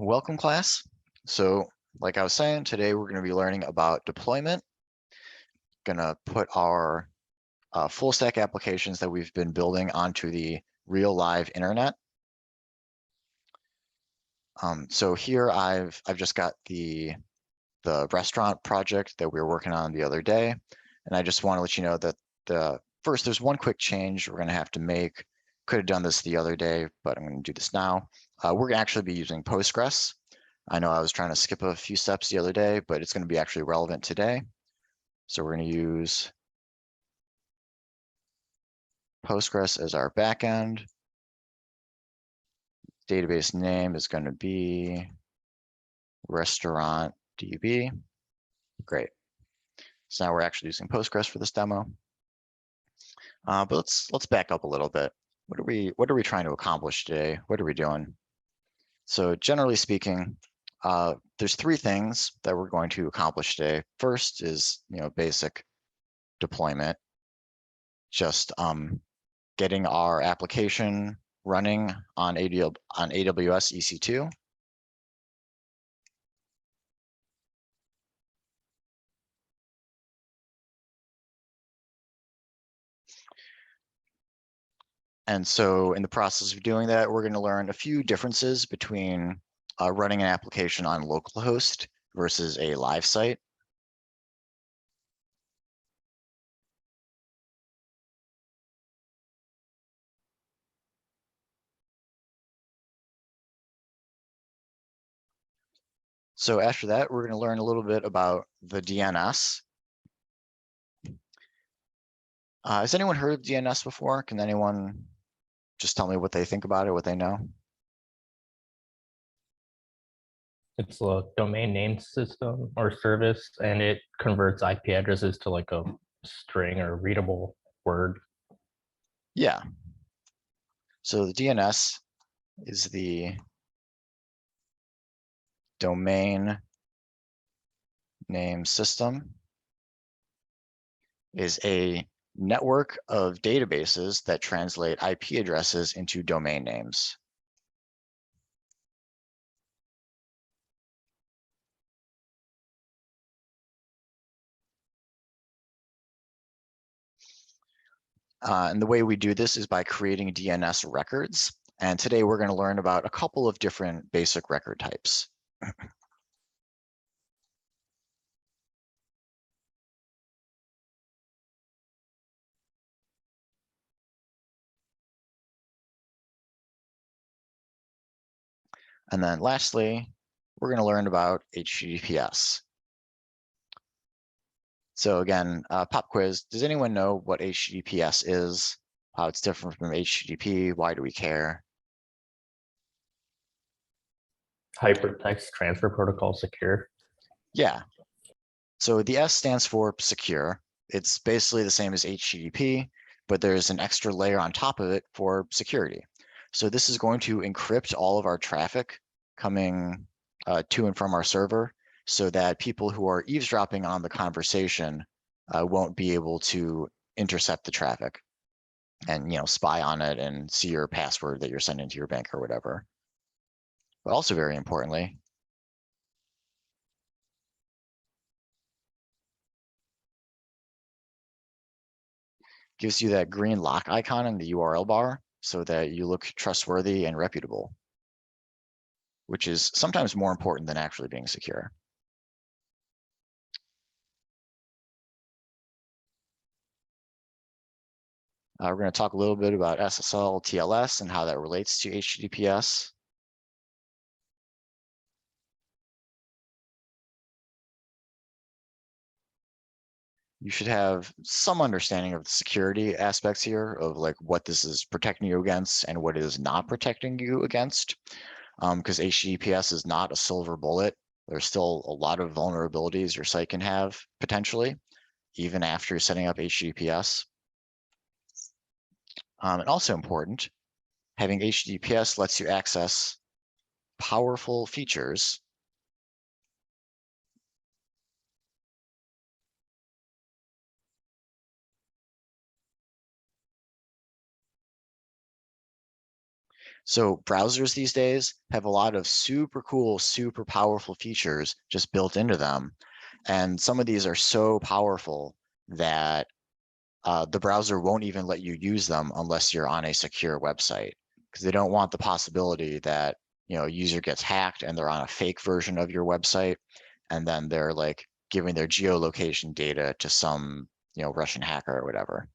Welcome, class. So, like I was saying, today we're going to be learning about deployment. Going to put our full stack applications that we've been building onto the real live internet. So here I've just got the restaurant project that we were working on the other day, and I just want to let you know that first there's one quick change we're going to have to make. Could have done this the other day, but I'm going to do this now. We're going to actually be using Postgres. I know I was trying to skip a few steps the other day, but it's going to be actually relevant today. So we're going to use Postgres as our backend. Database name is going to be restaurant DB. Great. So now we're actually using Postgres for this demo. But let's back up a little bit. What are we trying to accomplish today? What are we doing? So generally speaking, there's three things that we're going to accomplish today. First is basic deployment, just getting our application running on AWS EC2. And so in the process of doing that, we're going to learn a few differences between running an application on localhost versus a live site. So after that, we're going to learn a little bit about the DNS. Has anyone heard of DNS before? Can anyone just tell me what they think about it, what they know? It's a domain name system or service, and it converts IP addresses to like a string or readable word. Yeah. So the DNS is the domain name system, is a network of databases that translate IP addresses into domain names. And the way we do this is by creating DNS records. And today we're going to learn about a couple of different basic record types. And then lastly, we're going to learn about HTTPS. So again, pop quiz, does anyone know what HTTPS is? How it's different from HTTP? Why do we care? Hypertext Transfer Protocol secure. Yeah. So the S stands for secure. It's basically the same as HTTP, but there's an extra layer on top of it for security. So this is going to encrypt all of our traffic coming to and from our server so that people who are eavesdropping on the conversation won't be able to intercept the traffic and spy on it and see your password that you're sending to your bank or whatever. But also very importantly, gives you that green lock icon in the URL bar so that you look trustworthy and reputable, which is sometimes more important than actually being secure. We're going to talk a little bit about Ssl Tls and how that relates to HTTPS. You should have some understanding of the security aspects here of like what this is protecting you against and what it is not protecting you against. Because HTTPS is not a silver bullet. There's still a lot of vulnerabilities your site can have potentially, even after setting up HTTPS. And also important, having HTTPS lets you access powerful features So browsers these days have a lot of super cool, super powerful features just built into them. And some of these are so powerful that the browser won't even let you use them unless you're on a secure website, because they don't want the possibility that, you know, a user gets hacked and they're on a fake version of your website, and then they're like giving their geolocation data to some, you know, Russian hacker or whatever.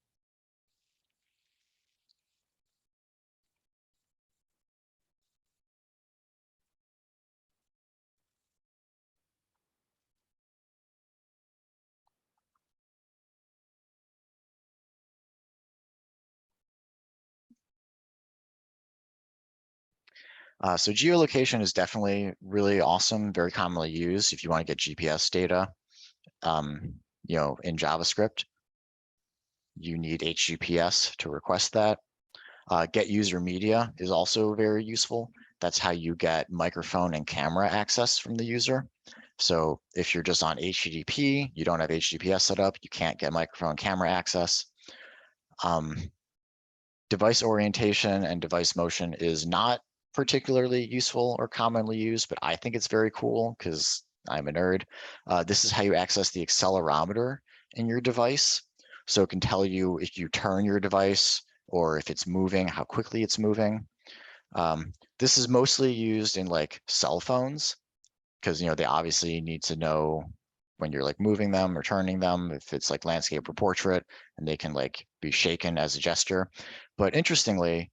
So geolocation is definitely really awesome, very commonly used if you want to get GPS data. You know, in JavaScript, you need HTTPS to request that. Get user media is also very useful. That's how you get microphone and camera access from the user. So if you're just on HTTP, you don't have HTTPS set up, you can't get microphone and camera access. Device orientation and device motion is not particularly useful or commonly used, but I think it's very cool because I'm a nerd. This is how you access the accelerometer in your device. So it can tell you if you turn your device or if it's moving, how quickly it's moving. This is mostly used in like cell phones because, you know, they obviously need to know when you're like moving them or turning them, if it's like landscape or portrait, and they can like be shaken as a gesture. But interestingly,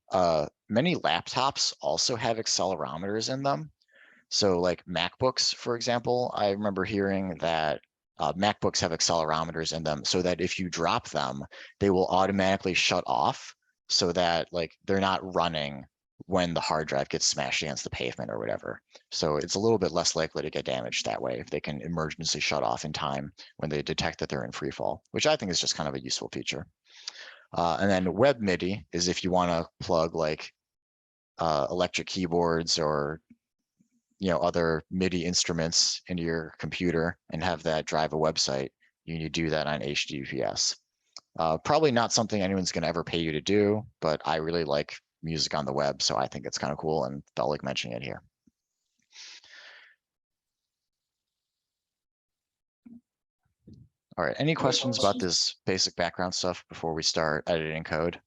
many laptops also have accelerometers in them. So like MacBooks, for example, I remember hearing that MacBooks have accelerometers in them so that if you drop them, they will automatically shut off so that like they're not running when the hard drive gets smashed against the pavement or whatever. So it's a little bit less likely to get damaged that way if they can emergency shut off in time when they detect that they're in free fall, which I think is just kind of a useful feature. And then Web Midi is if you want to plug like electric keyboards or, you know, other MIDI instruments into your computer and have that drive a website. You need to do that on HTTPS. Probably not something anyone's going to ever pay you to do, but I really like music on the web, so I think it's kind of cool and felt like mentioning it here. All right, any questions about this basic background stuff before we start editing code?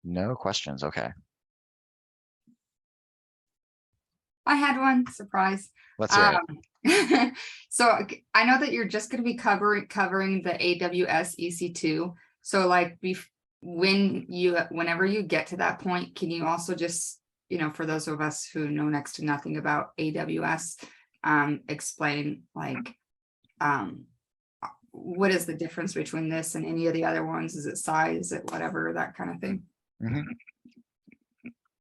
No questions, okay. I had one surprise. Let's hear it. So I know that you're just going to be covering the AWS EC2. So like whenever you get to that point, can you also just, you know, for those of us who know next to nothing about AWS, explain like what is the difference between this and any of the other ones? Is it size? Is it whatever, that kind of thing?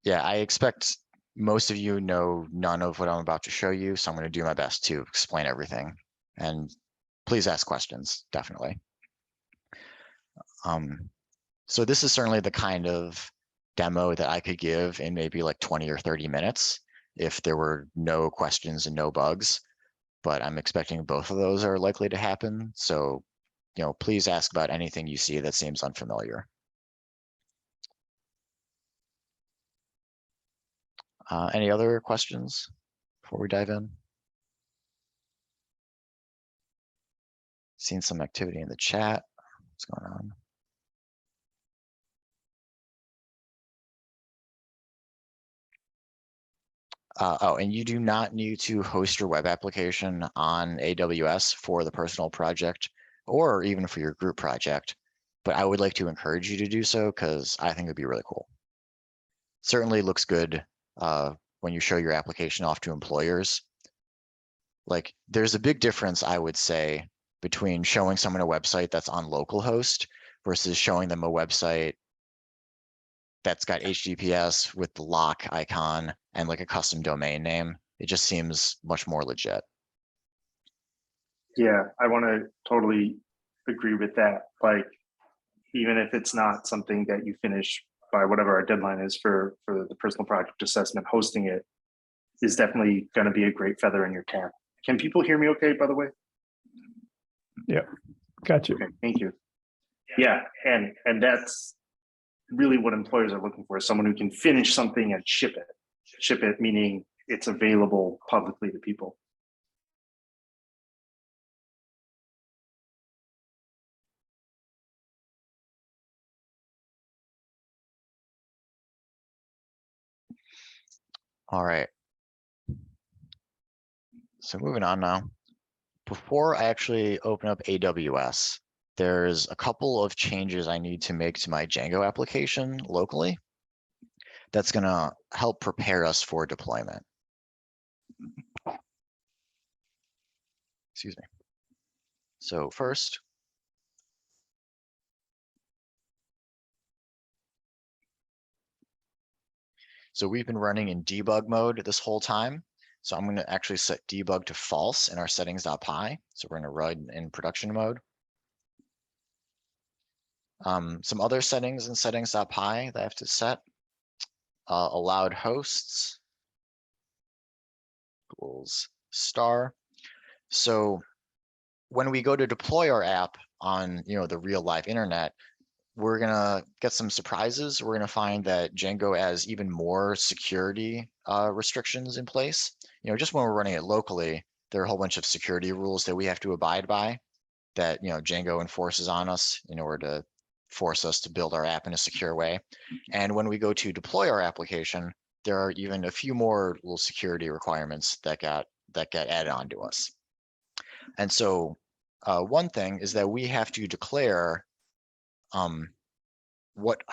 Yeah, I expect most of you know none of what I'm about to show you, so I'm going to do my best to explain everything. And please ask questions, definitely. So this is certainly the kind of demo that I could give in maybe like 20 or 30 minutes if there were no questions and no bugs, but I'm expecting both of those are likely to happen. So, you know, please ask about anything you see that seems unfamiliar. Any other questions before we dive in? Seen some activity in the chat. What's going on? Oh, and you do not need to host your web application on AWS for the personal project or even for your group project, but I would like to encourage you to do so because I think it'd be really cool. Certainly looks good when you show your application off to employers. Like there's a big difference, I would say, between showing someone a website that's on localhost versus showing them a website that's got HTTPS with the lock icon and like a custom domain name. It just seems much more legit. Yeah, I want to totally agree with that. Like, even if it's not something that you finish by whatever our deadline is for the personal project assessment, hosting it is definitely going to be a great feather in your cap. Can people hear me okay, by the way? Yeah. Got you. Okay, thank you. Yeah, and that's really what employers are looking for, someone who can finish something and ship it. Ship it meaning it's available publicly to people. All right. So moving on now. Before I actually open up AWS, there's a couple of changes I need to make to my Django application locally. That's going to help prepare us for deployment. Excuse me. So first, so we've been running in debug mode this whole time. So I'm going to actually set debug to false in our settings.py. So we're going to run in production mode. Some other settings in settings.py that I have to set. Allowed hosts equals star. So when we go to deploy our app on the real live internet, we're gonna get some surprises. We're gonna find that Django has even more security restrictions in place. Just when we're running it locally, there are a whole bunch of security rules that we have to abide by that Django enforces on us in order to force us to build our app in a secure way. And when we go to deploy our application, there are even a few more little security requirements that get added onto us. And so one thing is that we have to declare what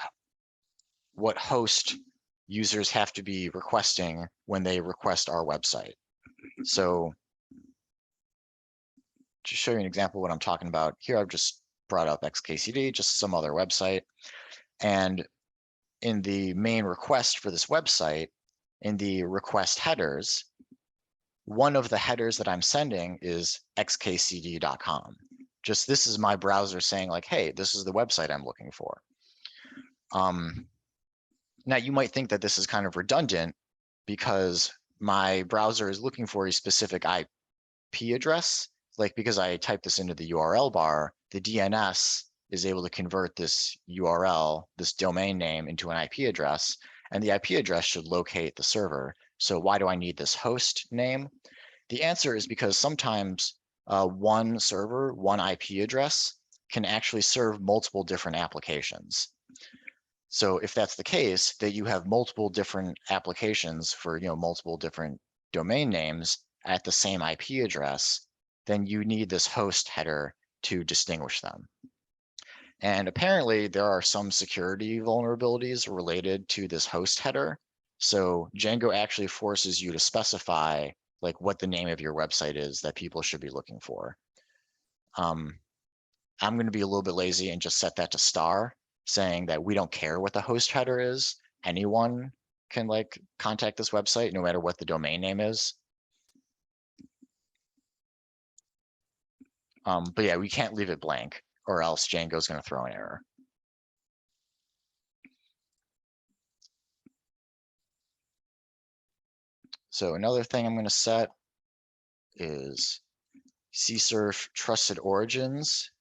host users have to be requesting when they request our website. So to show you an example of what I'm talking about here, I've just brought up XKCD, just some other website. And in the main request for this website, in the request headers, one of the headers that I'm sending is xkcd.com. Just this is my browser saying like, hey, this is the website I'm looking for. Now you might think that this is kind of redundant because my browser is looking for a specific IP address. Like because I type this into the URL bar, the DNS is able to convert this URL, this domain name, into an IP address, and the IP address should locate the server. So why do I need this host name? The answer is because sometimes one server, one IP address can actually serve multiple different applications. So if that's the case, that you have multiple different applications for multiple different domain names at the same IP address, then you need this host header to distinguish them. And apparently there are some security vulnerabilities related to this host header. So Django actually forces you to specify like what the name of your website is that people should be looking for. I'm going to be a little bit lazy and just set that to star, saying that we don't care what the host header is. Anyone can like contact this website no matter what the domain name is. But yeah, we can't leave it blank or else Django's going to throw an error. So another thing I'm going to set is CSRF trusted origins.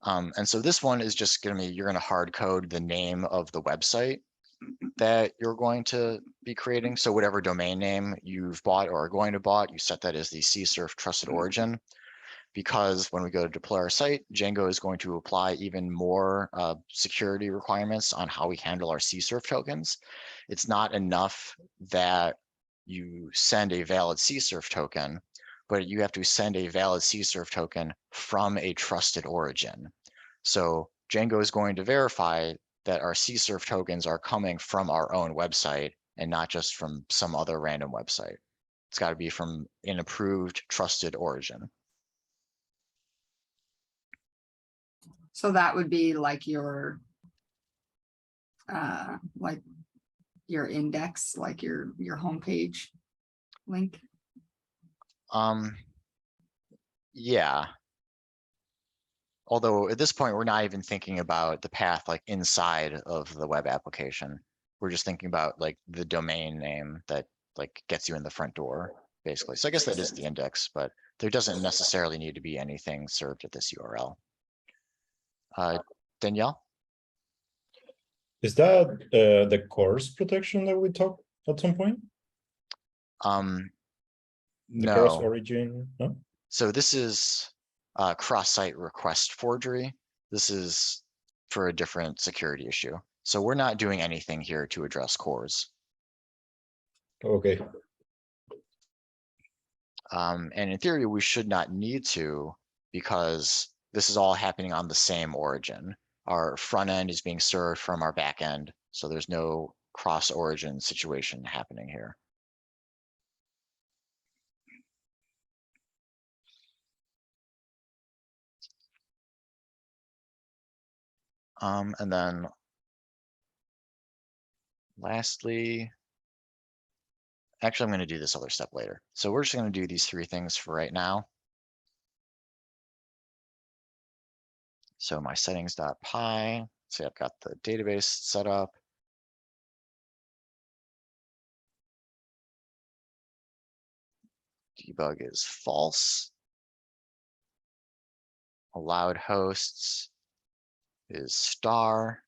And so this one is just going to be, you're going to hard code the name of the website that you're going to be creating. So whatever domain name you've bought or are going to bought, you set that as the CSRF trusted origin. Because when we go to deploy our site, Django is going to apply even more security requirements on how we handle our CSRF tokens. It's not enough that you send a valid CSRF token, but you have to send a valid CSRF token from a trusted origin. So Django is going to verify that our CSRF tokens are coming from our own website and not just from some other random website. It's got to be from an approved trusted origin. So that would be like your index, like your homepage link. Yeah. Although at this point, we're not even thinking about the path like inside of the web application. We're just thinking about like the domain name that like gets you in the front door, basically. So I guess that is the index, but there doesn't necessarily need to be anything served at this URL. Danielle? Is that the CORS protection that we talked at some point? The CORS No. origin? No? So this is cross-site request forgery. This is for a different security issue. So we're not doing anything here to address CORS. Okay. And in theory, we should not need to, because this is all happening on the same origin. Our front end is being served from our back end, so there's no cross origin situation happening here. And then lastly, actually, I'm going to do this other step later. So we're just going to do these three things for right now. So my settings.py, say I've got the database set up. Debug is false. Allowed hosts is star.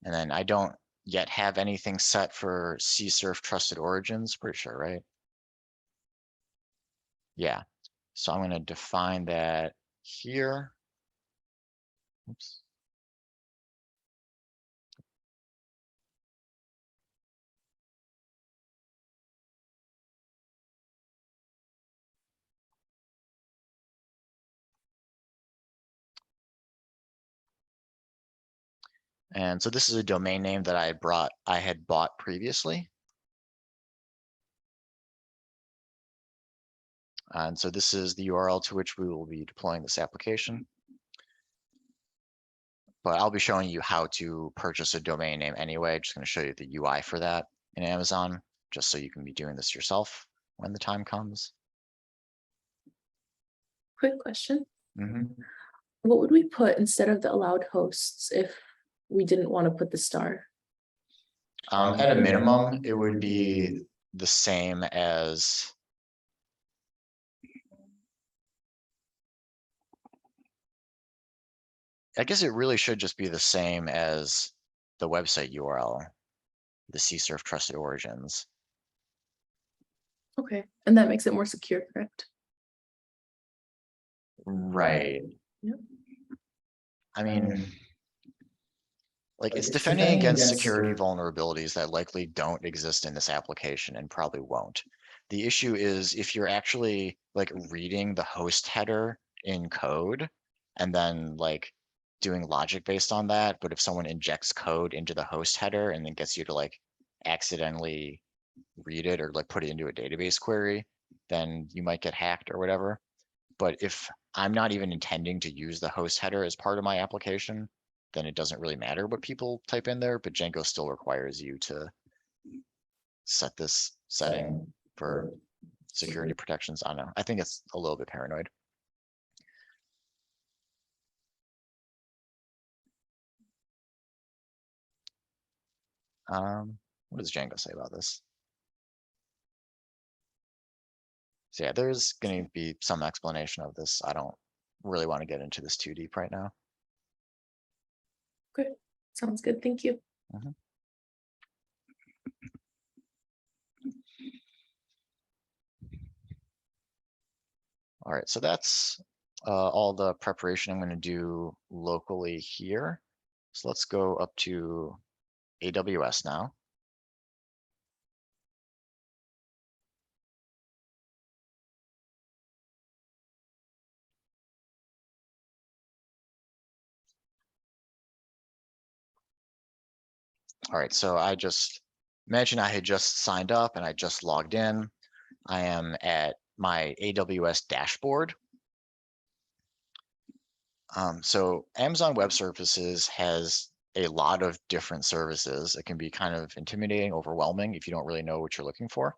And then I don't yet have anything set for CSRF trusted origins, pretty sure, right? Yeah. So I'm going to define that here. Oops. And so this is a domain name that I had bought previously. And so this is the URL to which we will be deploying this application. But I'll be showing you how to purchase a domain name anyway. Just going to show you the UI for that in Amazon, just so you can be doing this yourself when the time comes. Quick question. Mm-hmm. What would we put instead of the allowed hosts if we didn't want to put the star? At a minimum, it would be the same as I guess it really should just be the same as the website URL, the CSRF trusted origins. Okay, and that makes it more secure, correct? Right. Yep. I mean, like it's defending against security vulnerabilities that likely don't exist in this application and probably won't. The issue is if you're actually like reading the host header in code and then like doing logic based on that, but if someone injects code into the host header and then gets you to like accidentally read it or like put it into a database query, then you might get hacked or whatever. But if I'm not even intending to use the host header as part of my application, then it doesn't really matter what people type in there, but Django still requires you to set this setting for security protections. I don't know. I think it's a little bit paranoid. What does Django say about this? So yeah, there's going to be some explanation of this. I don't really want to get into this too deep right now. Good. Sounds good. Thank you. Mm-hmm. All right, so that's all the preparation I'm going to do locally here. So let's go up to AWS now. All right, so I just imagine I had just signed up and I just logged in. I am at my AWS dashboard. So Amazon Web Services has a lot of different services. It can be kind of intimidating, overwhelming if you don't really know what you're looking for.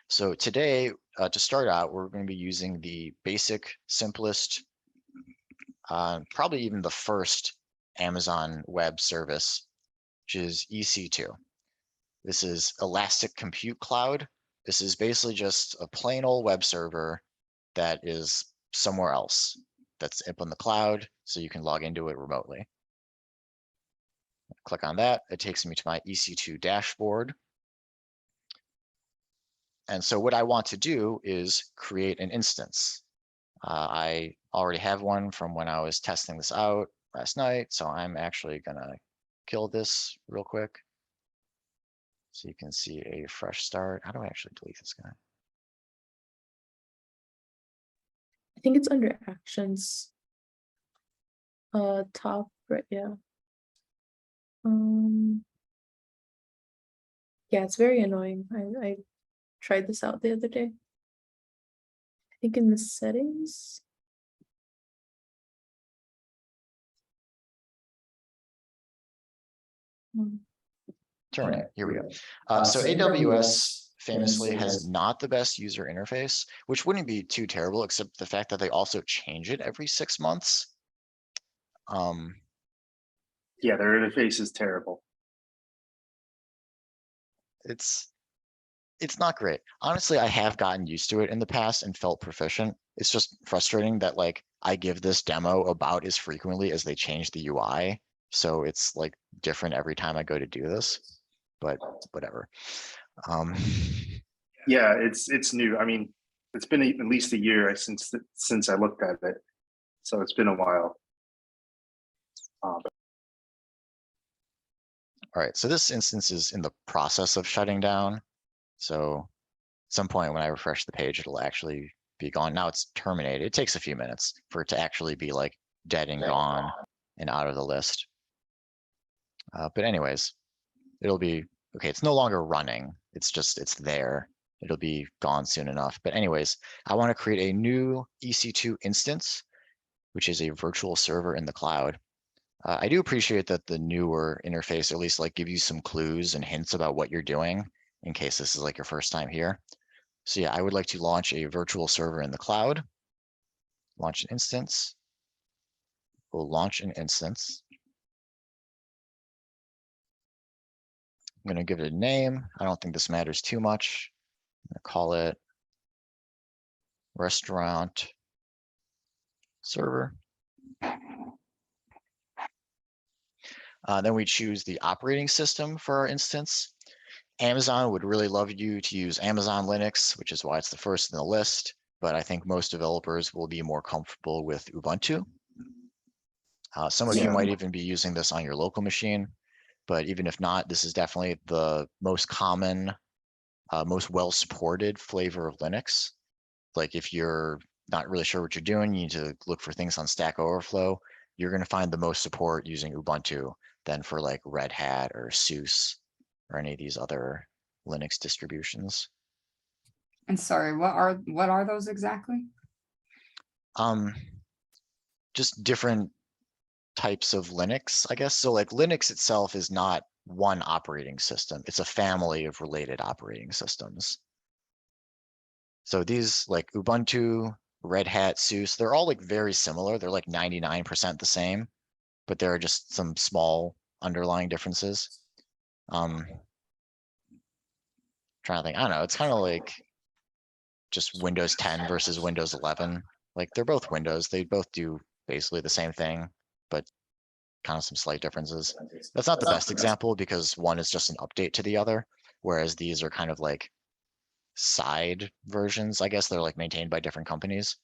So today, to start out, we're going to be using the basic, simplest, probably even the first Amazon Web Service, which is EC2. This is Elastic Compute Cloud. This is basically just a plain old web server that is somewhere else that's up in the cloud, so you can log into it remotely. Click on that. It takes me to my EC2 dashboard. And so what I want to do is create an instance. I already have one from when I was testing this out last night, so I'm actually gonna kill this real quick. So you can see a fresh start. How do I actually delete this guy? I think it's under actions. Top, right, yeah. Yeah, it's very annoying. I tried this out the other day. I think in the settings. Terminate. Here we go. So AWS famously has not the best user interface, which wouldn't be too terrible, except the fact that they also change it every 6 months. Yeah, their interface is terrible. It's not great. Honestly, I have gotten used to it in the past and felt proficient. It's just frustrating that like I give this demo about as frequently as they change the UI. So it's like different every time I go to do this, but whatever. Yeah, it's new. I mean, it's been at least a year since I looked at it, so it's been a while. All right, so this instance is in the process of shutting down. So at some point when I refresh the page, it'll actually be gone. Now it's terminated. It takes a few minutes for it to actually be like dead and gone and out of the list. But anyways, it'll be, okay, it's no longer running. It's just, it's there. It'll be gone soon enough. But anyways, I want to create a new EC2 instance, which is a virtual server in the cloud. I do appreciate that the newer interface at least like give you some clues and hints about what you're doing in case this is like your first time here. So yeah, I would like to launch a virtual server in the cloud. Launch an instance. We'll launch an instance. I'm going to give it a name. I don't think this matters too much. I'm going to call it restaurant server. Then we choose the operating system for our instance. Amazon would really love you to use Amazon Linux, which is why it's the first in the list. But I think most developers will be more comfortable with Ubuntu. Some of you might even be using this on your local machine. But even if not, this is definitely the most common, most well-supported flavor of Linux. Like if you're not really sure what you're doing, you need to look for things on Stack Overflow. You're going to find the most support using Ubuntu than for like Red Hat or SUSE or any of these other Linux distributions. And sorry, what are those exactly? Just different types of Linux, I guess. So like Linux itself is not one operating system. It's a family of related operating systems. So these like Ubuntu, Red Hat, SUSE, they're all like very similar. They're like 99% the same, but there are just some small underlying differences. Trying to think, I don't know, it's kind of like just Windows 10 versus Windows 11. Like they're both Windows. They both do basically the same thing, but kind of some slight differences. That's not the best example because one is just an update to the other, whereas these are kind of like side versions. I guess they're like maintained by different companies,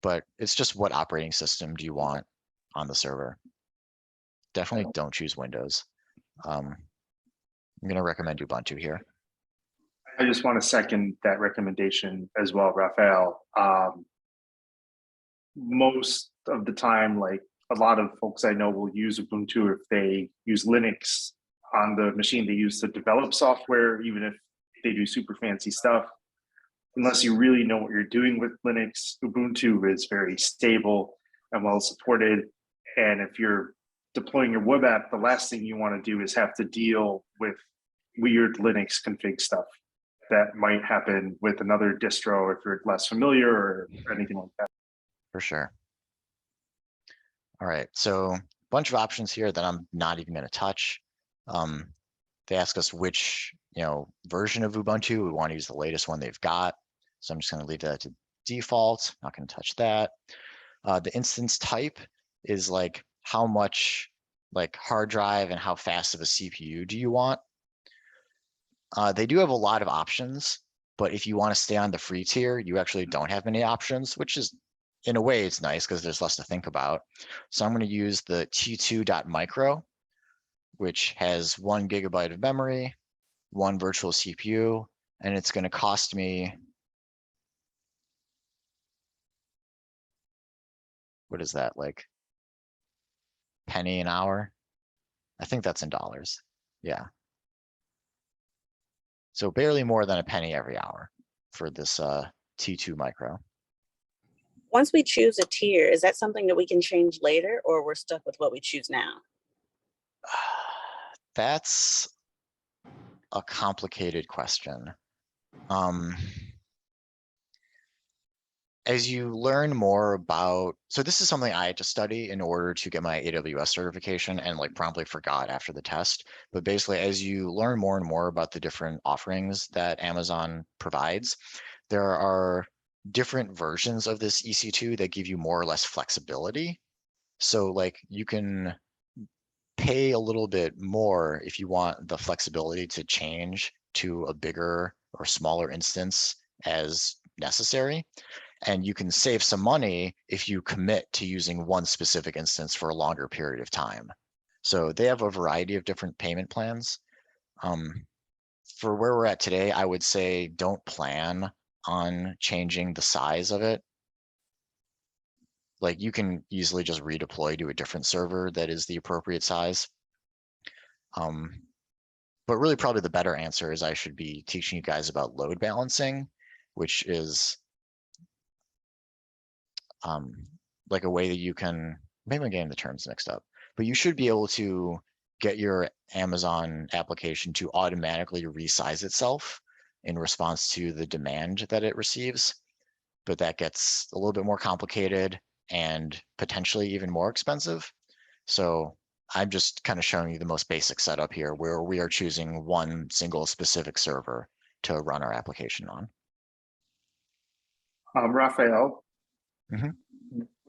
but it's just what operating system do you want on the server? Definitely don't choose Windows. I'm going to recommend Ubuntu here. I just want to second that recommendation as well, Raphael. Most of the time, like a lot of folks I know will use Ubuntu if they use Linux on the machine they use to develop software, even if they do super fancy stuff. Unless you really know what you're doing with Linux, Ubuntu is very stable and well supported. And if you're deploying your web app, the last thing you want to do is have to deal with weird Linux config stuff that might happen with another distro if you're less familiar or anything like that. For sure. All right, so a bunch of options here that I'm not even going to touch. they ask us which, version of Ubuntu. We want to use the latest one they've got. So I'm just going to leave that to default. Not going to touch that. The instance type is like how much like hard drive and how fast of a CPU do you want? They do have a lot of options, but if you want to stay on the free tier, you actually don't have many options, which is, in a way, it's nice because there's less to think about. So I'm going to use the T2.micro, which has 1 GB of memory, 1 virtual CPU, and it's going to cost me, what is that, like penny an hour? I think that's in dollars. Yeah. So barely more than a penny every hour for this T2 micro. Once we choose a tier, is that something that we can change later, or we're stuck with what we choose now? That's a complicated question. As you learn more about, so this is something I had to study in order to get my AWS certification and like promptly forgot after the test. But basically, as you learn more and more about the different offerings that Amazon provides, there are different versions of this EC2 that give you more or less flexibility. So like you can pay a little bit more if you want the flexibility to change to a bigger or smaller instance as necessary. And you can save some money if you commit to using one specific instance for a longer period of time. So they have a variety of different payment plans. For where we're at today, I would say don't plan on changing the size of it. Like you can easily just redeploy to a different server that is the appropriate size. But really probably the better answer is I should be teaching you guys about load balancing, which is like a way that you can, maybe I'm getting the terms mixed up, but you should be able to get your Amazon application to automatically resize itself in response to the demand that it receives. But that gets a little bit more complicated and potentially even more expensive. So I'm just kind of showing you the most basic setup here where we are choosing one single specific server to run our application on. Raphael, Mhm.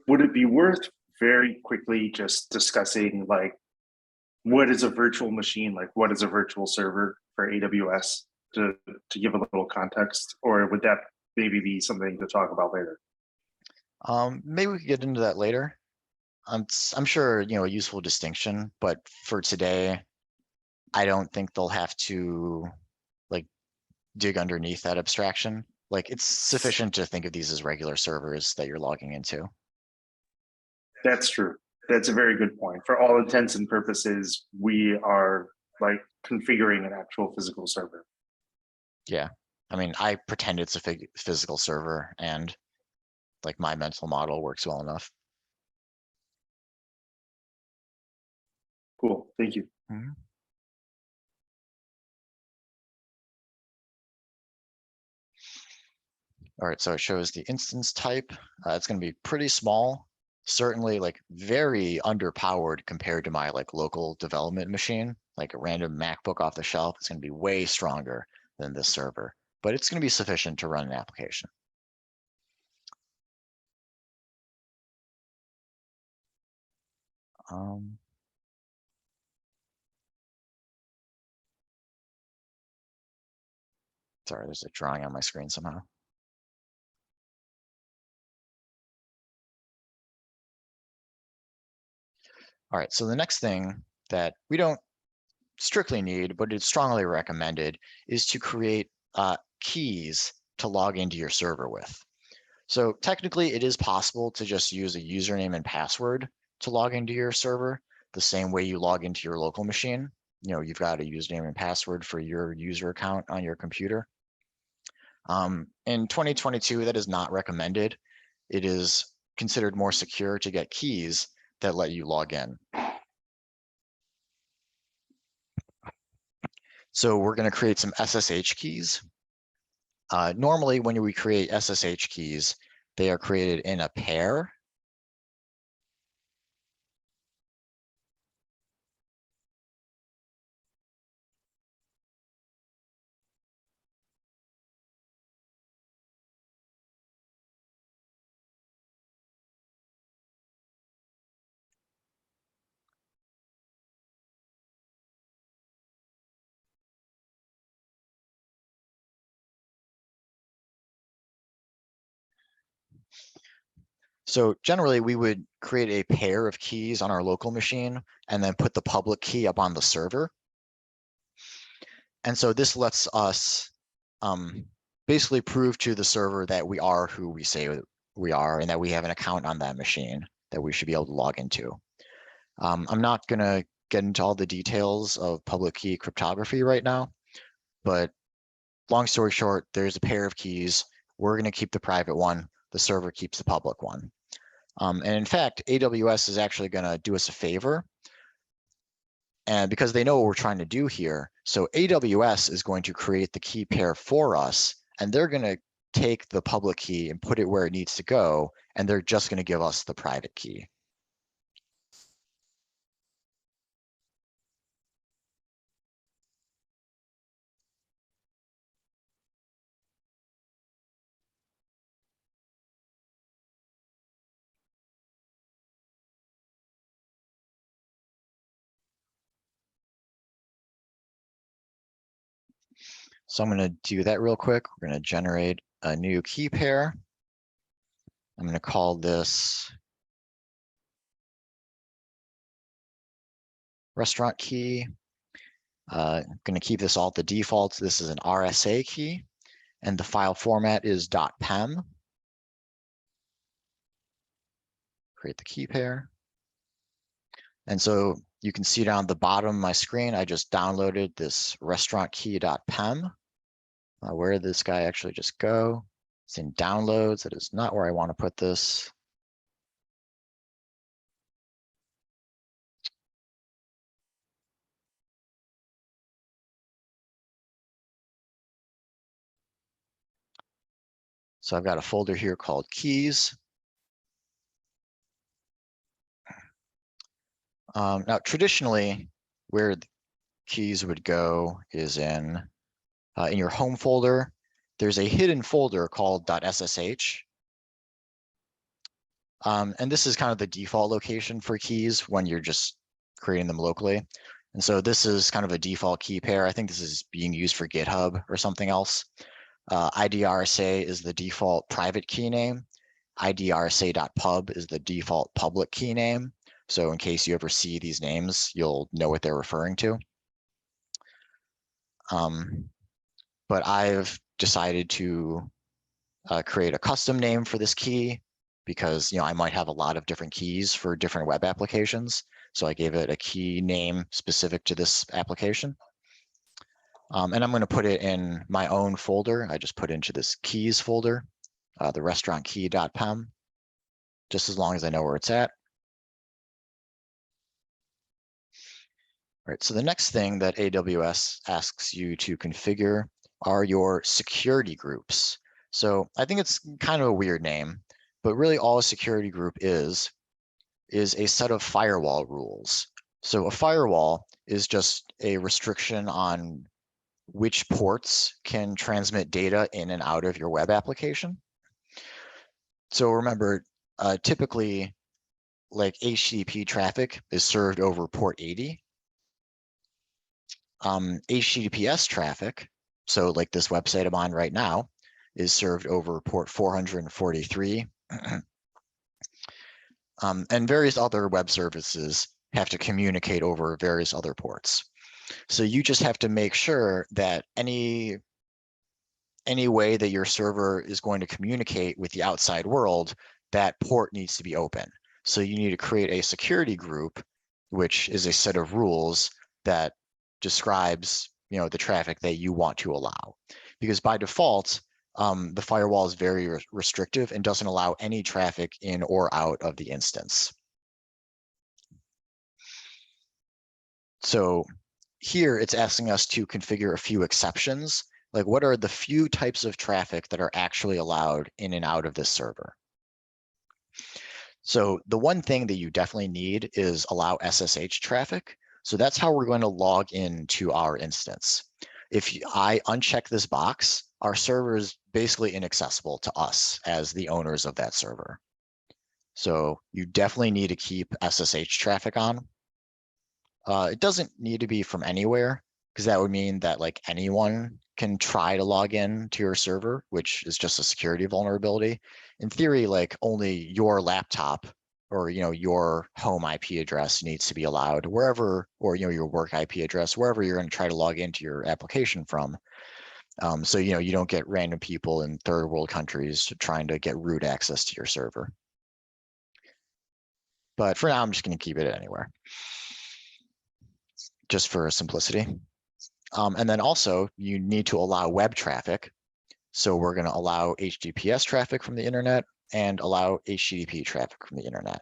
would it be worth very quickly just discussing like what is a virtual machine, like what is a virtual server for AWS to give a little context, or would that maybe be something to talk about later? Maybe we could get into that later. I'm sure, a useful distinction, but for today, I don't think they'll have to like dig underneath that abstraction. Like it's sufficient to think of these as regular servers that you're logging into. That's true. That's a very good point. For all intents and purposes, we are like configuring an actual physical server. Yeah. I mean, I pretend it's a physical server and like my mental model works well enough. Cool. Thank you. Mhm. All right, so it shows the instance type. It's going to be pretty small, certainly like very underpowered compared to my like local development machine, like a random MacBook off the shelf. It's going to be way stronger than this server, but it's going to be sufficient to run an application. Sorry, there's a drawing on my screen somehow. All right, so the next thing that we don't strictly need, but it's strongly recommended, is to create keys to log into your server with. So technically, it is possible to just use a username and password to log into your server, the same way you log into your local machine. You've got a username and password for your user account on your computer. In 2022, that is not recommended. It is considered more secure to get keys that let you log in. So we're going to create some SSH keys. Normally, when we create SSH keys, they are created in a pair. So generally we would create a pair of keys on our local machine and then put the public key up on the server. And so this lets us basically prove to the server that we are who we say we are and that we have an account on that machine that we should be able to log into. I'm not going to get into all the details of public key cryptography right now, but long story short, there's a pair of keys. We're going to keep the private one. The server keeps the public one. And in fact, AWS is actually going to do us a favor, and because they know what we're trying to do here. So AWS is going to create the key pair for us, and they're going to take the public key and put it where it needs to go, and they're just going to give us the private key. So I'm going to do that real quick. We're going to generate a new key pair. I'm going to call this restaurant key. I'm going to keep this all at the default. This is an RSA key, and the file format is .pem. Create the key pair. And so you can see down at the bottom of my screen, I just downloaded this restaurant key.pem. Where did this guy actually just go? It's in downloads. That is not where I want to put this. So I've got a folder here called keys. Now, traditionally, where the keys would go is in your home folder. There's a hidden folder called .ssh. And this is kind of the default location for keys when you're just creating them locally. And so this is kind of a default key pair. I think this is being used for GitHub or something else. IDRSA is the default private key name. IDRSA.pub is the default public key name. So in case you ever see these names, you'll know what they're referring to. But I've decided to create a custom name for this key because I might have a lot of different keys for different web applications. So I gave it a key name specific to this application. And I'm going to put it in my own folder. I just put into this keys folder, the restaurant key.pem, just as long as I know where it's at. All right, so the next thing that AWS asks you to configure are your security groups. So I think it's kind of a weird name, but really all a security group is a set of firewall rules. So a firewall is just a restriction on which ports can transmit data in and out of your web application. So remember, typically, like HTTP traffic is served over port 80. HTTPS traffic, so like this website I'm on right now, is served over port 443. And various other web services have to communicate over various other ports. So you just have to make sure that any way that your server is going to communicate with the outside world, that port needs to be open. So you need to create a security group, which is a set of rules that describes the traffic that you want to allow. Because by default, the firewall is very restrictive and doesn't allow any traffic in or out of the instance. So here it's asking us to configure a few exceptions, like what are the few types of traffic that are actually allowed in and out of this server. So the one thing that you definitely need is allow SSH traffic. So that's how we're going to log into our instance. If I uncheck this box, our server is basically inaccessible to us as the owners of that server. So you definitely need to keep SSH traffic on. It doesn't need to be from anywhere, because that would mean that like anyone can try to log in to your server, which is just a security vulnerability. In theory, like only your laptop or your home IP address needs to be allowed wherever, or your work IP address, wherever you're going to try to log into your application from. So you don't get random people in third world countries trying to get root access to your server. But for now, I'm just going to keep it anywhere, just for simplicity. And then also you need to allow web traffic. So we're going to allow HTTPS traffic from the internet and allow HTTP traffic from the internet.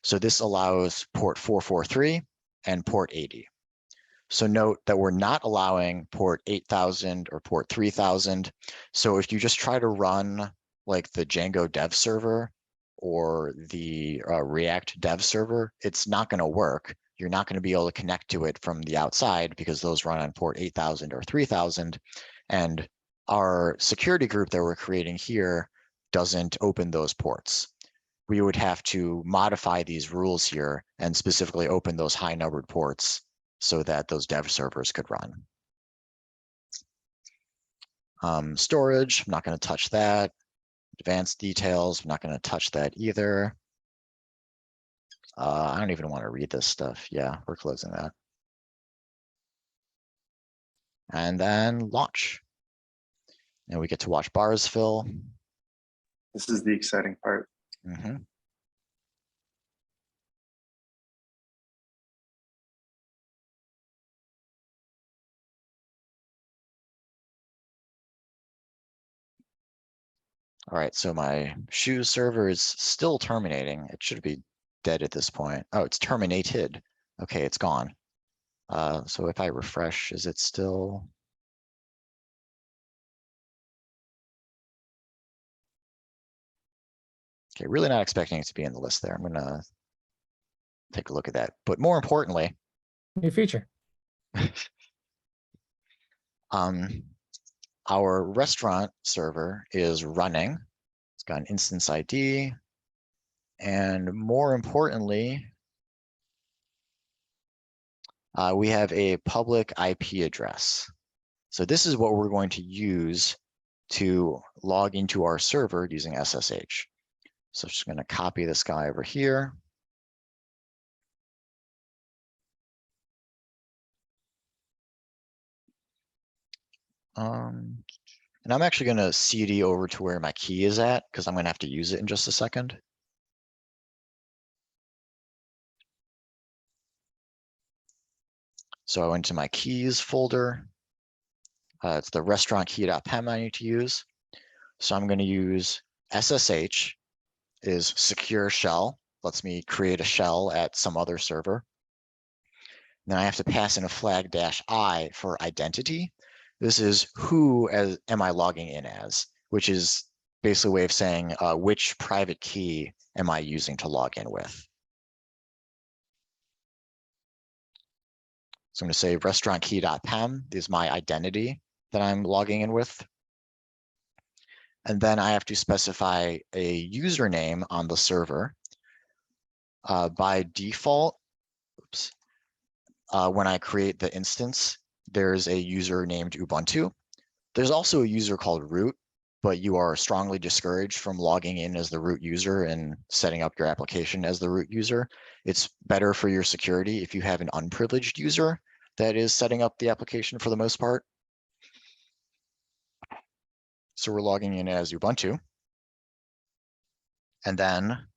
So this allows port 443 and port 80. So note that we're not allowing port 8000 or port 3000. So if you just try to run like the Django dev server or the React dev server, it's not going to work. You're not going to be able to connect to it from the outside because those run on port 8000 or 3000. And our security group that we're creating here doesn't open those ports. We would have to modify these rules here and specifically open those high numbered ports so that those dev servers could run. Storage, I'm not going to touch that. Advanced details, I'm not going to touch that either. I don't even want to read this stuff. Yeah, we're closing that. And then launch. And we get to watch bars fill. This is the exciting part. Mm-hmm. All right, so my shoes server is still terminating. It should be dead at this point. Oh, it's terminated. Okay, it's gone. So if I refresh, is it still? Okay, really not expecting it to be in the list there. I'm gonna take a look at that. But more importantly, New feature. Our restaurant server is running. It's got an instance ID. And more importantly, we have a public IP address. So this is what we're going to use to log into our server using SSH. So I'm just going to copy this guy over here. And I'm actually going to CD over to where my key is at, because I'm going to have to use it in just a second. So I went to my keys folder. It's the restaurant key.pem I need to use. So I'm going to use SSH is secure shell, lets me create a shell at some other server. Then I have to pass in a flag -I for identity. This is who am I logging in as, which is basically a way of saying which private key am I using to log in with. So I'm going to say restaurant key.pem is my identity that I'm logging in with. And then I have to specify a username on the server. By default, oops, when I create the instance, there's a user named Ubuntu. There's also a user called root, but you are strongly discouraged from logging in as the root user and setting up your application as the root user. It's better for your security if you have an unprivileged user that is setting up the application for the most part. So we're logging in as Ubuntu. And then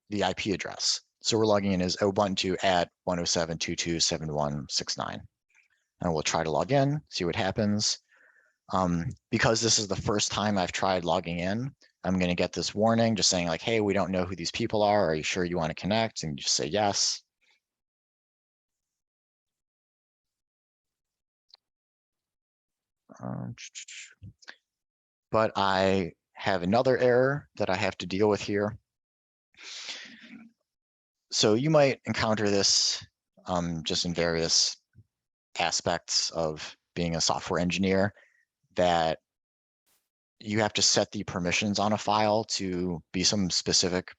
the IP address. So we're logging in as Ubuntu at 107.22.7169. And we'll try to log in, see what happens. Because this is the first time I've tried logging in, I'm going to get this warning just saying like, hey, we don't know who these people are. Are you sure you want to connect? And you just say yes. But I have another error that I have to deal with here. So you might encounter this just in various aspects of being a software engineer, that you have to set the permissions on a file to be some specific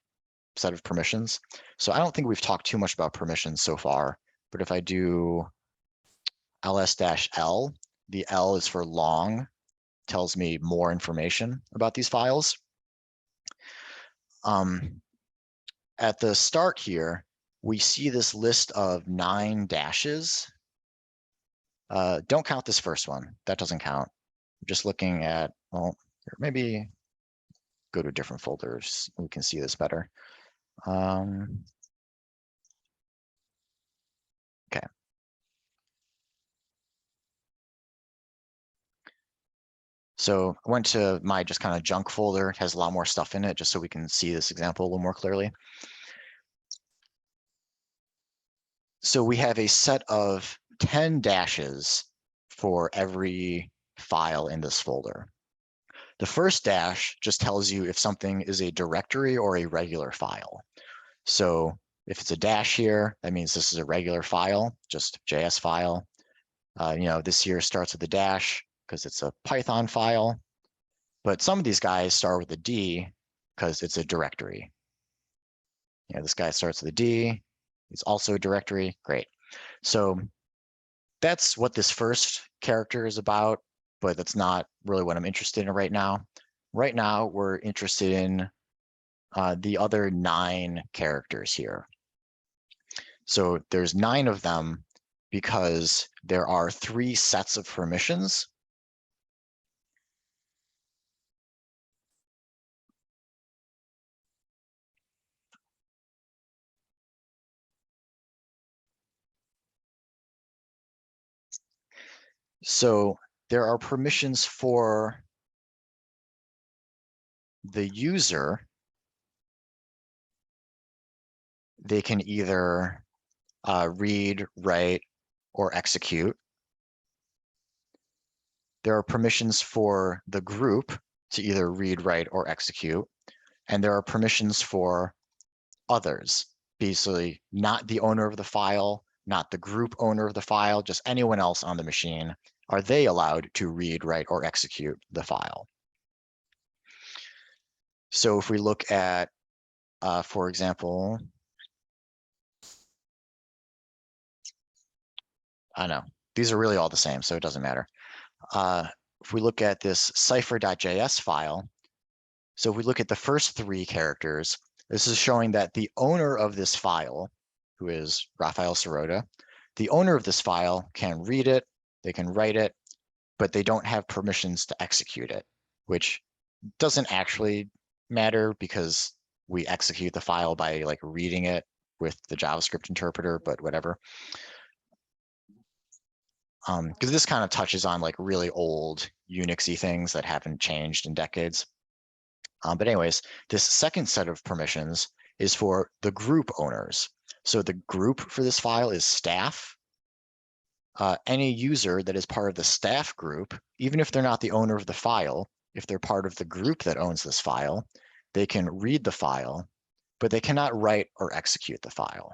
set of permissions. So I don't think we've talked too much about permissions so far, but if I do ls-l. The L is for long, tells me more information about these files. At the start here, we see this list of 9 dashes. Don't count this first one. That doesn't count. I'm just looking at, well, maybe go to different folders. We can see this better. Okay. So I went to my just kind of junk folder. It has a lot more stuff in it, just so we can see this example a little more clearly. So we have a set of 10 dashes for every file in this folder. The first dash just tells you if something is a directory or a regular file. So if it's a dash here, that means this is a regular file, just JS file. This here starts with a dash because it's a Python file. But some of these guys start with a D because it's a directory. This guy starts with a D. It's also a directory. Great. So that's what this first character is about, but that's not really what I'm interested in right now. Right now, we're interested in the other 9 characters here. So there's 9 of them because there are 3 sets of permissions. So there are permissions for the user. They can either read, write, or execute. There are permissions for the group to either read, write, or execute. And there are permissions for others, basically not the owner of the file, not the group owner of the file, just anyone else on the machine. Are they allowed to read, write, or execute the file? So if we look at, for example, I know these are really all the same, so it doesn't matter. If we look at this cipher.js file, so if we look at the first 3 characters, this is showing that the owner of this file, who is Rafael Sirota, the owner of this file can read it, they can write it, but they don't have permissions to execute it, which doesn't actually matter because we execute the file by like reading it with the JavaScript interpreter, but whatever. Because this kind of touches on like really old Unixy things that haven't changed in decades. But anyways, this second set of permissions is for the group owners. So the group for this file is staff. Any user that is part of the staff group, even if they're not the owner of the file, if they're part of the group that owns this file, they can read the file, but they cannot write or execute the file.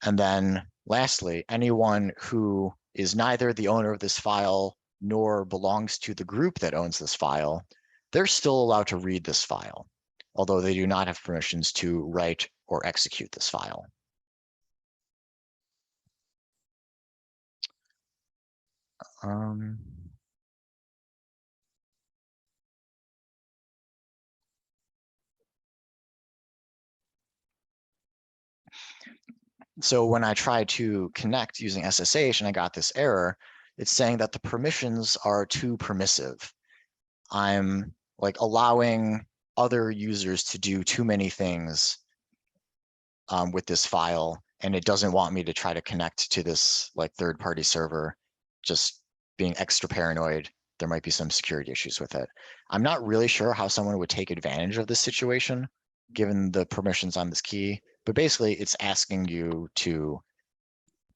And then lastly, anyone who is neither the owner of this file nor belongs to the group that owns this file, they're still allowed to read this file, although they do not have permissions to write or execute this file. So when I tried to connect using SSH and I got this error, it's saying that the permissions are too permissive. I'm like allowing other users to do too many things with this file, and it doesn't want me to try to connect to this like third-party server, just being extra paranoid. There might be some security issues with it. I'm not really sure how someone would take advantage of this situation, given the permissions on this key, but basically it's asking you to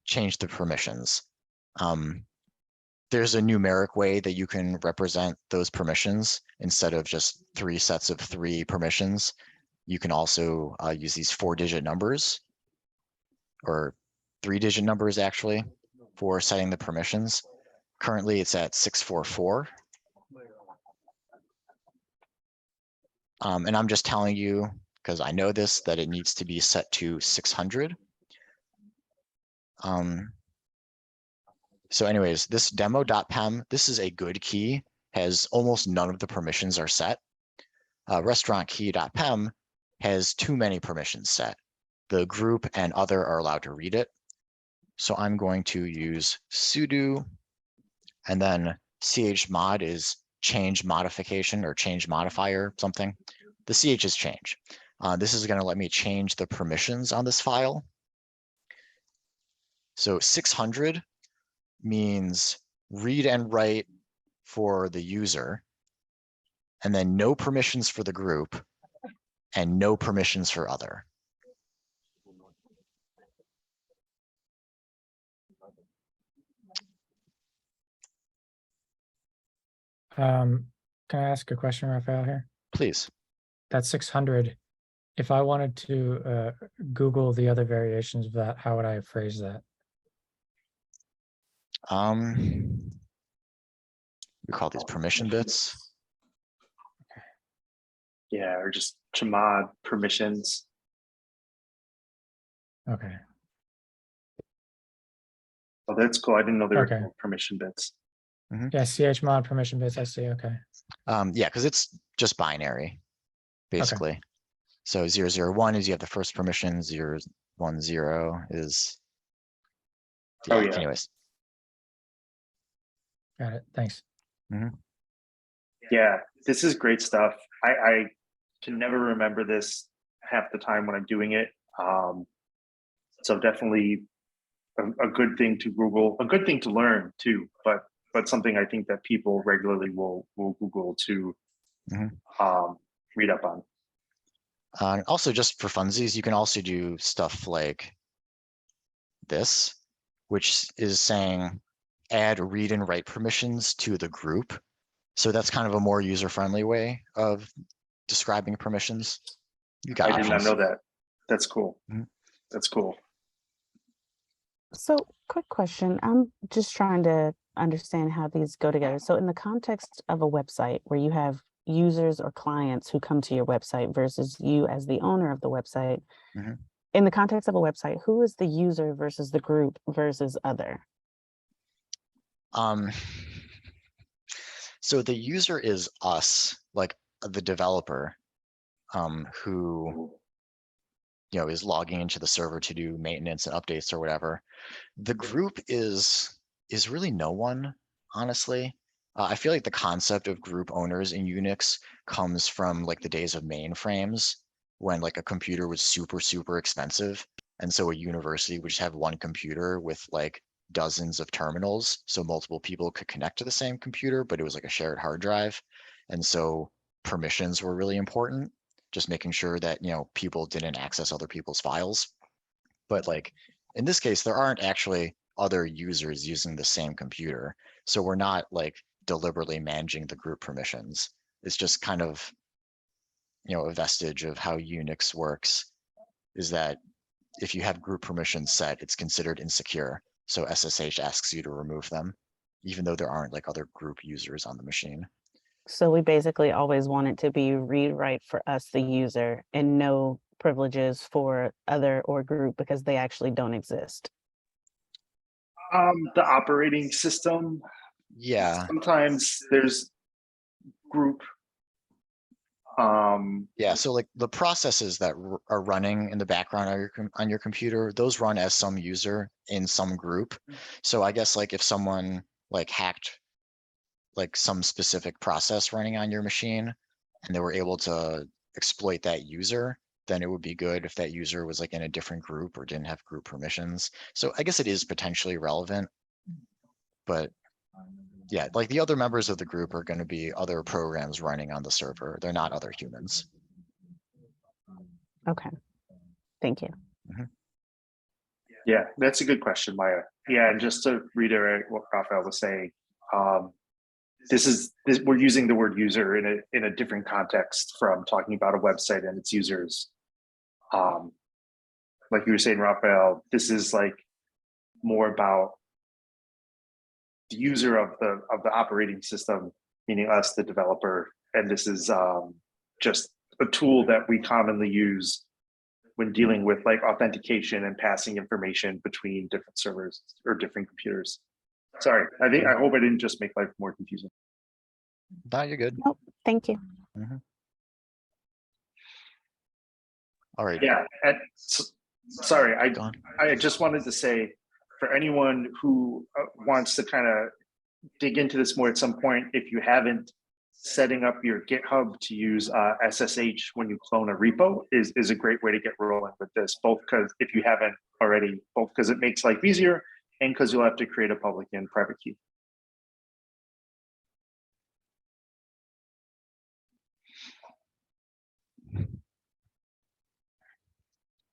change the permissions. There's a numeric way that you can represent those permissions instead of just 3 sets of 3 permissions. You can also use these 4-digit numbers, or 3-digit numbers actually, for setting the permissions. Currently it's at 644. And I'm just telling you, because I know this, that it needs to be set to 600. So anyways, this demo.pem, this is a good key, has almost none of the permissions are set. Restaurant key.pem has too many permissions set. The group and other are allowed to read it. So I'm going to use sudo, and then chmod is change modification or change modifier something. The ch is change. This is going to let me change the permissions on this file. So 600 means read and write for the user, and then no permissions for the group, and no permissions for other. Can I ask a question, Raphael, here? Please. That's 600. If I wanted to Google the other variations of that, how would I phrase that? We call these permission bits. Yeah, or just chmod permissions. Okay. Oh, that's cool. I didn't know there Okay. were called permission bits. Yeah, chmod permission bits. I see. Okay. Yeah, because it's just binary, basically. So 001 is you have the first permission, 010 is Oh, yeah. Anyways. Got it. Thanks. Yeah, this is great stuff. I can never remember this half the time when I'm doing it. So definitely a good thing to Google, a good thing to learn too, but something I think that people regularly will Google to read up on. Also, just for funsies, you can also do stuff like this, which is saying add read and write permissions to the group. So that's kind of a more user-friendly way of describing permissions. You got I did not know that. That's cool. Mhm. That's cool. So, quick question. I'm just trying to understand how these go together. So, in the context of a website where you have users or clients who come to your website versus you as the owner of the website, in the context of a website, who is the user versus the group versus other? So the user is us, like the developer, who is logging into the server to do maintenance and updates or whatever. The group is really no one, honestly. I feel like the concept of group owners in Unix comes from like the days of mainframes, when like a computer was super expensive, and so a university would just have one computer with like dozens of terminals, so multiple people could connect to the same computer, but it was like a shared hard drive. And so permissions were really important, just making sure that people didn't access other people's files. But like in this case, there aren't actually other users using the same computer, so we're not like deliberately managing the group permissions. It's just kind of a vestige of how Unix works, is that if you have group permissions set, it's considered insecure. So SSH asks you to remove them, even though there aren't like other group users on the machine. So we basically always want it to be read write for us, the user, and no privileges for other or group because they actually don't exist. The operating system. Yeah. Sometimes there's group. Yeah, so like the processes that are running in the background on your computer, those run as some user in some group. So I guess like if someone like hacked like some specific process running on your machine and they were able to exploit that user, then it would be good if that user was like in a different group or didn't have group permissions. So I guess it is potentially relevant, but yeah, like the other members of the group are going to be other programs running on the server. They're not other humans. Okay, thank you. Yeah, that's a good question, Maya. Yeah, and just to reiterate what Raphael was saying, we're using the word user in a different context from talking about a website and its users. Like you were saying, Raphael, this is like more about the user of the operating system, meaning us, the developer, and this is just a tool that we commonly use when dealing with like authentication and passing information between different servers or different computers. Sorry, I hope I didn't just make life more confusing. No, you're good. Nope, thank you. All right. Yeah, and sorry, Go on. I just wanted to say, for anyone who wants to kind of dig into this more at some point, if you haven't, setting up your GitHub to use SSH when you clone a repo is a great way to get rolling with this, both because if you haven't already, both because it makes life easier and because you'll have to create a public and private key.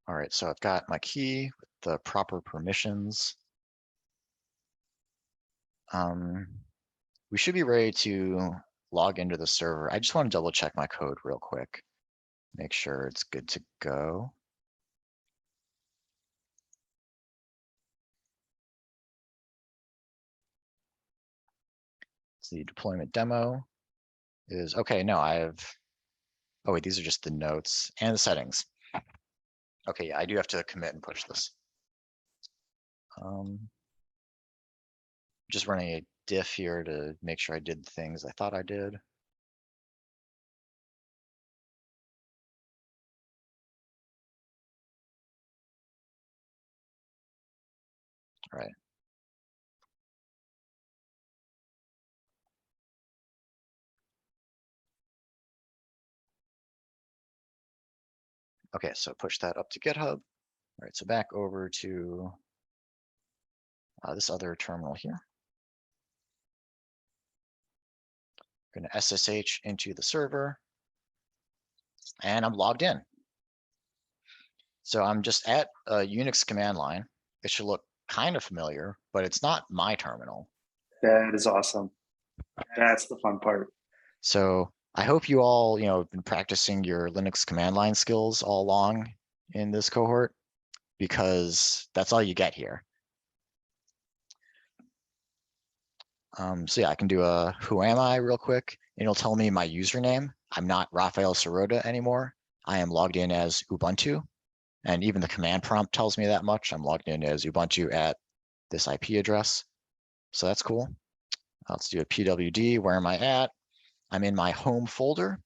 All right, so I've got my key with the proper permissions. We should be ready to log into the server. I just want to double check my code real quick. Make sure it's good to go. So the deployment demo is, okay, no, oh wait, these are just the notes and the settings. Okay, yeah, I do have to commit and push this. Just running a diff here to make sure I did the things I thought I did. All right. Okay, so push that up to GitHub. All right, so back over to this other terminal here. I'm going to SSH into the server, and I'm logged in. So I'm just at a Unix command line. It should look kind of familiar, but it's not my terminal. That is awesome. That's the fun part. So I hope you all, have been practicing your Linux command line skills all along in this cohort, because that's all you get here. So yeah, I can do a who am I real quick, and it'll tell me my username. I'm not Rafael Sirota anymore. I am logged in as Ubuntu, and even the command prompt tells me that much. I'm logged in as Ubuntu at this IP address. So that's cool. Let's do a PWD. Where am I at? I'm in my home folder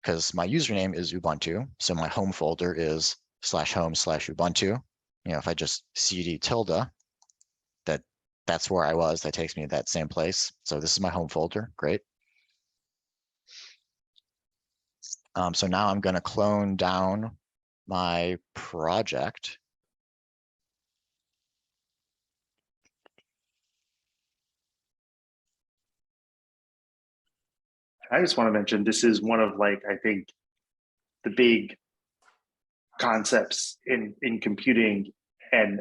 because my username is Ubuntu. So my home folder is /home/Ubuntu. If I just cd tilde, that's where I was. That takes me to that same place. So this is my home folder. Great. So now I'm going to clone down my project. I just want to mention this is one of I think the big concepts in computing and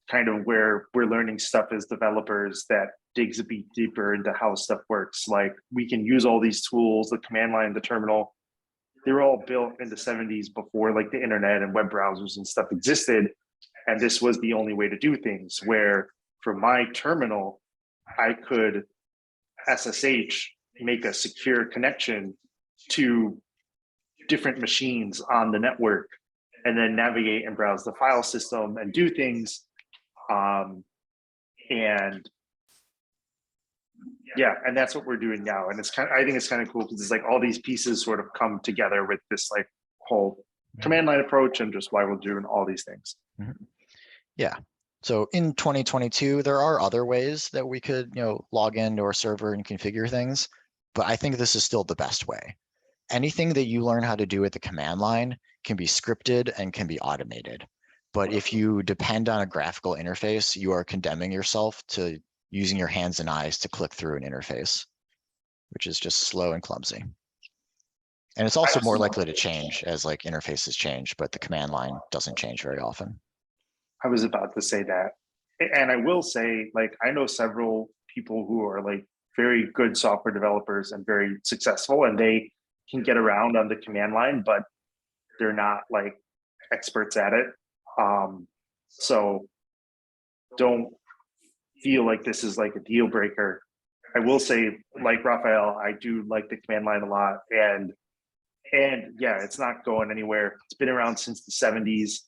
kind of where we're learning stuff as developers that digs a bit deeper into how stuff works. Like we can use all these tools, the command line, the terminal. They were all built in the 70s before the internet and web browsers and stuff existed. And this was the only way to do things, where for my terminal, I could SSH, make a secure connection to different machines on the network, and then navigate and browse the file system and do things. And yeah, and that's what we're doing now. And I think it's kind of cool because it's all these pieces sort of come together with this whole command line approach and just why we're doing all these things. Yeah. So in 2022, there are other ways that we could, log into our server and configure things, but I think this is still the best way. Anything that you learn how to do at the command line can be scripted and can be automated. But if you depend on a graphical interface, you are condemning yourself to using your hands and eyes to click through an interface, which is just slow and clumsy. And it's also more likely to change as interfaces change, but the command line doesn't change very often. I was about to say that. And I will say, I know several people who are very good software developers and very successful, and they can get around on the command line, but they're not experts at it. So don't feel like this is a deal breaker. I will say, Rafael, I do like the command line a lot. And yeah, it's not going anywhere. It's been around since the 70s.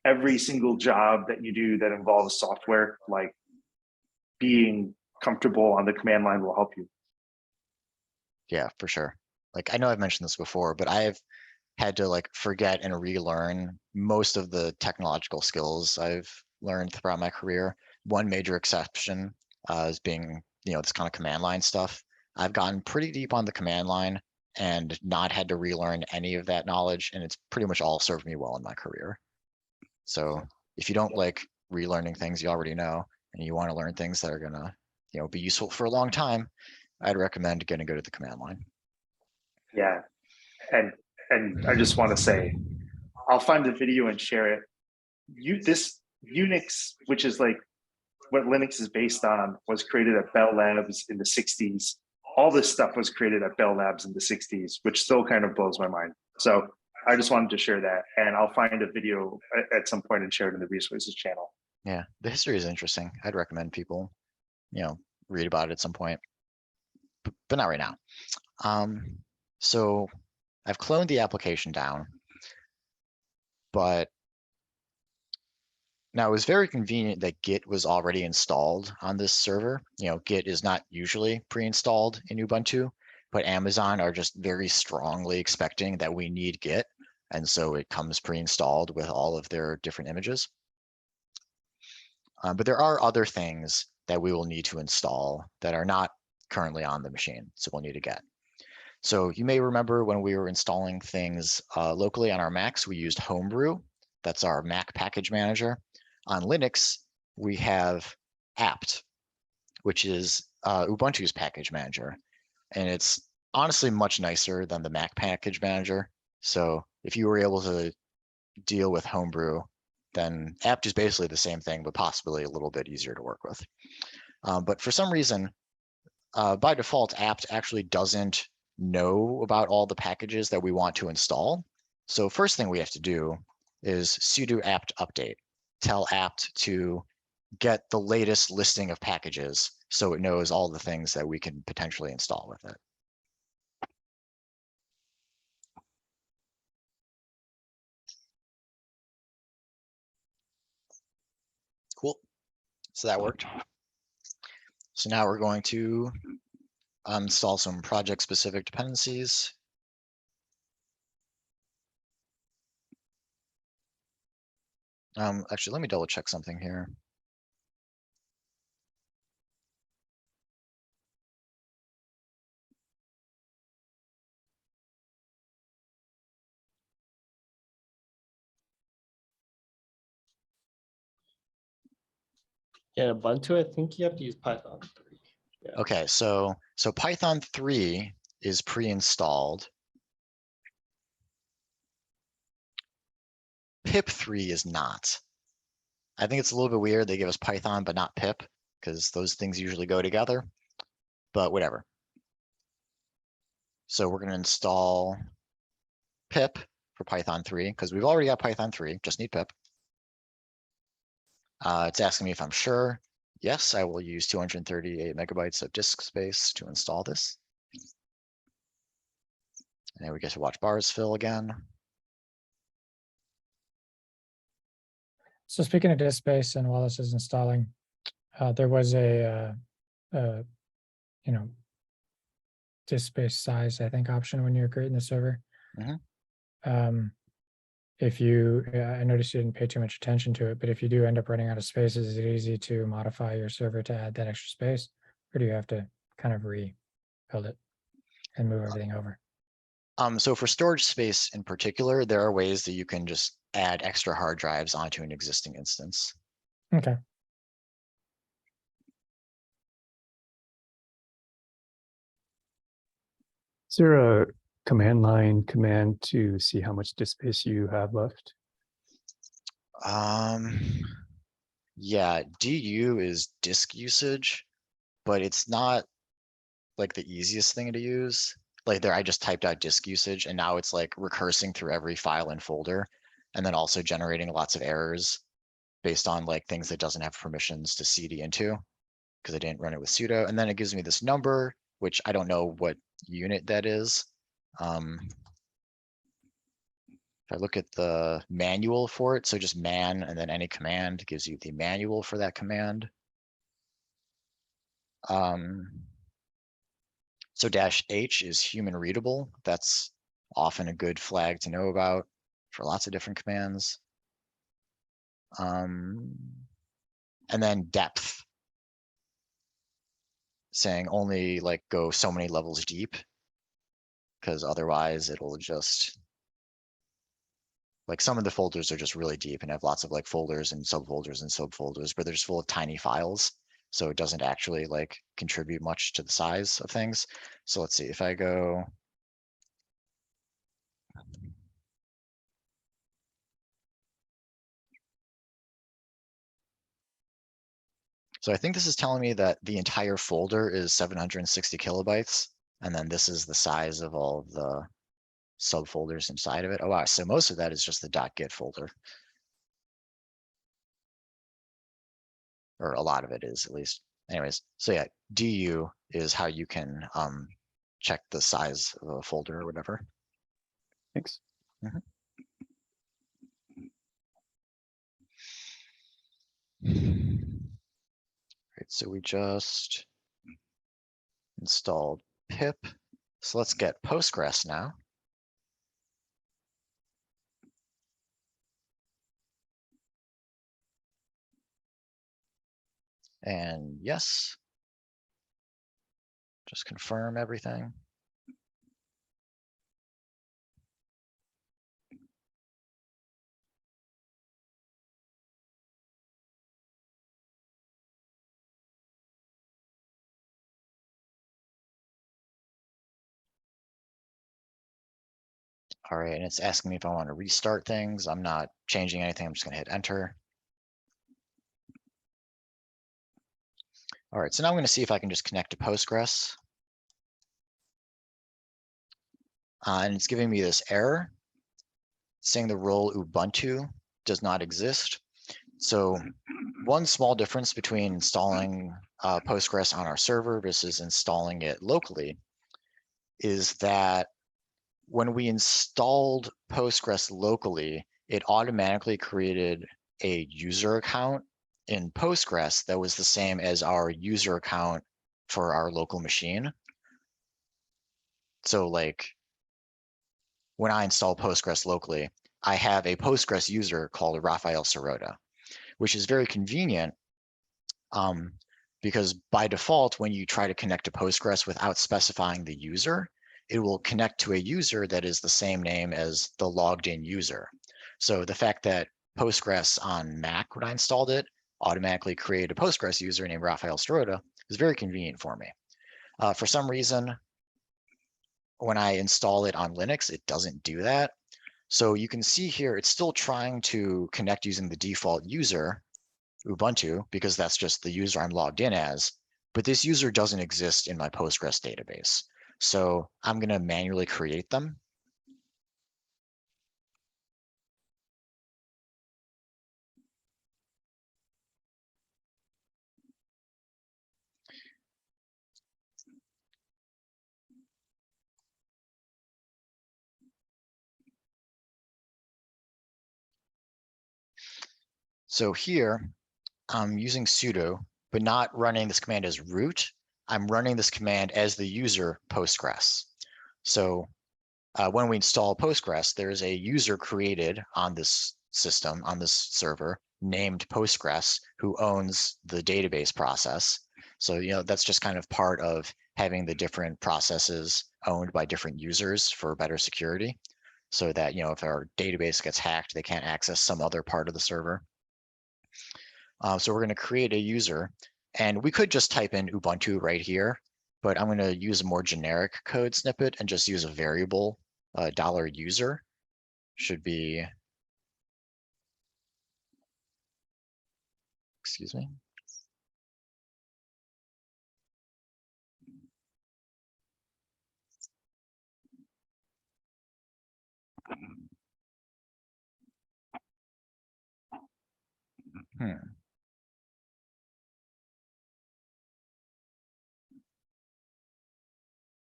Every single job that you do that involves software, being comfortable on the command line will help you. Yeah, for sure. Like, I know I've mentioned this before, but I've had to like forget and relearn most of the technological skills I've learned throughout my career. One major exception is being, this kind of command line stuff. I've gotten pretty deep on the command line and not had to relearn any of that knowledge, and it's pretty much all served me well in my career. So if you don't like relearning things you already know, and you want to learn things that are gonna, be useful for a long time, I'd recommend go to the command line. Yeah, and I just want to say, I'll find the video and share it. This Unix, which is like what Linux is based on, was created at Bell Labs in the 60s. All this stuff was created at Bell Labs in the 60s, which still kind of blows my mind. So I just wanted to share that, and I'll find a video at some point and share it in the resources channel. Yeah, the history is interesting. I'd recommend people, read about it at some point, but not right now. So I've cloned the application down, but now it was very convenient that Git was already installed on this server. Git is not usually pre-installed in Ubuntu, but Amazon are just very strongly expecting that we need Git. And so it comes pre-installed with all of their different images. But there are other things that we will need to install that are not currently on the machine, so we'll need to get. So you may remember when we were installing things locally on our Macs, we used Homebrew. That's our Mac package manager. On Linux, we have apt, which is Ubuntu's package manager. And it's honestly much nicer than the Mac package manager. So if you were able to deal with Homebrew, then apt is basically the same thing, but possibly a little bit easier to work with. But for some reason, by default, apt actually doesn't know about all the packages that we want to install. So first thing we have to do is sudo apt update. Tell apt to get the latest listing of packages so it knows all the things that we can potentially install with it. Cool. So that worked. So now we're going to install some project-specific dependencies. Actually, let me double check something here. Yeah, Ubuntu, I think you have to use Python 3. Yeah. Okay, so Python 3 is pre-installed. Pip 3 is not. I think it's a little bit weird they give us Python but not pip, because those things usually go together, but whatever. So we're going to install pip for Python 3, because we've already got Python 3, just need pip. It's asking me if I'm sure. Yes, I will use 238 megabytes of disk space to install this. And then we get to watch bars fill again. So speaking of disk space, and while this is installing, there was a disk space size, I think, option when you're creating the server. If you, I noticed you didn't pay too much attention to it, but if you do end up running out of space, is it easy to modify your server to add that extra space? Or do you have to kind of rebuild it and move everything over? So for storage space in particular, there are ways that you can just add extra hard drives onto an existing instance. Okay. Is there a command line command to see how much disk space you have left? Yeah, du is disk usage, but it's not like the easiest thing to use. Like there, I just typed out disk usage and now it's like recursing through every file and folder, and then also generating lots of errors based on like things that doesn't have permissions to cd into, because I didn't run it with sudo. And then it gives me this number, which I don't know what unit that is. If I look at the manual for it, so just man and then any command gives you the manual for that command. So -H is human readable. That's often a good flag to know about for lots of different commands. And then depth, saying only like go so many levels deep, because otherwise it'll just, like some of the folders are just really deep and have lots of like folders and subfolders, but they're just full of tiny files. So it doesn't actually like contribute much to the size of things. So let's see if I go. So I think this is telling me that the entire folder is 760 kilobytes. And then this is the size of all of the subfolders inside of it. Oh, wow. So most of that is just the .git folder. Or a lot of it is, at least. Anyways, so yeah, DU is how you can check the size of a folder or whatever. Thanks. Right, so we just installed pip. So let's get Postgres now. And yes, just confirm everything. All right, and it's asking me if I want to restart things. I'm not changing anything. I'm just going to hit enter. All right, so now I'm going to see if I can just connect to Postgres. And it's giving me this error saying the role Ubuntu does not exist. So one small difference between installing Postgres on our server versus installing it locally is that when we installed Postgres locally, it automatically created a user account in Postgres that was the same as our user account for our local machine. So like when I install Postgres locally, I have a Postgres user called Rafael Sirota, which is very convenient because by default, when you try to connect to Postgres without specifying the user, it will connect to a user that is the same name as the logged in user. So the fact that Postgres on Mac, when I installed it, automatically created a Postgres user named Rafael Sirota is very convenient for me. For some reason, when I install it on Linux, it doesn't do that. So you can see here, it's still trying to connect using the default user, Ubuntu, because that's just the user I'm logged in as, but this user doesn't exist in my Postgres database. So I'm going to manually create them. So here, I'm using sudo, but not running this command as root. I'm running this command as the user Postgres. So when we install Postgres, there's a user created on this system, on this server, named Postgres, who owns the database process. So, that's just kind of part of having the different processes owned by different users for better security. So that, if our database gets hacked, they can't access some other part of the server. So we're going to create a user, and we could just type in Ubuntu right here, but I'm going to use a more generic code snippet and just use a variable $user should be, excuse me.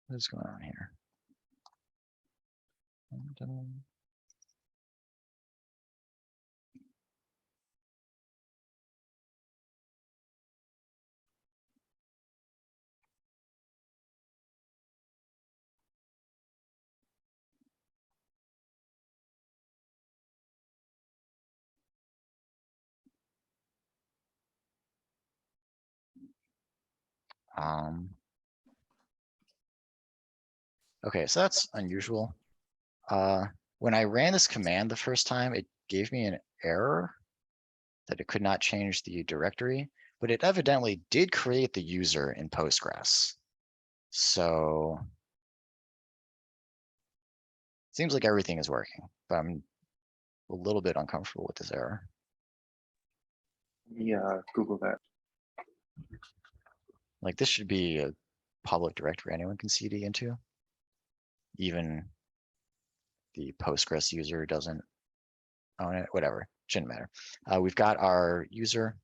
What is going on here? Okay, so that's unusual. When I ran this command the first time, it gave me an error that it could not change the directory, but it evidently did create the user in Postgres. So seems like everything is working, but I'm a little bit uncomfortable with this error. Yeah, Google that. Like this should be a public directory anyone can CD into. Even the Postgres user doesn't own it, whatever, shouldn't matter. We've got our user.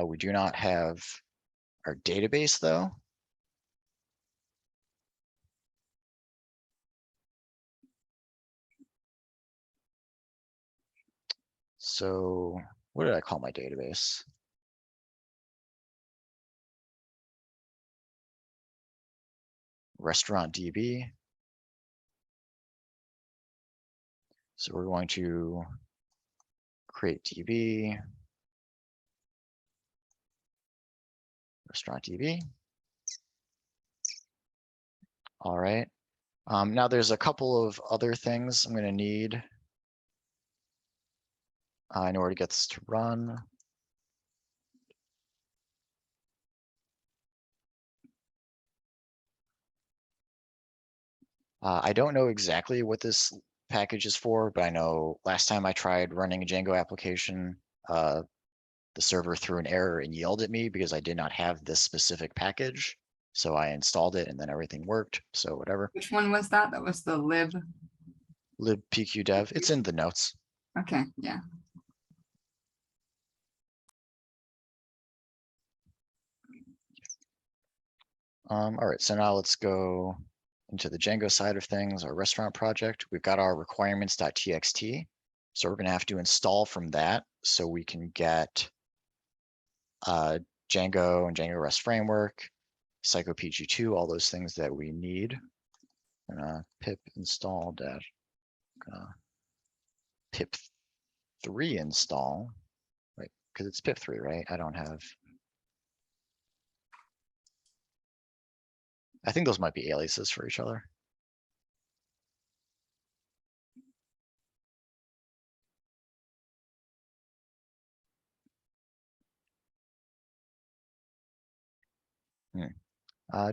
We do not have our database though. So what did I call my database? Restaurant DB. So we're going to create DB, restaurant DB. All right. Now there's a couple of other things I'm going to need in order to get this to run. I don't know exactly what this package is for, but I know last time I tried running a Django application, the server threw an error and yelled at me because I did not have this specific package. So I installed it and then everything worked. So whatever. Which one was that? That was the lib. libpqdev. It's in the notes. Okay, yeah. All right, so now let's go into the Django side of things, our restaurant project. We've got our requirements.txt. So we're going to have to install from that so we can get Django and Django REST framework, psychopg2, all those things that we need. Pip install dash pip3 install, right? Because it's pip3, right? I don't have. I think those might be aliases for each other.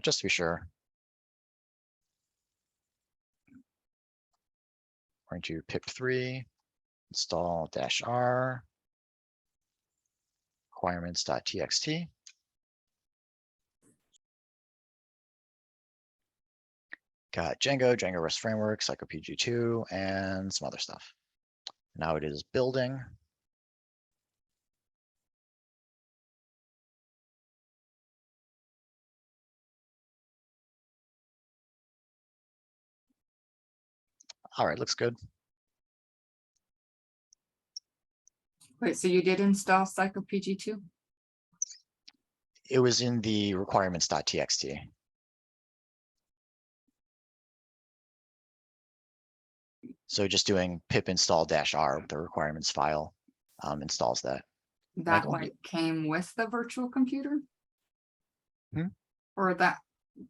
Just to be sure. We're going to pip3 install -r requirements.txt. Got Django, Django REST framework, psychopg2, and some other stuff. Now it is building. All right, looks good. Wait, so you did install psychopg2? It was in the requirements.txt. So just doing pip install -r, the requirements file, installs that. That Michael? like came with the virtual computer? Hmm? Or that,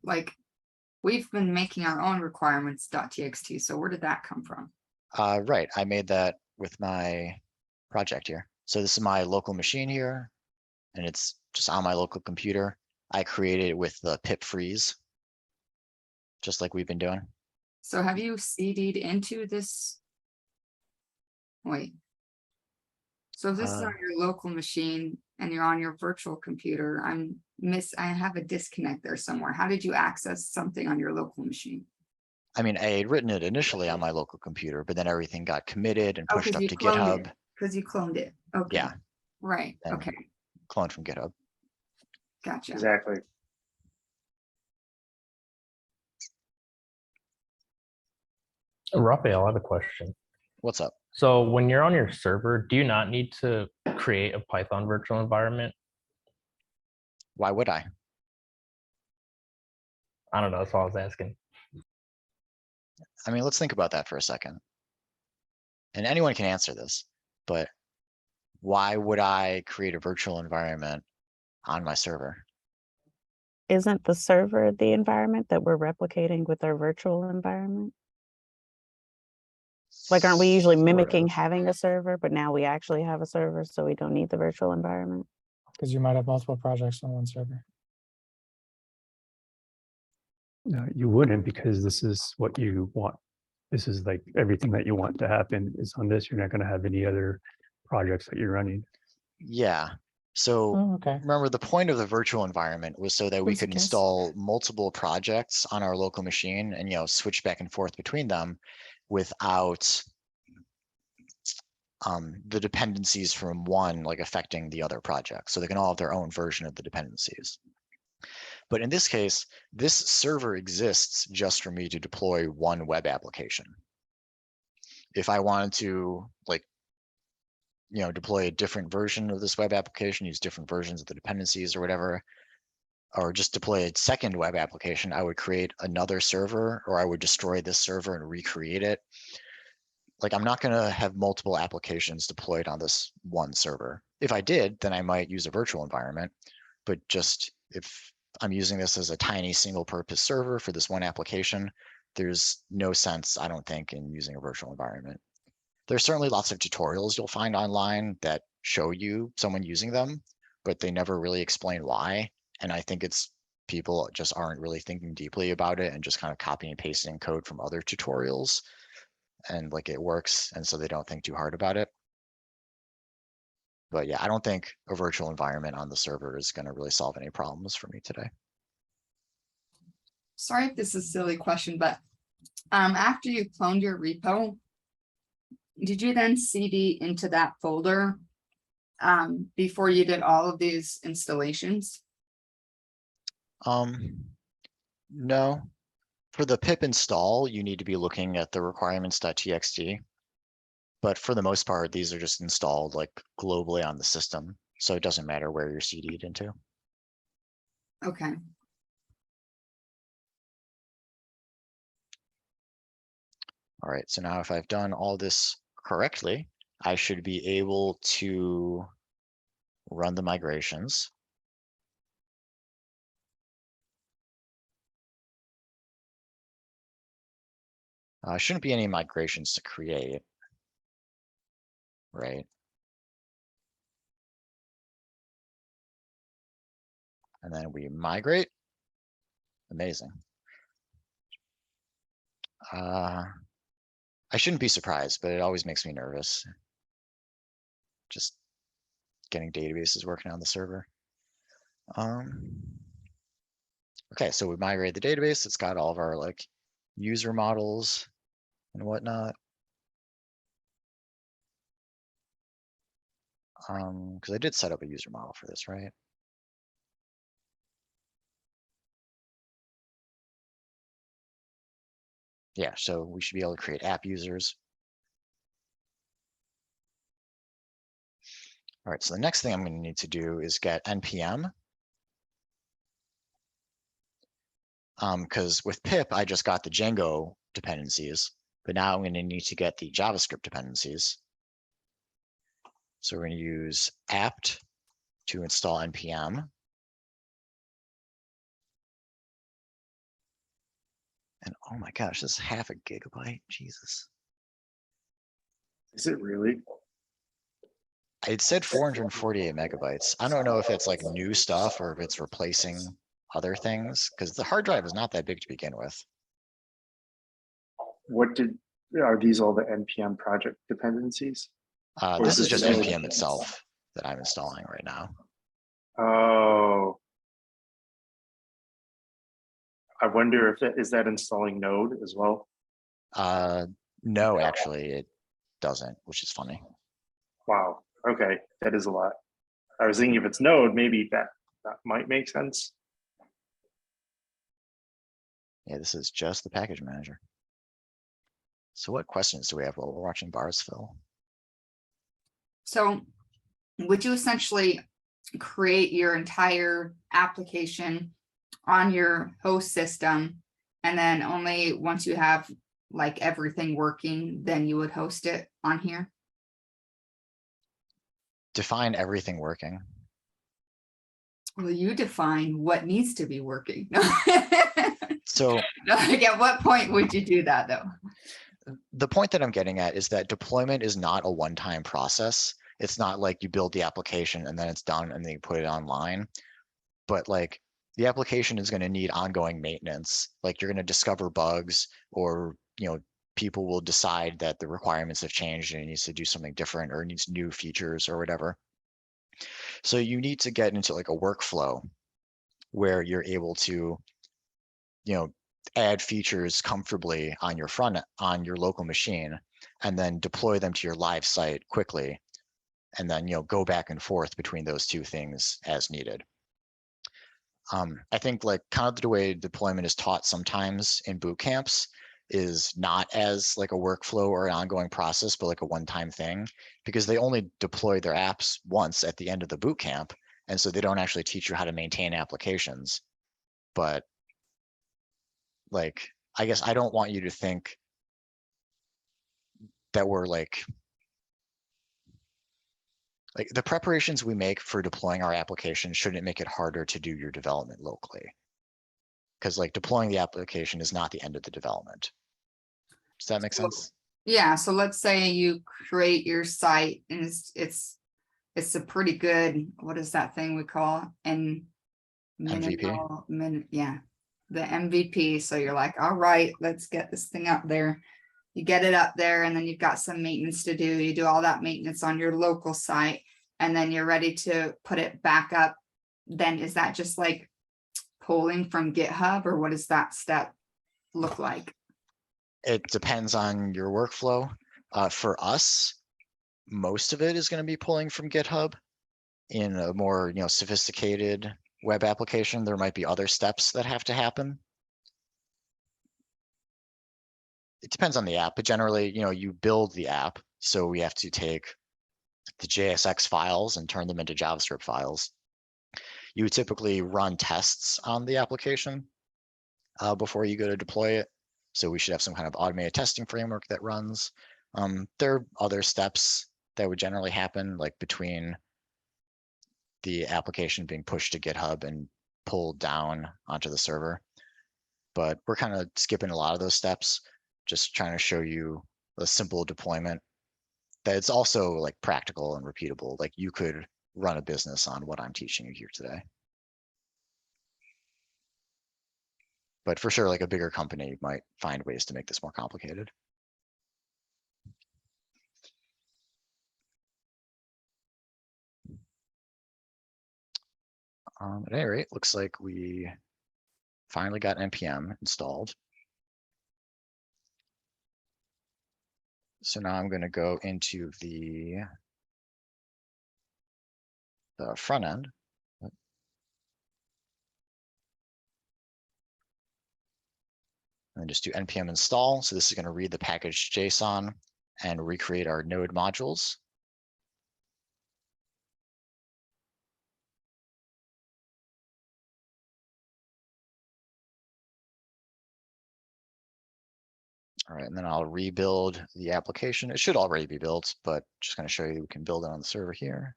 like, we've been making our own requirements.txt, so where did that come from? Right, I made that with my project here. So this is my local machine here, and it's just on my local computer. I created it with the pip freeze, just like we've been doing. So have you CD'd into this? Wait. So if this is on your local machine and you're on your virtual computer, I have a disconnect there somewhere. How did you access something on your local machine? I mean, I had written it initially on my local computer, but then everything got committed and pushed up to GitHub. Because you cloned it. Okay. Yeah. Right. And Okay. cloned from GitHub. Gotcha. Exactly. Raphael, I have a question. What's up? So when you're on your server, do you not need to create a Python virtual environment? Why would I? I don't know. That's all I was asking. I mean, let's think about that for a second. And anyone can answer this, but why would I create a virtual environment on my server? Isn't the server the environment that we're replicating with our virtual environment? Like, aren't we usually Sort mimicking of. having a server, but now we actually have a server, so we don't need the virtual environment? Because you might have multiple projects on one server. No, you wouldn't, because this is what you want. This is like everything that you want to happen is on this. You're not going to have any other projects that you're running. Yeah. So Oh, okay. remember, the point of the virtual environment was so that we Was a could guess. install multiple projects on our local machine and, switch back and forth between them without the dependencies from one like affecting the other project. So they can all have their own version of the dependencies. But in this case, this server exists just for me to deploy one web application. If I wanted to deploy a different version of this web application, use different versions of the dependencies or whatever, or just deploy a second web application, I would create another server, or I would destroy this server and recreate it. Like, I'm not going to have multiple applications deployed on this one server. If I did, then I might use a virtual environment. But just if I'm using this as a tiny single purpose server for this one application, there's no sense, I don't think, in using a virtual environment. There's certainly lots of tutorials you'll find online that show you someone using them, but they never really explain why. And I think it's people just aren't really thinking deeply about it and just kind of copying and pasting code from other tutorials. And like it works, and so they don't think too hard about it. But yeah, I don't think a virtual environment on the server is going to really solve any problems for me today. Sorry if this is a silly question, but after you cloned your repo, did you then CD into that folder before you did all of these installations? No. For the pip install, you need to be looking at the requirements.txt. But for the most part, these are just installed like globally on the system. So it doesn't matter where you're CD'd into. Okay. All right, so now if I've done all this correctly, I should be able to run the migrations. Shouldn't be any migrations to create, right? And then we migrate. Amazing. I shouldn't be surprised, but it always makes me nervous. Just getting databases working on the server. Okay, so we migrate the database. It's got all of our like user models and whatnot. Because I did set up a user model for this, right? Yeah, so we should be able to create app users. All right, so the next thing I'm going to need to do is get npm. Because with pip, I just got the Django dependencies, but now I'm going to need to get the JavaScript dependencies. So we're going to use apt to install npm. And oh my gosh, this is 0.5 GB. Jesus. Is it really? It said 448 megabytes. I don't know if it's like new stuff or if it's replacing other things, because the hard drive is not that big to begin with. Are these all the npm project dependencies? This is just Or npm itself that I'm installing right now. Oh. I wonder if is that installing Node as well? No, actually, it doesn't, which is funny. Wow. Okay, that is a lot. I was thinking if it's Node, maybe that might make sense. Yeah, this is just the package manager. So what questions do we have while we're watching bars fill? So would you essentially create your entire application on your host system, and then only once you have like everything working, then you would host it on here? define everything working. Well, you define what needs to be working. So Like, at what point would you do that though? the point that I'm getting at is that deployment is not a one-time process. It's not like you build the application and then it's done and then you put it online. But like the application is going to need ongoing maintenance. Like you're going to discover bugs, or people will decide that the requirements have changed and it needs to do something different, or it needs new features or whatever. So you need to get into like a workflow where you're able to add features comfortably on your local machine, and then deploy them to your live site quickly, and then go back and forth between those two things as needed. I think like kind of the way deployment is taught sometimes in boot camps is not as like a workflow or an ongoing process, but like a one-time thing, because they only deploy their apps once at the end of the boot camp. And so they don't actually teach you how to maintain applications. But like, I guess I don't want you to think that we're like the preparations we make for deploying our application shouldn't make it harder to do your development locally. Because like deploying the application is not the end of the development. Does that make sense? Yeah, so let's say you create your site and it's a pretty good, what is that thing we call? And MVP? Yeah, the MVP. So you're like, all right, let's get this thing up there. You get it up there, and then you've got some maintenance to do. You do all that maintenance on your local site, and then you're ready to put it back up. Then is that just like pulling from GitHub, or what does that step look like? It depends on your workflow. For us, most of it is going to be pulling from GitHub. In a more sophisticated web application, there might be other steps that have to happen. It depends on the app, but generally, you build the app. So we have to take the JSX files and turn them into JavaScript files. You would typically run tests on the application before you go to deploy it. So we should have some kind of automated testing framework that runs. There are other steps that would generally happen, like between the application being pushed to GitHub and pulled down onto the server. But we're kind of skipping a lot of those steps, just trying to show you a simple deployment that it's also like practical and repeatable. Like you could run a business on what I'm teaching you here today. But for sure, like a bigger company might find ways to make this more complicated. At any rate, looks like we finally got NPM installed. So now I'm going to go into the front end. And just do npm install. So this is going to read the package JSON and recreate our node modules. All right, and then I'll rebuild the application. It should already be built, but just going to show you we can build it on the server here.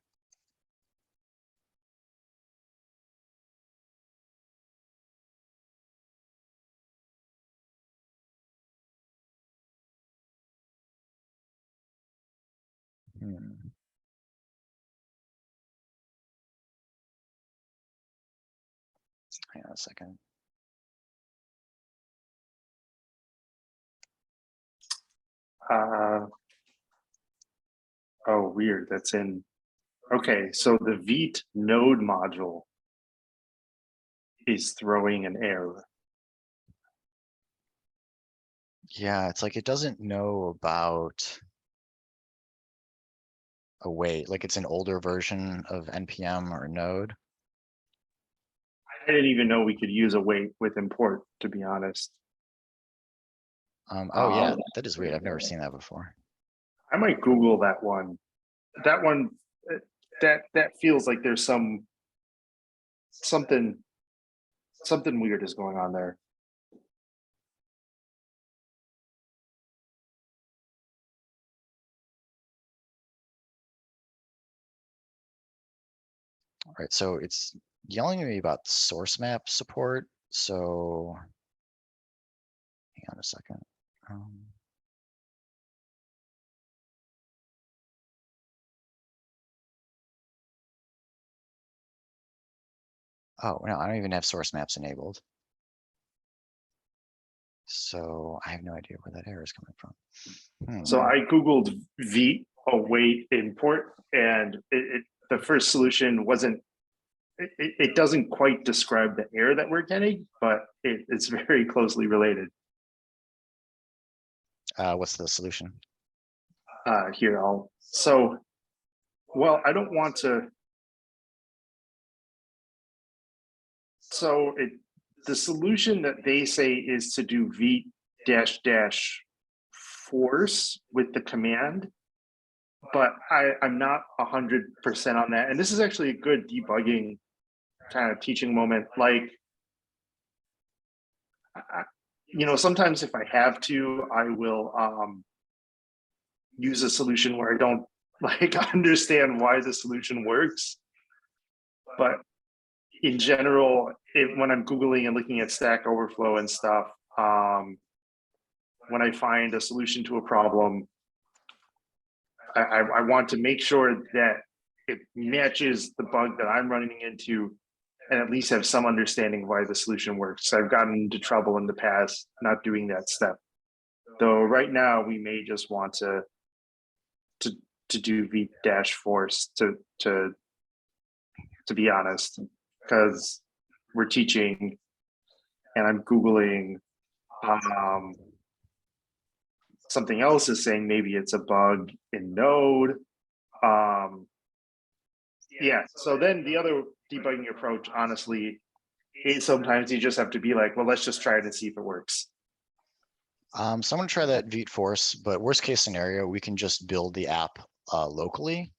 Hang on a second. Oh, weird. That's in. Okay, so the Vite node module is throwing an error. Yeah, it's like it doesn't know about await, like it's an older version of npm or node. I didn't even know we could use await with import, to be honest. Oh yeah, that is weird. I've never seen that before. I might Google that one. That one, that feels like there's something weird is going on there. Right, so it's yelling at me about source map support. So hang on a second. Oh, no, I don't even have source maps enabled. So I have no idea where that error is coming from. So I Googled v await import, and the first solution wasn't, it doesn't quite describe the error that we're getting, but it's very closely related. What's the solution? Here, well, I don't want to. So the solution that they say is to do v -- force with the command, but I'm not 100% on that. And this is actually a good debugging kind of teaching moment. Like, sometimes if I have to, I will use a solution where I don't like understand why the solution works. But in general, when I'm Googling and looking at Stack Overflow and stuff, when I find a solution to a problem, I want to make sure that it matches the bug that I'm running into, and at least have some understanding why the solution works. I've gotten into trouble in the past not doing that step. Though right now we may just want to do v -- force to be honest, because we're teaching and I'm Googling. Something else is saying maybe it's a bug in Node. Yeah, so then the other debugging approach, honestly, is sometimes you just have to be like, well, let's just try it and see if it works. So I'm gonna try that vite force, but worst case scenario, we can just build the app locally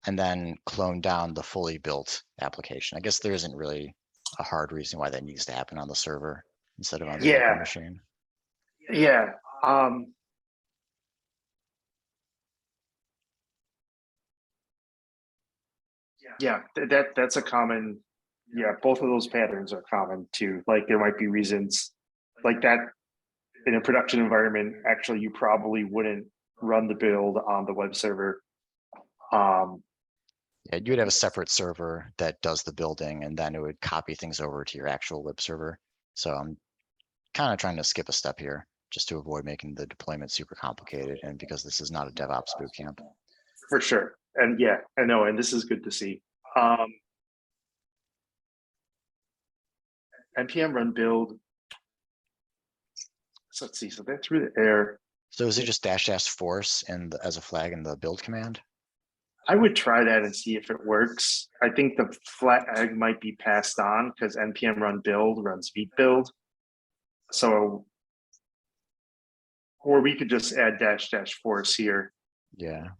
and then clone down the fully built application. I guess there isn't really a hard reason why that needs to happen on the server instead of on the local machine. Yeah. Yeah, that's a common, both of those patterns are common too. Like there might be reasons like that in a production environment, actually you probably wouldn't run the build on the web server. Yeah, you would have a separate server that does the building and then it would copy things over to your actual web server. So I'm kind of trying to skip a step here just to avoid making the deployment super complicated, and because this is not a DevOps bootcamp. For sure. And yeah, I know, and this is good to see. npm run build. So let's see, so that's through the air. So is it just -- force as a flag in the build command? I would try that and see if it works. I think the flag might be passed on because npm run build runs vite build. So, or we could just add -- force here. Yeah.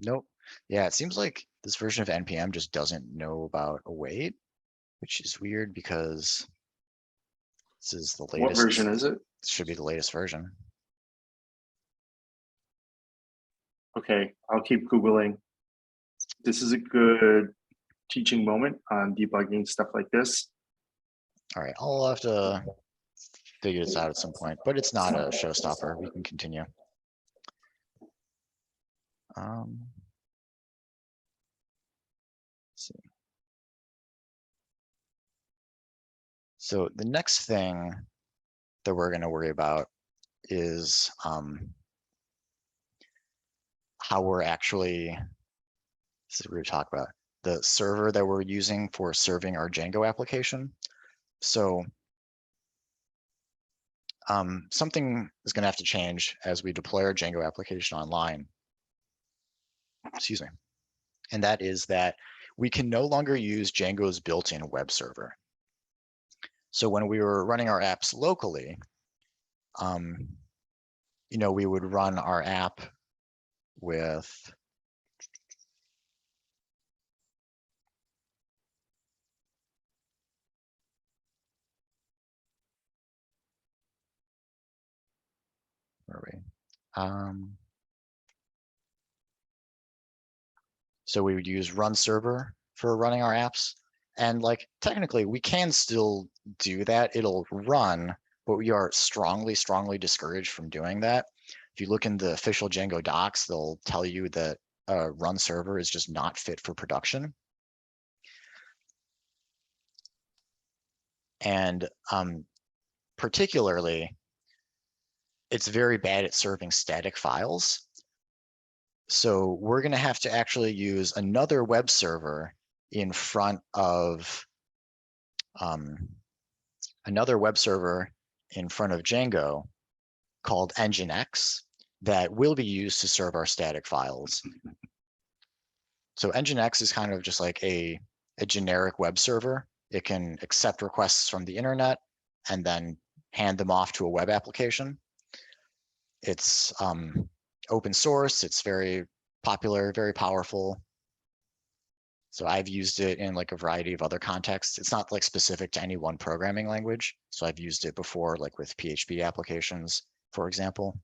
Nope. Yeah, it seems like this version of npm just doesn't know about await, which is weird because this is the latest. What version is it? It should be the latest version. Okay, I'll keep Googling. This is a good teaching moment on debugging stuff like this. All right, I'll have to figure this out at some point, but it's not a showstopper. We can continue. Let's see. So the next thing that we're going to worry about is how we're actually, this is what we're talking about, the server that we're using for serving our Django application. So something is going to have to change as we deploy our Django application online. Excuse me. And that is that we can no longer use Django's built-in web server. So when we were running our apps locally, we would run our app with So we would use run server for running our apps. And like, technically we can still do that. It'll run, but we are strongly, strongly discouraged from doing that. If you look in the official Django docs, they'll tell you that run server is just not fit for production. And particularly, it's very bad at serving static files. So we're going to have to actually use another web server in front of Django called Nginx that will be used to serve our static files. So Nginx is kind of just like a generic web server. It can accept requests from the internet and then hand them off to a web application. It's open source. It's very popular, very powerful. So I've used it in like a variety of other contexts. It's not like specific to any one programming language. So I've used it before, like with PHP applications, for example,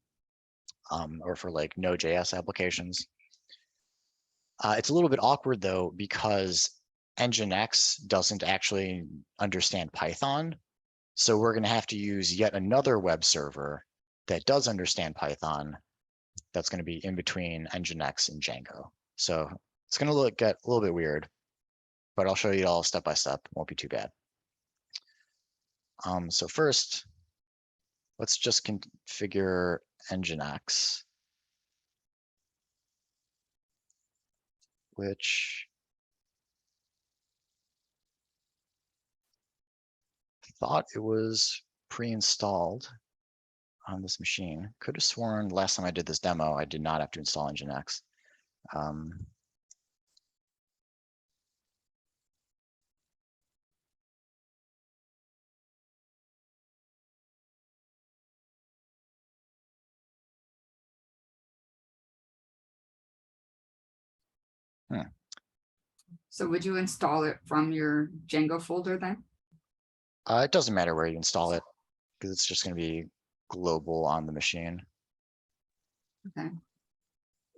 or for like Node.js applications. It's a little bit awkward though, because Nginx doesn't actually understand Python. So we're going to have to use yet another web server that does understand Python. That's going to be in between Nginx and Django. So it's going to get a little bit weird, but I'll show you all step by step. Won't be too bad. So first, let's just configure Nginx, which thought it was pre-installed on this machine. Could have sworn last time I did this demo, I did not have to install Nginx. So would you install it from your Django folder then? It doesn't matter where you install it, because it's just going to be global on the machine. Okay.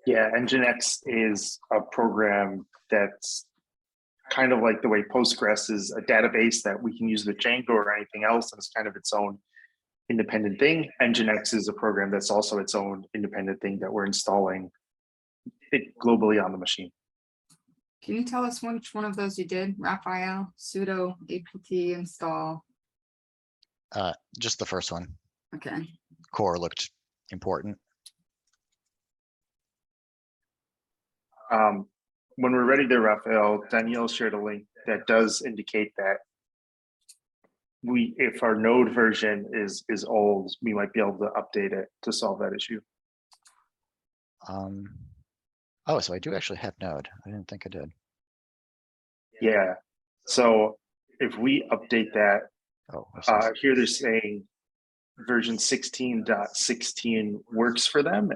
Yeah, Nginx is a program that's kind of like the way Postgres is a database that we can use with Django or anything else, and it's kind of its own independent thing. Nginx is a program that's also its own independent thing that we're installing it globally on the machine. Can you tell us which one of those you did, Raphael? Sudo apt install. Just the first one. Okay. Core looked important. When we're ready there, Raphael, Danielle shared a link that does indicate that if our node version is old, we might be able to update it to solve that issue. Oh, so I do actually have Node. I didn't think I did. Yeah. So if we update that, Oh, here they're saying version 16.16 works for them.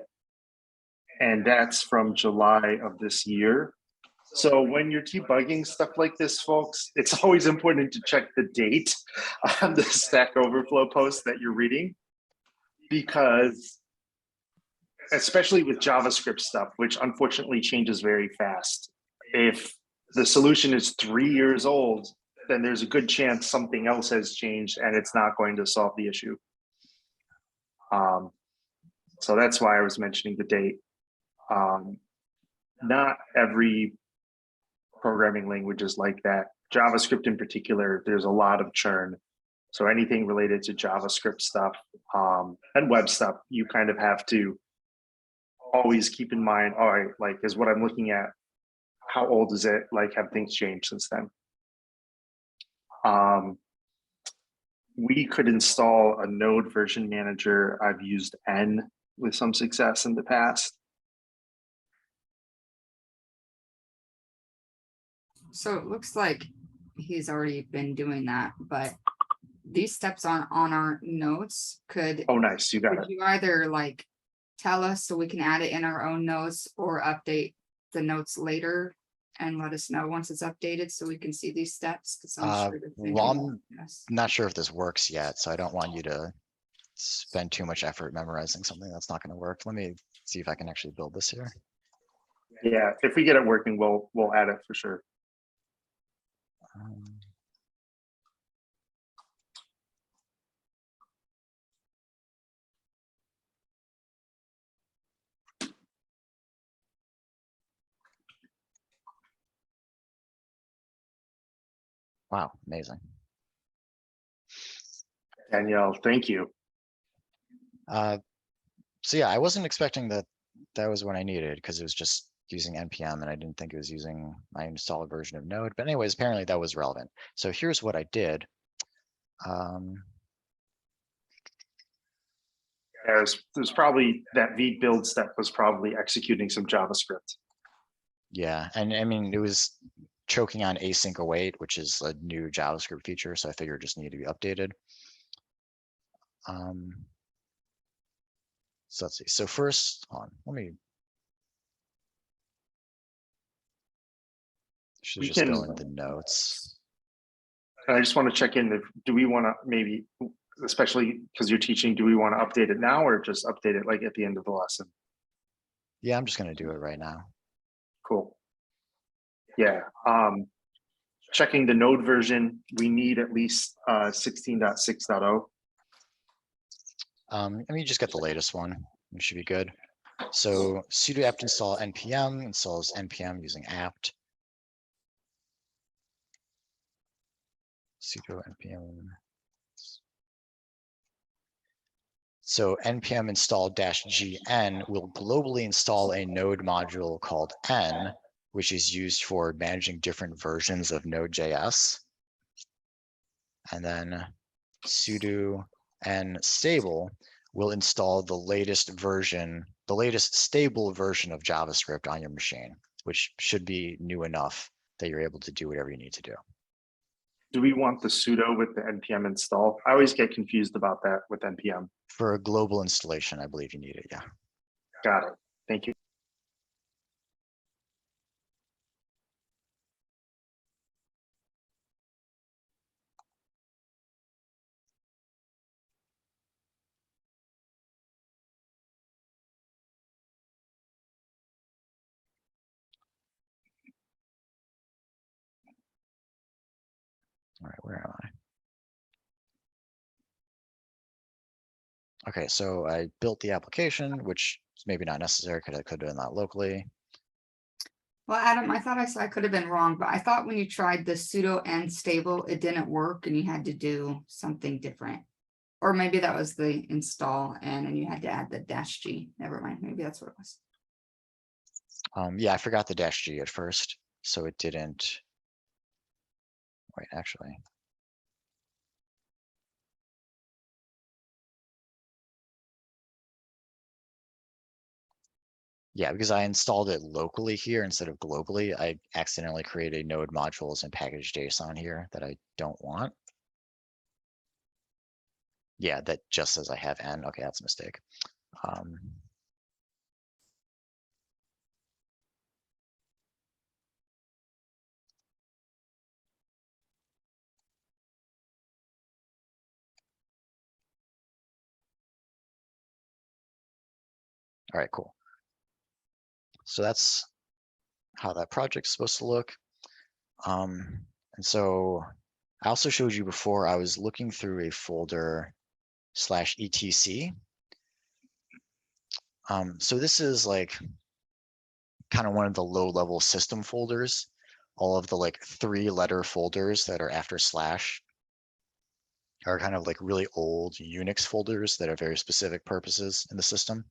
And that's from July of this year. So when you're debugging stuff like this, folks, it's always important to check the date on the Stack Overflow post that you're reading, because especially with JavaScript stuff, which unfortunately changes very fast. If the solution is 3 years old, then there's a good chance something else has changed and it's not going to solve the issue. So that's why I was mentioning the date. Not every programming language is like that. JavaScript in particular, there's a lot of churn. So anything related to JavaScript stuff and web stuff, you kind of have to always keep in mind, all right, like, is what I'm looking at, how old is it? Like, have things changed since then? We could install a node version manager. I've used N with some success in the past. So it looks like he's already been doing that, but these steps on our notes could, Oh, nice, you got it. you either like tell us so we can add it in our own notes or update the notes later and let us know once it's updated so we can see these steps. 'Cause I'm sure they're thinking Well, about I'm this. not sure if this works yet, so I don't want you to spend too much effort memorizing something that's not going to work. Let me see if I can actually build this here. Yeah, if we get it working, we'll add it for sure. Um, Wow, amazing. Danielle, thank you. So yeah, I wasn't expecting that was what I needed because it was just using npm and I didn't think it was using my installed version of Node. But anyways, apparently that was relevant. So here's what I did. There's probably that V build step was probably executing some JavaScript. Yeah, and I mean, it was choking on async await, which is a new JavaScript feature. So I figured it just needed to be updated. So let's see. So first let me should We just go can- in the notes. I just want to check in. Do we want to maybe, especially because you're teaching, do we want to update it now or just update it like at the end of the lesson? Yeah, I'm just going to do it right now. Cool. Yeah. Checking the Node version, we need at least 16.6.0. Let me just get the latest one. It should be good. So sudo apt install npm installs npm using apt. Sudo npm. So npm install -gn will globally install a node module called n, which is used for managing different versions of Node.js. And then sudo n stable will install the latest version, the latest stable version of JavaScript on your machine, which should be new enough that you're able to do whatever you need to do. Do we want the sudo with the npm install? I always get confused about that with npm. For a global installation, I believe you need it, yeah. Got it. Thank you. All right, where am I? Okay, so I built the application, which is maybe not necessary because I could have done that locally. Well, Adam, I thought I could have been wrong, but I thought when you tried the sudo n stable, it didn't work and you had to do something different. Or maybe that was the install and you had to add the -g. Never mind, maybe that's what it was. Yeah, I forgot the -g at first, so it didn't. Wait, actually. Yeah, because I installed it locally here instead of globally, I accidentally created node modules and package JSON here that I don't want. Yeah, that just says I have n. Okay, that's a mistake. All right, cool. So that's how that project's supposed to look. And so I also showed you before, I was looking through a folder /etc. So this is like kind of one of the low-level system folders. All of the like 3-letter folders that are after slash are kind of like really old Unix folders that have very specific purposes in the system.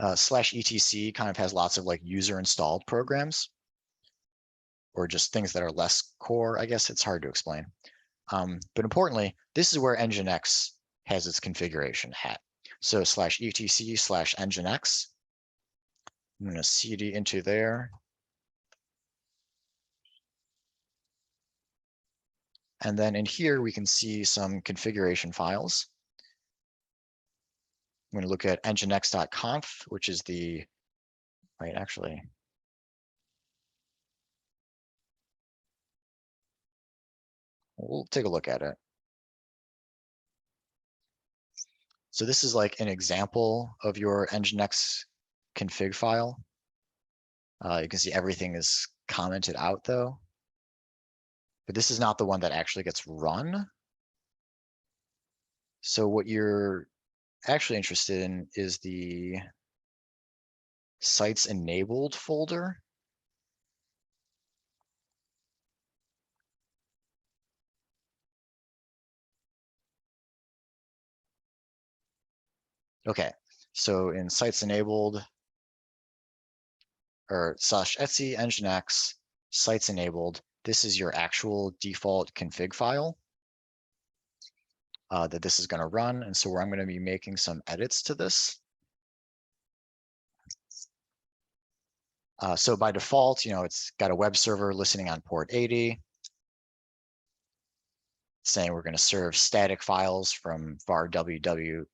/etc kind of has lots of like user installed programs or just things that are less core. I guess it's hard to explain. But importantly, this is where Nginx has its configuration hat. So /etc/Nginx. I'm going to cd into there. And then in here, we can see some configuration files. I'm going to look at nginx.conf, which is the, right, actually. We'll take a look at it. So this is like an example of your Nginx config file. You can see everything is commented out though. But this is not the one that actually gets run. So what you're actually interested in is the sites enabled folder. Okay, so in sites enabled or /etc nginx sites enabled, this is your actual default config file that this is going to run. And so I'm going to be making some edits to this. So by default, it's got a web server listening on port 80, saying we're going to serve static files from var www.html.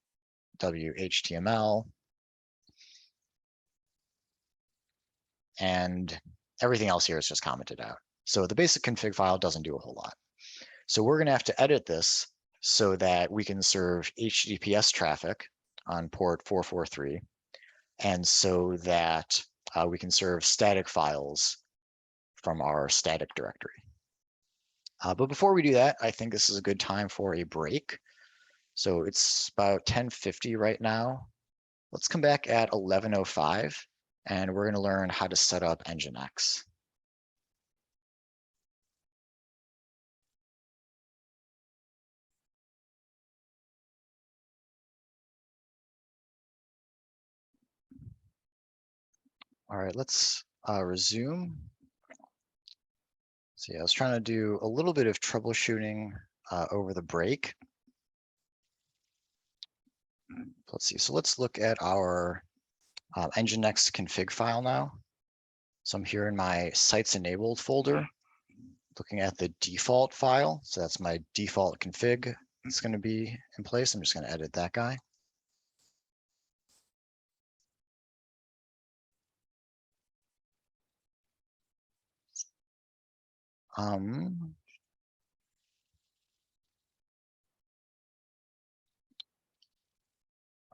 And everything else here is just commented out. So the basic config file doesn't do a whole lot. So we're going to have to edit this so that we can serve HTTPS traffic on port 443, and so that we can serve static files from our static directory. But before we do that, I think this is a good time for a break. So it's about 10:50 right now. Let's come back at 11:05, and we're going to learn how to set up Nginx. All right, let's resume. So yeah, I was trying to do a little bit of troubleshooting over the break. Let's see, so let's look at our Nginx config file now. So I'm here in my sites enabled folder, looking at the default file. So that's my default config. It's going to be in place. I'm just going to edit that guy.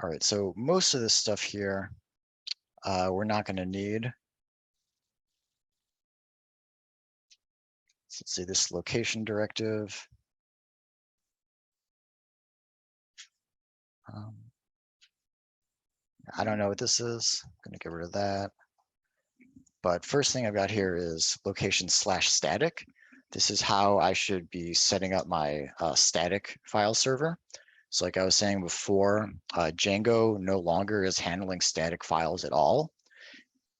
All right, so most of this stuff here, we're not going to need. So let's see this location directive. I don't know what this is. I'm going to get rid of that. But first thing I've got here is location/static. This is how I should be setting up my static file server. So like I was saying before, Django no longer is handling static files at all.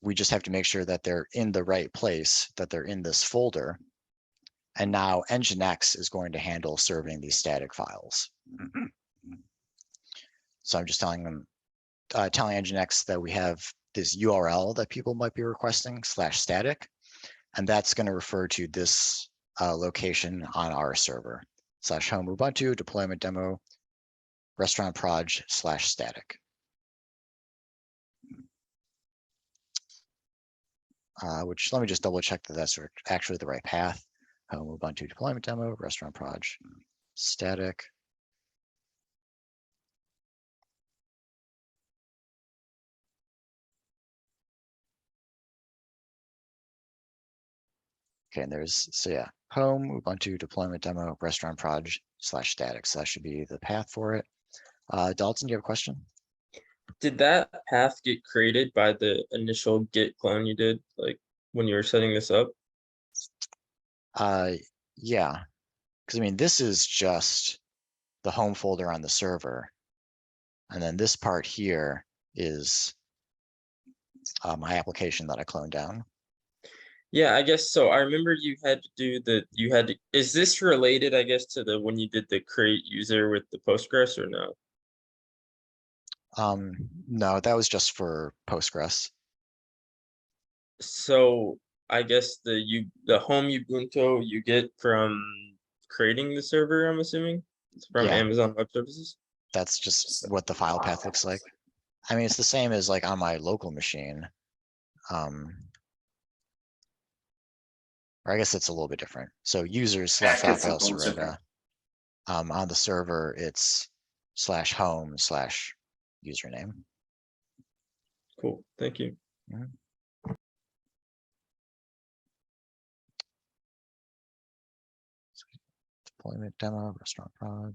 We just have to make sure that they're in the right place, that they're in this folder. And now Nginx is going to handle serving these static files. So I'm just telling them, telling Nginx that we have this URL that people might be requesting /static, and that's going to refer to this location on our server /home Ubuntu deployment demo restaurant proj /static. Which let me just double check that that's actually the right path. Home Ubuntu deployment demo restaurant proj static. Okay, and there's, so yeah, home Ubuntu deployment demo restaurant proj /static. So that should be the path for it. Dalton, do you have a question? Did that path get created by the initial Git clone you did, like when you were setting this up? Yeah, because I mean, this is just the home folder on the server. And then this part here is my application that I cloned down. Yeah, I guess so. I remember you had to do is this related, I guess, to when you did the create user with the Postgres or no? No, that was just for Postgres. So I guess the home Ubuntu you get from creating the server, I'm assuming? It's from Yeah. Amazon Web Services? That's just what the file path looks like. I mean, it's the same as like on my local machine. Or I guess it's a little bit different. So users /file server. On the server, it's /home/username. Cool, thank you. Deployment demo, restaurant proj.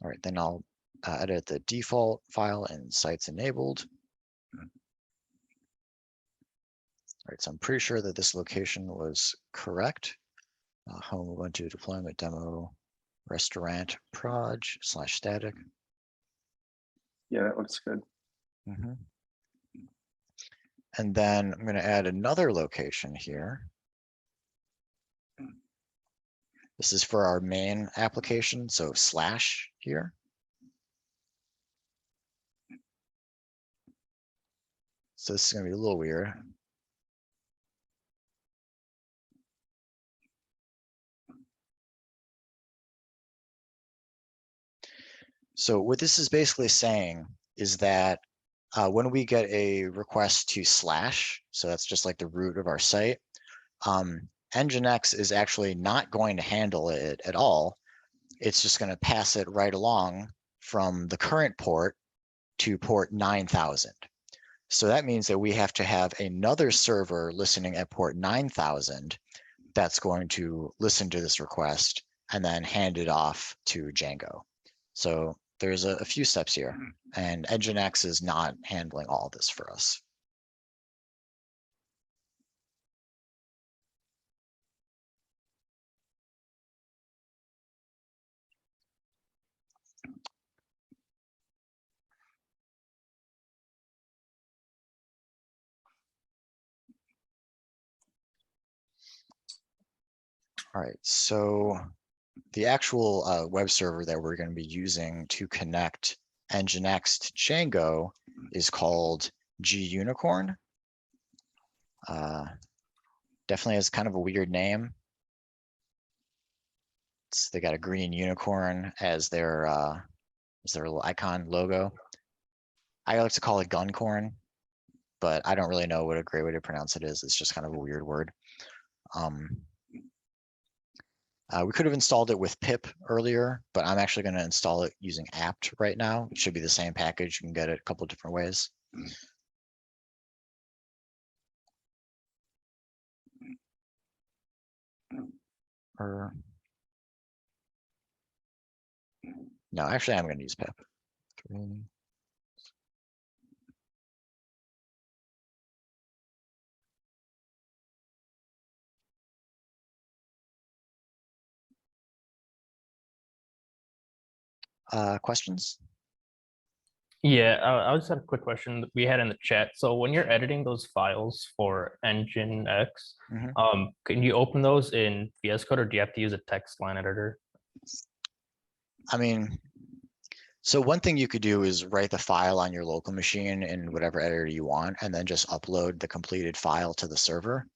All right, then I'll edit the default file in sites enabled. All right, so I'm pretty sure that this location was correct. Home Ubuntu deployment demo restaurant proj /static. Yeah, that looks good. And then I'm going to add another location here. This is for our main application, so / here. So this is going to be a little weird. So what this is basically saying is that when we get a request to /, so that's just like the root of our site, Nginx is actually not going to handle it at all. It's just going to pass it right along from the current port to port 9000. So that means that we have to have another server listening at port 9000 that's going to listen to this request and then hand it off to Django. So there's a few steps here, and Nginx is not handling all this for us. All right, so the actual web server that we're going to be using to connect Nginx to Django is called gunicorn. Definitely has kind of a weird name. They got a green unicorn as their little icon logo. I like to call it guncorn, but I don't really know what a great way to pronounce it is. It's just kind of a weird word. We could have installed it with pip earlier, but I'm actually going to install it using apt right now. It should be the same package. You can get it a couple of different ways. No, actually, I'm going to use pip. Questions? Yeah, I just had a quick question that we had in the chat. So when you're editing those files for Nginx, can you open those in VS Code, or do you have to use a text line editor? I mean, so one thing you could do is write the file on your local machine in whatever editor you want, and then just upload the completed file to the server.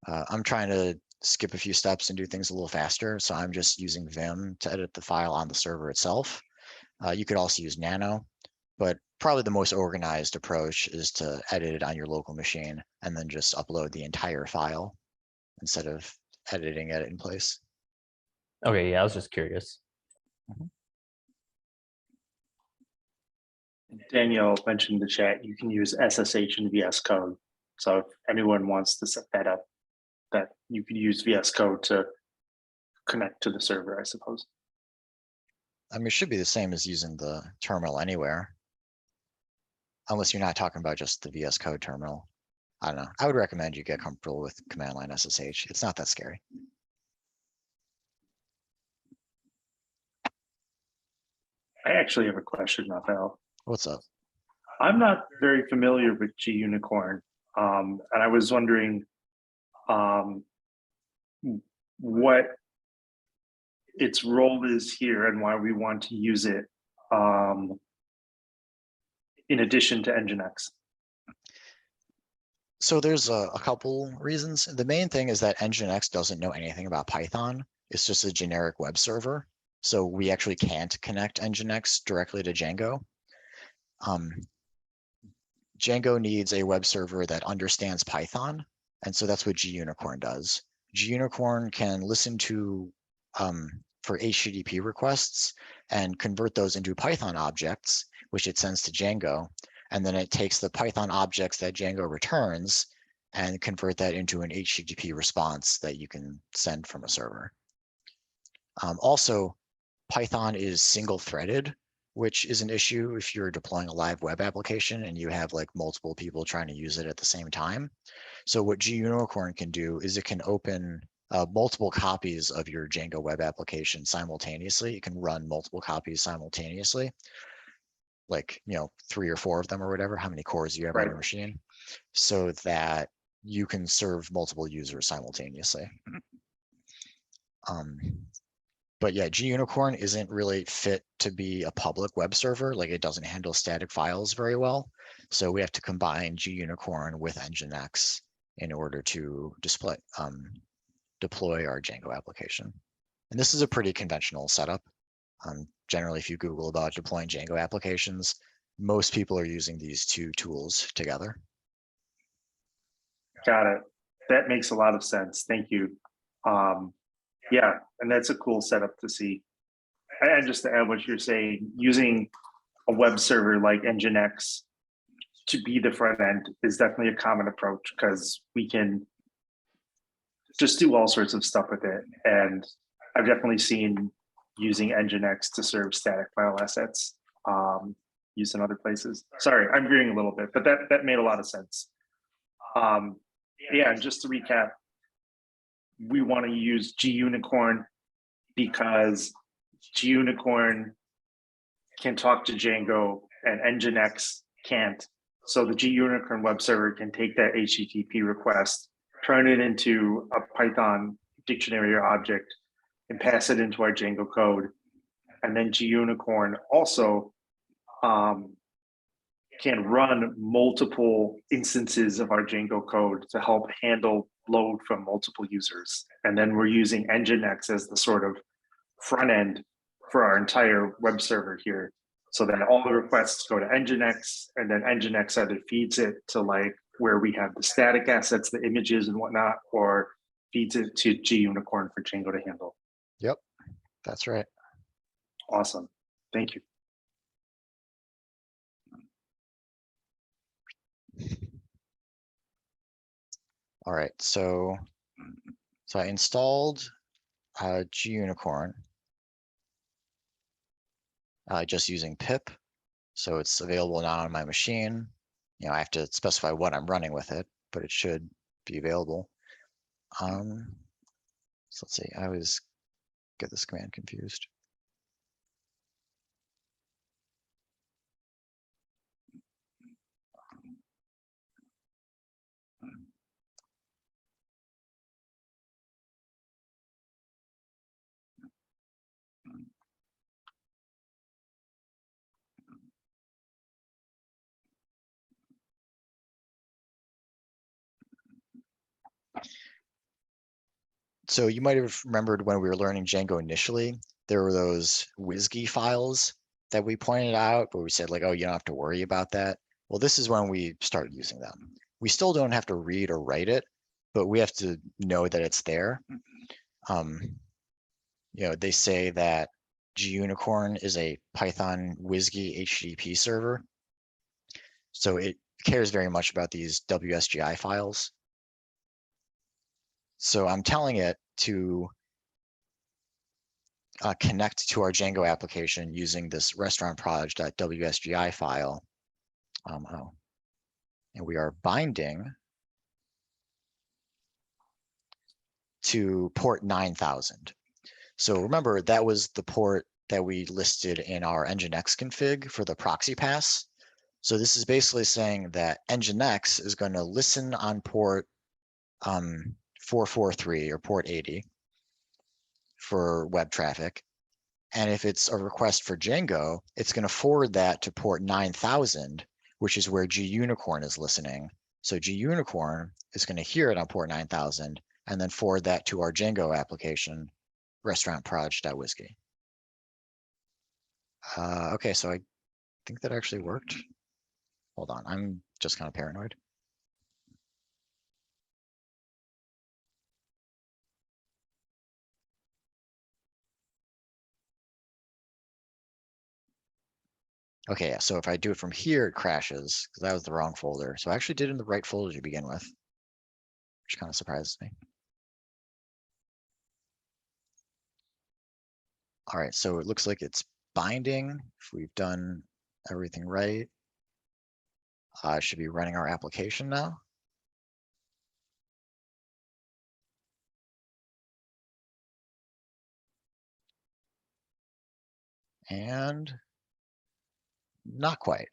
I'm trying to skip a few steps and do things a little faster, so I'm just using Vim to edit the file on the server itself. You could also use Nano, but probably the most organized approach is to edit it on your local machine and then just upload the entire file instead of editing it in place. Okay, yeah, I was just curious. Danielle mentioned in the chat, you can use SSH in VS Code. So if anyone wants to set that up, that you could use VS Code to connect to the server, I suppose. I mean, it should be the same as using the terminal anywhere. Unless you're not talking about just the VS Code terminal. I don't know. I would recommend you get comfortable with command line SSH. It's not that scary. I actually have a question, Raphael. What's up? I'm not very familiar with gunicorn, and I was wondering what its role is here and why we want to use it in addition to Nginx. So there's a couple reasons. The main thing is that Nginx doesn't know anything about Python. It's just a generic web server. So we actually can't connect Nginx directly to Django. Django needs a web server that understands Python. And so that's what gunicorn does. Gunicorn can listen to, for HTTP requests and convert those into Python objects, which it sends to Django. And then it takes the Python objects that Django returns and convert that into an HTTP response that you can send from a server. Also, Python is single-threaded, which is an issue if you're deploying a live web application and you have like multiple people trying to use it at the same time. So what gunicorn can do is it can open multiple copies of your Django web application simultaneously. It can run multiple copies simultaneously, like 3 or 4 of them or whatever, how many cores you have on your machine, so that you can serve multiple users simultaneously. But yeah, gunicorn isn't really fit to be a public web server. Like it doesn't handle static files very well. So we have to combine gunicorn with Nginx in order to deploy our Django application. And this is a pretty conventional setup. Generally, if you Google about deploying Django applications, most people are using these 2 tools together. Got it. That makes a lot of sense. Thank you. Yeah, and that's a cool setup to see. And just to add what you're saying, using a web server like Nginx to be the front end is definitely a common approach, because we can just do all sorts of stuff with it. And I've definitely seen using Nginx to serve static file assets used in other places. Sorry, I'm veering a little bit, but that made a lot of sense. Yeah, and just to recap, we want to use gunicorn because gunicorn can talk to Django and Nginx can't. So the gunicorn web server can take that HTTP request, turn it into a Python dictionary or object, and pass it into our Django code. And then gunicorn also can run multiple instances of our Django code to help handle load from multiple users. And then we're using Nginx as the sort of front end for our entire web server here, so that all the requests go to Nginx, and then Nginx either feeds it to like where we have the static assets, the images and whatnot, or feeds it to gunicorn for Django to handle. Yep, that's right. Awesome. Thank you. All right, so I installed gunicorn just using pip. So it's available now on my machine. I have to specify what I'm running with it, but it should be available. So let's see, I always get this command confused. So you might have remembered when we were learning Django initially, there were those WSGI files that we pointed out, but we said like, oh, you don't have to worry about that. Well, this is when we started using them. We still don't have to read or write it, but we have to know that it's there. They say that gunicorn is a Python WSGI HTTP server. So it cares very much about these WSGI files. So I'm telling it to connect to our Django application using this restaurantproj.wsgi file. And we are binding to port 9000. So remember, that was the port that we listed in our Nginx config for the proxy pass. So this is basically saying that Nginx is going to listen on port 443 or port 80 for web traffic. And if it's a request for Django, it's going to forward that to port 9000, which is where gunicorn is listening. So gunicorn is going to hear it on port 9000 and then forward that to our Django application, restaurantproj.whiskey. Okay, so I think that actually worked. Hold on, I'm just kind of paranoid. Okay, yeah, so if I do it from here, it crashes because that was the wrong folder. So I actually did it in the right folder to begin with, which kind of surprises me. All right, so it looks like it's binding. If we've done everything right, I should be running our application now. And not quite.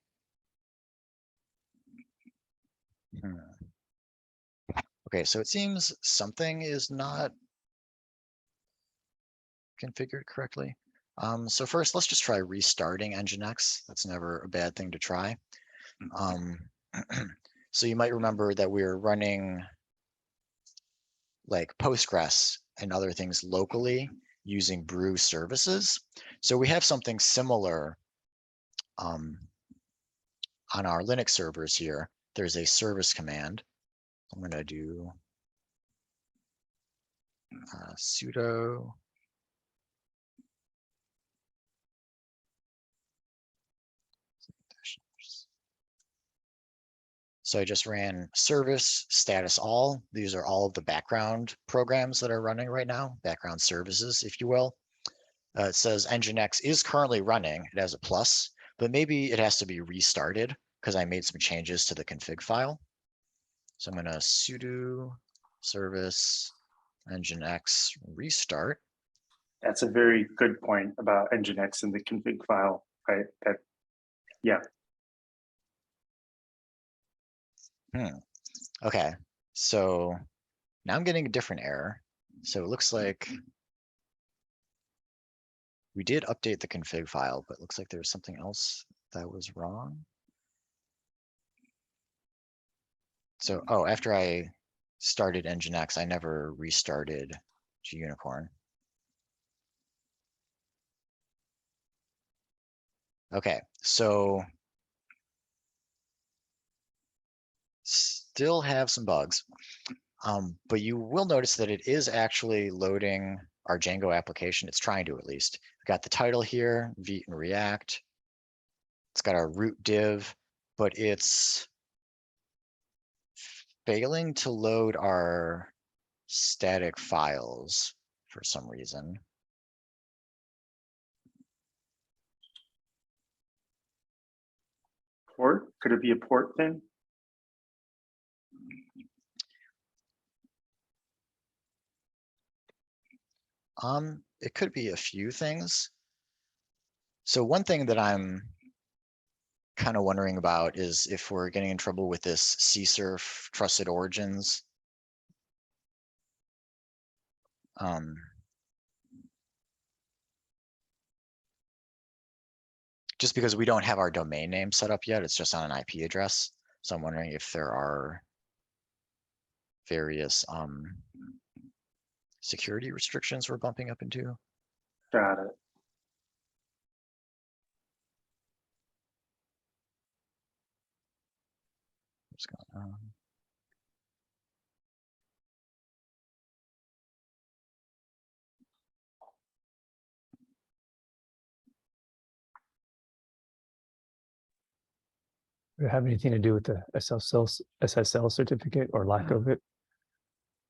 Okay, so it seems something is not configured correctly. So first, let's just try restarting Nginx. That's never a bad thing to try. So you might remember that we were running like Postgres and other things locally using brew services. So we have something similar on our Linux servers here. There's a service command. I'm going to do sudo So I just ran service status all. These are all of the background programs that are running right now, background services, if you will. It says Nginx is currently running. It has a plus, but maybe it has to be restarted because I made some changes to the config file. So I'm going to sudo service Nginx restart. That's a very good point about Nginx and the config file, right? That, yeah. Okay, so now I'm getting a different error. So it looks like we did update the config file, but it looks like there was something else that was wrong. So, oh, after I started Nginx, I never restarted Unicorn. Okay, so still have some bugs, but you will notice that it is actually loading our Django application. It's trying to, at least. We've got the title here, Vite and React. It's got our root div, but it's failing to load our static files for some reason. Port? Could it be a port thing? It could be a few things. So one thing that I'm kind of wondering about is if we're getting in trouble with this CSRF trusted origins. Just because we don't have our domain name set up yet, it's just on an IP address. So I'm wondering if there are various security restrictions we're bumping up into. Got it. What's going on? Would it have anything to do with the SSL certificate or lack of it?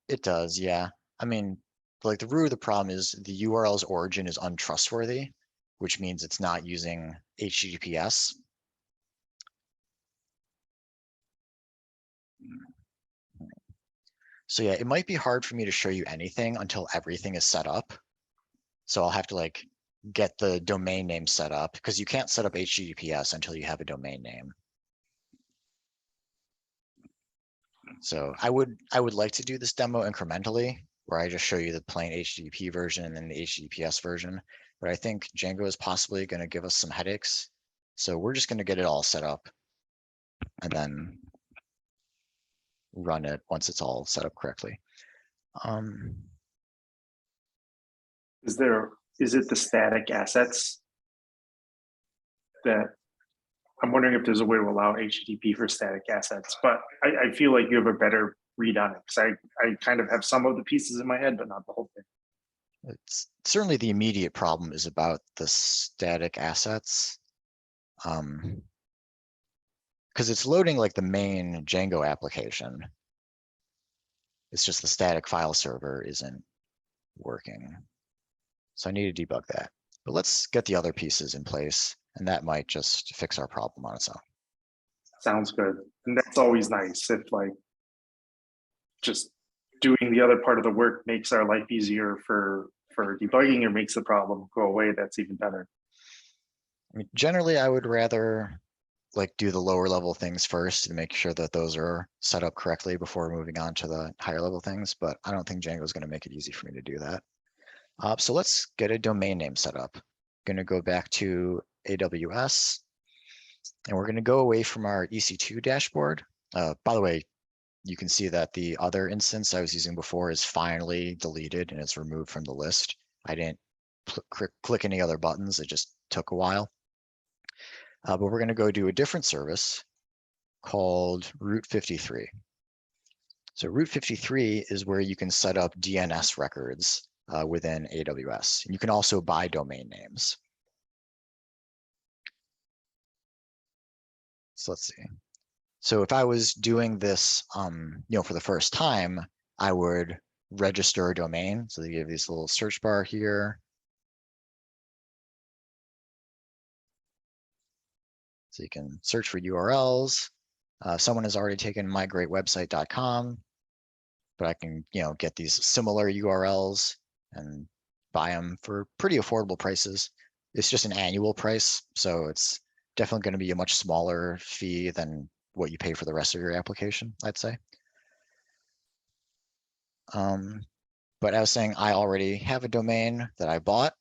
It does, yeah. I mean, like the root of the problem is the URL's origin is untrustworthy, which means it's not using HTTPS. So yeah, it might be hard for me to show you anything until everything is set up. So I'll have to like get the domain name set up because you can't set up HTTPS until you have a domain name. So I would like to do this demo incrementally where I just show you the plain HTTP version and then the HTTPS version. But I think Django is possibly going to give us some headaches. So we're just going to get it all set up and then run it once it's all set up correctly. is it the static assets that I'm wondering if there's a way to allow HTTP for static assets, but I feel like you have a better read on it because I kind of have some of the pieces in my head, but not the whole thing. It's certainly the immediate problem is about the static assets. Because it's loading like the main Django application. It's just the static file server isn't working. So I need to debug that. But let's get the other pieces in place, and that might just fix our problem on its own. Sounds good. And that's always nice if like just doing the other part of the work makes our life easier for debugging or makes the problem go away. That's even better. I mean, generally, I would rather like do the lower level things first and make sure that those are set up correctly before moving on to the higher level things. But I don't think Django is going to make it easy for me to do that. So let's get a domain name set up. Going to go back to AWS, and we're going to go away from our EC2 dashboard. By the way, you can see that the other instance I was using before is finally deleted and it's removed from the list. I didn't click any other buttons. It just took a while. But we're going to go do a different service called Route 53. So Route 53 is where you can set up DNS records within AWS. And you can also buy domain names. So let's see. So if I was doing this, for the first time, I would register a domain. So they give this little search bar here. So you can search for URLs. Someone has already taken migratewebsite.com, but I can, get these similar URLs and buy them for pretty affordable prices. It's just an annual price, so it's definitely going to be a much smaller fee than what you pay for the rest of your application, I'd say. But I was saying I already have a domain that I bought.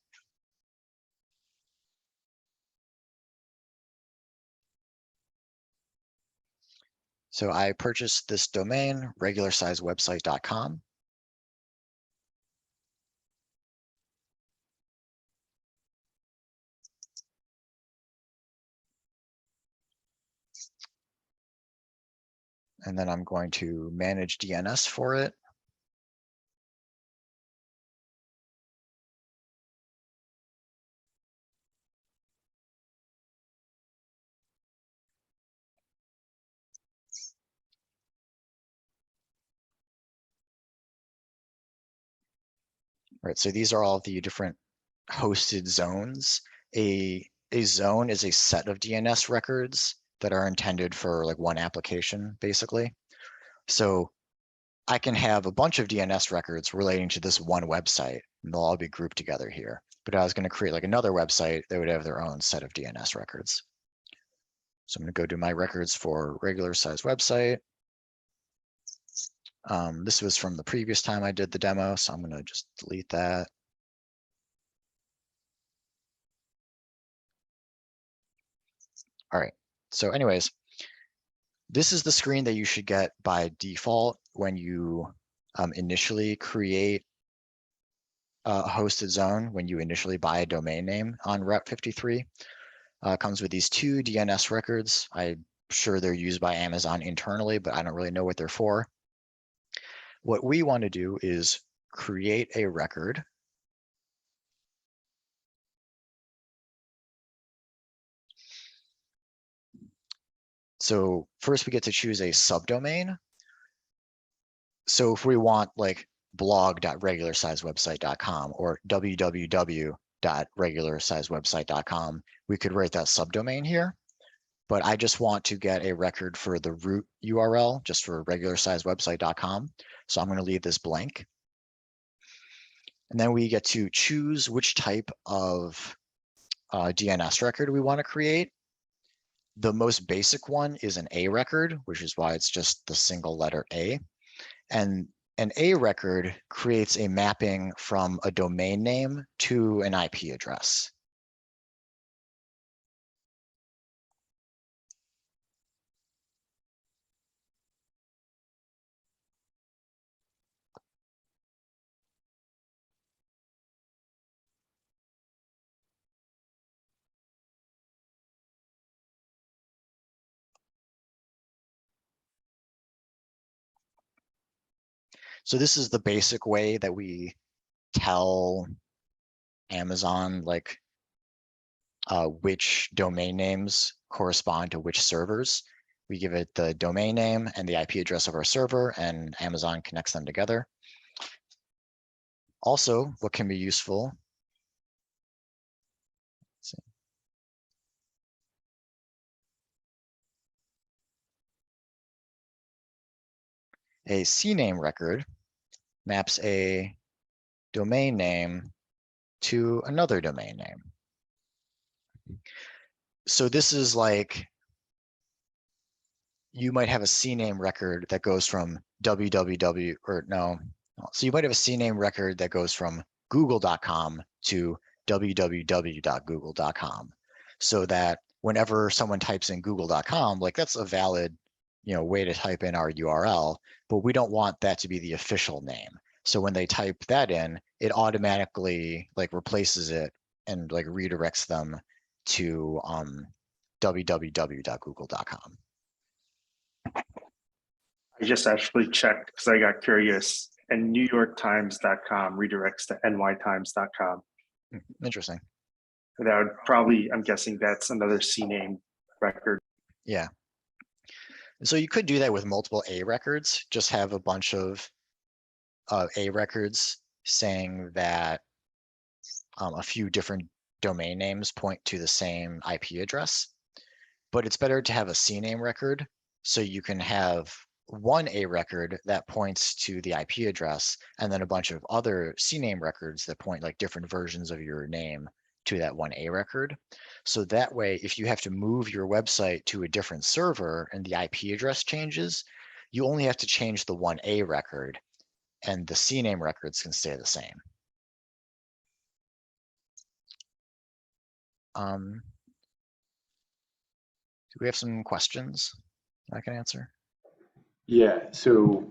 So I purchased this domain, regularsizewebsite.com. And then I'm going to manage DNS for it. Right, so these are all the different hosted zones. A zone is a set of DNS records that are intended for like one application, basically. So I can have a bunch of DNS records relating to this one website, and they'll all be grouped together here. But I was going to create like another website that would have their own set of DNS records. So I'm going to go to my records for regular size website. This was from the previous time I did the demo, so I'm going to just delete that. All right, so anyways, this is the screen that you should get by default when you initially create a hosted zone, when you initially buy a domain name on Route 53. Comes with these two DNS records. I'm sure they're used by Amazon internally, but I don't really know what they're for. What we want to do is create a record. So first we get to choose a subdomain. So if we want like blog.regularsizewebsite.com or www.regularsizewebsite.com, we could write that subdomain here. But I just want to get a record for the root URL, just for regularsizewebsite.com. So I'm going to leave this blank. And then we get to choose which type of DNS record we want to create. The most basic one is an A record, which is why it's just the single letter A. And an A record creates a mapping from a domain name to an IP address. So this is the basic way that we tell Amazon like which domain names correspond to which servers. We give it the domain name and the IP address of our server, and Amazon connects them together. Also, what can be useful, let's see. A CNAME record maps a domain name to another domain name. So this is like, you might have a CNAME record that goes from www, or no. So you might have a CNAME record that goes from google.com to www.google.com. So that whenever someone types in google.com, like that's a valid, way to type in our URL, but we don't want that to be the official name. So when they type that in, it automatically like replaces it and like redirects them to www.google.com. I just actually checked because I got curious, and NewYorkTimes.com redirects to NYTimes.com. Interesting. That would probably, I'm guessing that's another CNAME record. Yeah. And so you could do that with multiple A records, just have a bunch of A records saying that a few different domain names point to the same IP address. But it's better to have a CNAME record, so you can have one A record that points to the IP address, and then a bunch of other CNAME records that point like different versions of your name to that one A record. So that way, if you have to move your website to a different server and the IP address changes, you only have to change the one A record, and the CNAME records can stay the same. Do we have some questions I can answer? Yeah, so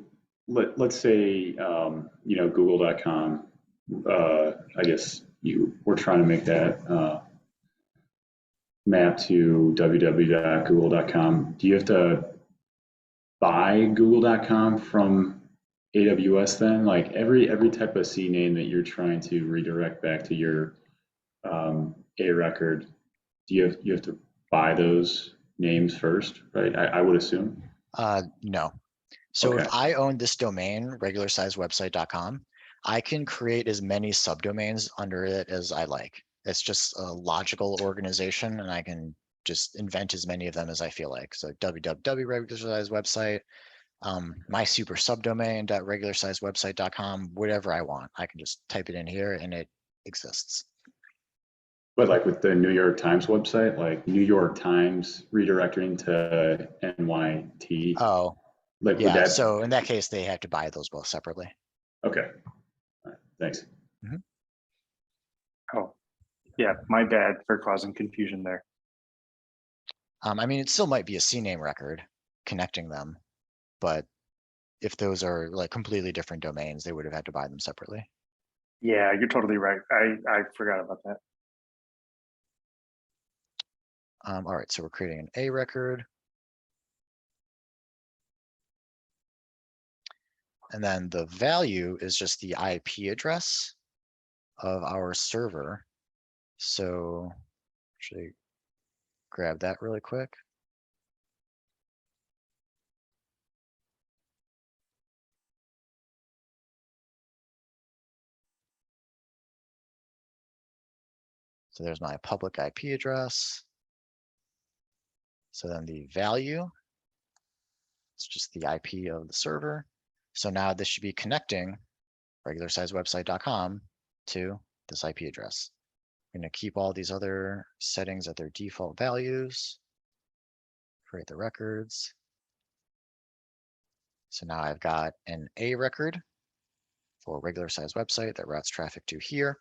let's say, google.com, I guess we're trying to make that map to www.google.com. Do you have to buy google.com from AWS then? Like every type of CNAME that you're trying to redirect back to your A record, do you have to buy those names first, right? I would assume. No. So Okay. if I own this domain, regularsizewebsite.com, I can create as many subdomains under it as I like. It's just a logical organization, and I can just invent as many of them as I feel like. So www regularsizewebsite, my super subdomain.regularsizewebsite.com, whatever I want. I can just type it in here and it exists. But like with the New York Times website, like New York Times redirecting to NYT. Oh, like yeah. would that... So in that case, they have to buy those both separately. Okay. All right. Thanks. Mm-hmm. Oh, yeah, my bad for causing confusion there. I mean, it still might be a CNAME record connecting them, but if those are like completely different domains, they would have had to buy them separately. Yeah, you're totally right. I forgot about that. All right, so we're creating an A record. And then the value is just the IP address of our server. So actually grab that really quick. So there's my public IP address. So then the value, it's just the IP of the server. So now this should be connecting regularsizewebsite.com to this IP address. I'm going to keep all these other settings at their default values, create the records. So now I've got an A record for a regular size website that routes traffic to here.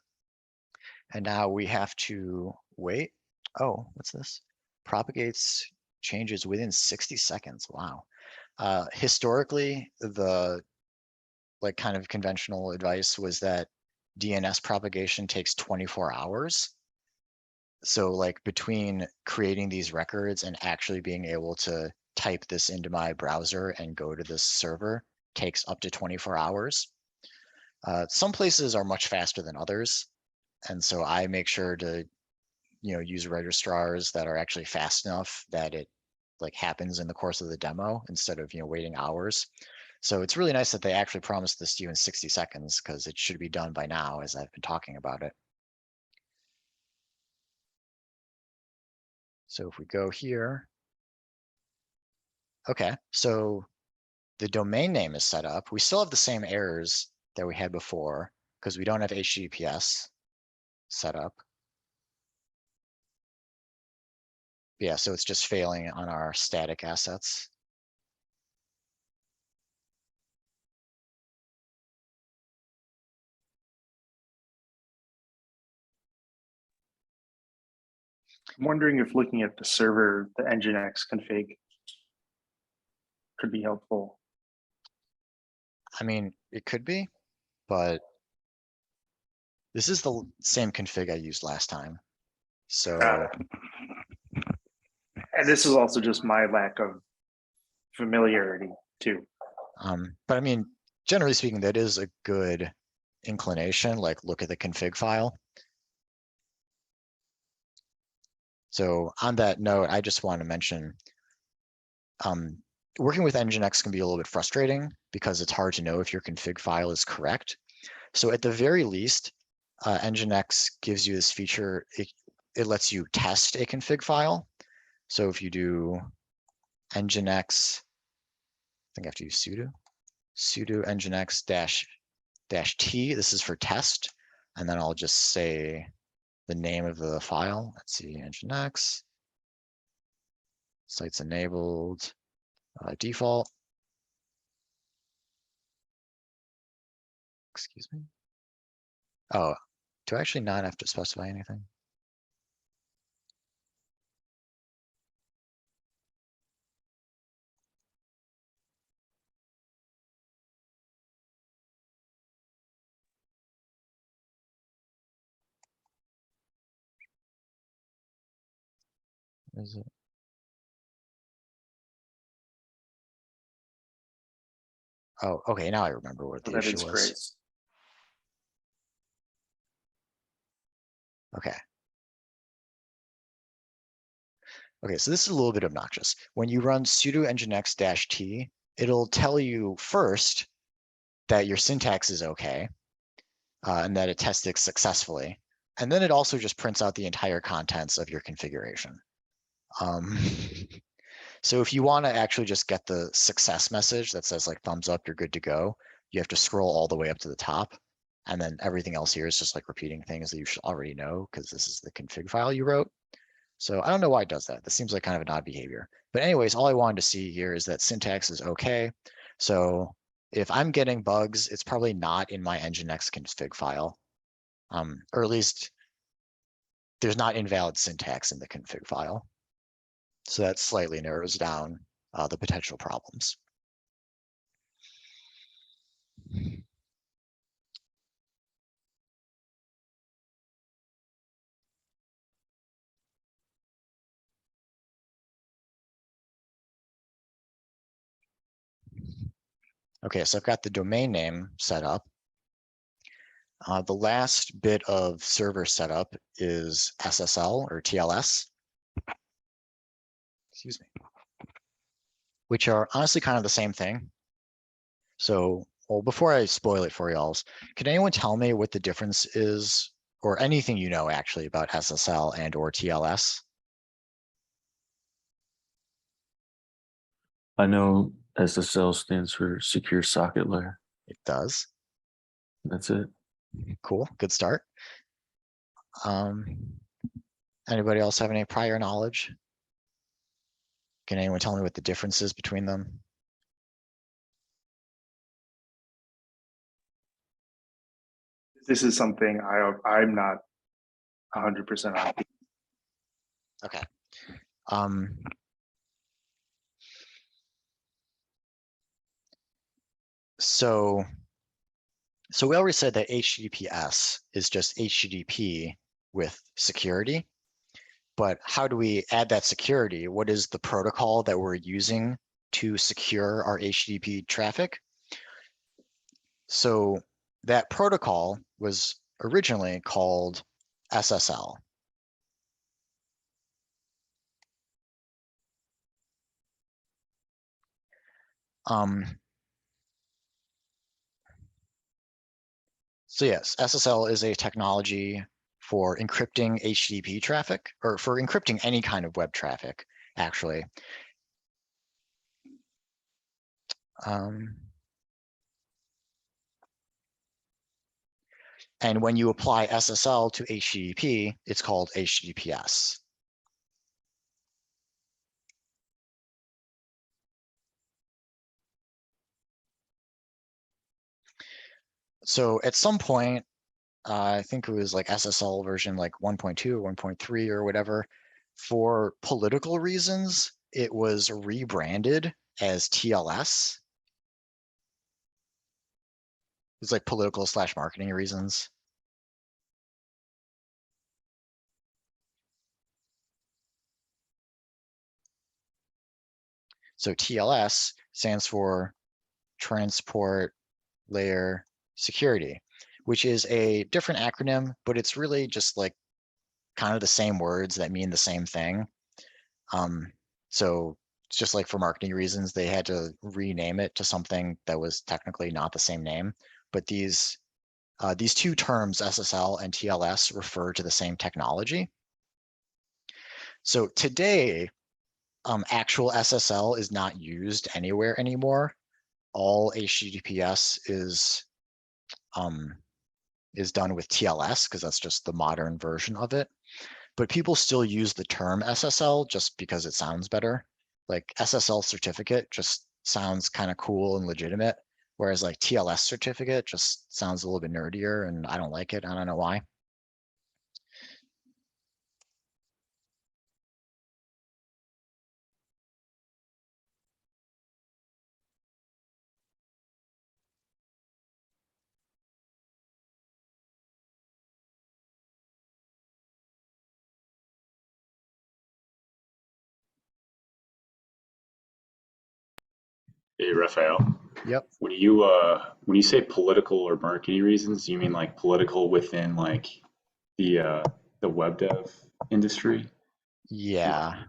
And now we have to wait. Oh, what's this? Propagates changes within 60 seconds. Wow. Historically, the like kind of conventional advice was that DNS propagation takes 24 hours. So like between creating these records and actually being able to type this into my browser and go to this server, takes up to 24 hours. Some places are much faster than others. And so I make sure to, use registrars that are actually fast enough that it like happens in the course of the demo instead of, waiting hours. So it's really nice that they actually promised this to you in 60 seconds because it should be done by now as I've been talking about it. So if we go here, okay, so the domain name is set up. We still have the same errors that we had before because we don't have HTTPS set up. Yeah, so it's just failing on our static assets. I'm wondering if looking at the server, the Nginx config could be helpful. I mean, it could be, but this is the same config I used last time. So, And this is also just my lack of familiarity too. but I mean, generally speaking, that is a good inclination, like look at the config file. So on that note, I just want to mention, working with Nginx can be a little bit frustrating because it's hard to know if your config file is correct. So at the very least, Nginx gives you this feature. It lets you test a config file. So if you do Nginx, I think I have to use sudo Nginx -t. This is for test. And then I'll just say the name of the file. Let's see, Nginx, sites enabled, default. Excuse me. Oh, do I actually not have to specify anything? Is it? Oh, okay, now I remember what the That issue is was. great. Okay. Okay, so this is a little bit obnoxious. When you run sudo nginx -t, it'll tell you first that your syntax is okay and that it tested successfully. And then it also just prints out the entire contents of your configuration. So if you want to actually just get the success message that says like thumbs up, you're good to go, you have to scroll all the way up to the top. And then everything else here is just like repeating things that you should already know because this is the config file you wrote. So I don't know why it does that. This seems like kind of an odd behavior. But anyways, all I wanted to see here is that syntax is okay. So if I'm getting bugs, it's probably not in my Nginx config file. Or at least there's not invalid syntax in the config file. So that slightly narrows down the potential problems. Okay, so I've got the domain name set up. The last bit of server setup is SSL or TLS. Excuse me. Which are honestly kind of the same thing. So, well, before I spoil it for y'all, can anyone tell me what the difference is, or anything you know actually about SSL and or TLS? I know SSL stands for Secure Socket Layer. It does. That's it. Cool, good start. Anybody else have any prior knowledge? Can anyone tell me what the difference is between them? This is something I'm not 100% on. Okay. So we already said that HTTPS is just HTTP with security, but how do we add that security? What is the protocol that we're using to secure our HTTP traffic? So that protocol was originally called SSL. So yes, SSL is a technology for encrypting HTTP traffic, or for encrypting any kind of web traffic, actually. And when you apply SSL to HTTP, it's called HTTPS. So at some point, I think it was like SSL version like 1.2 or 1.3 or whatever, for political reasons, it was rebranded as TLS. It's like political / marketing reasons. So TLS stands for Transport Layer Security, which is a different acronym, but it's really just like kind of the same words that mean the same thing. So it's just like for marketing reasons, they had to rename it to something that was technically not the same name. But these two terms, SSL and TLS, refer to the same technology. So today, actual SSL is not used anywhere anymore. All HTTPS is done with TLS because that's just the modern version of it. But people still use the term SSL just because it sounds better. Like Ssl Certificate just sounds kind of cool and legitimate, whereas like TLS Certificate just sounds a little bit nerdier, and I don't like it. I don't know why. Hey, Raphael. Yep. When you say political or marketing reasons, you mean like political within like the web dev industry? Yeah.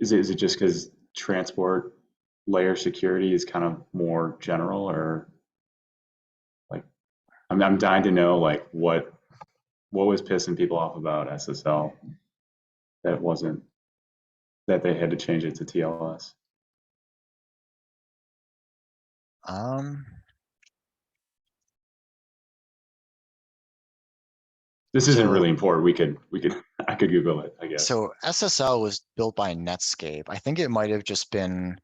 Is it just because transport layer security is kind of more general, or like I'm dying to know like what was pissing people off about SSL that they had to change it to TLS? This isn't really important. I could Google it, I guess. So SSL was built by Netscape. I think it might have just been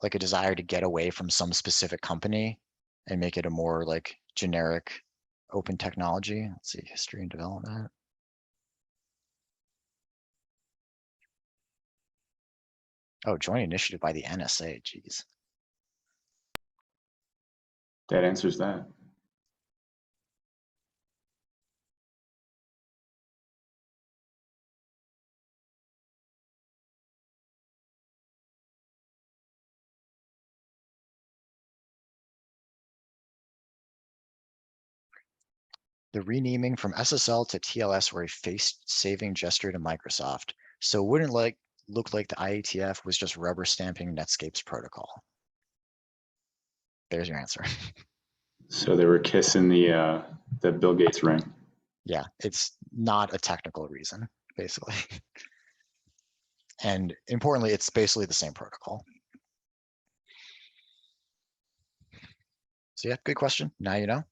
like a desire to get away from some specific company and make it a more like generic open technology. Let's see, history and development. Oh, joint initiative by the NSA, geez. That answers that. The renaming from SSL to TLS were a face-saving gesture to Microsoft. So wouldn't look like the IETF was just rubber stamping Netscape's protocol. There's your answer. So they were kissing the Bill Gates ring. Yeah, it's not a technical reason, basically. And importantly, it's basically the same protocol. So yeah, good question. Now you know.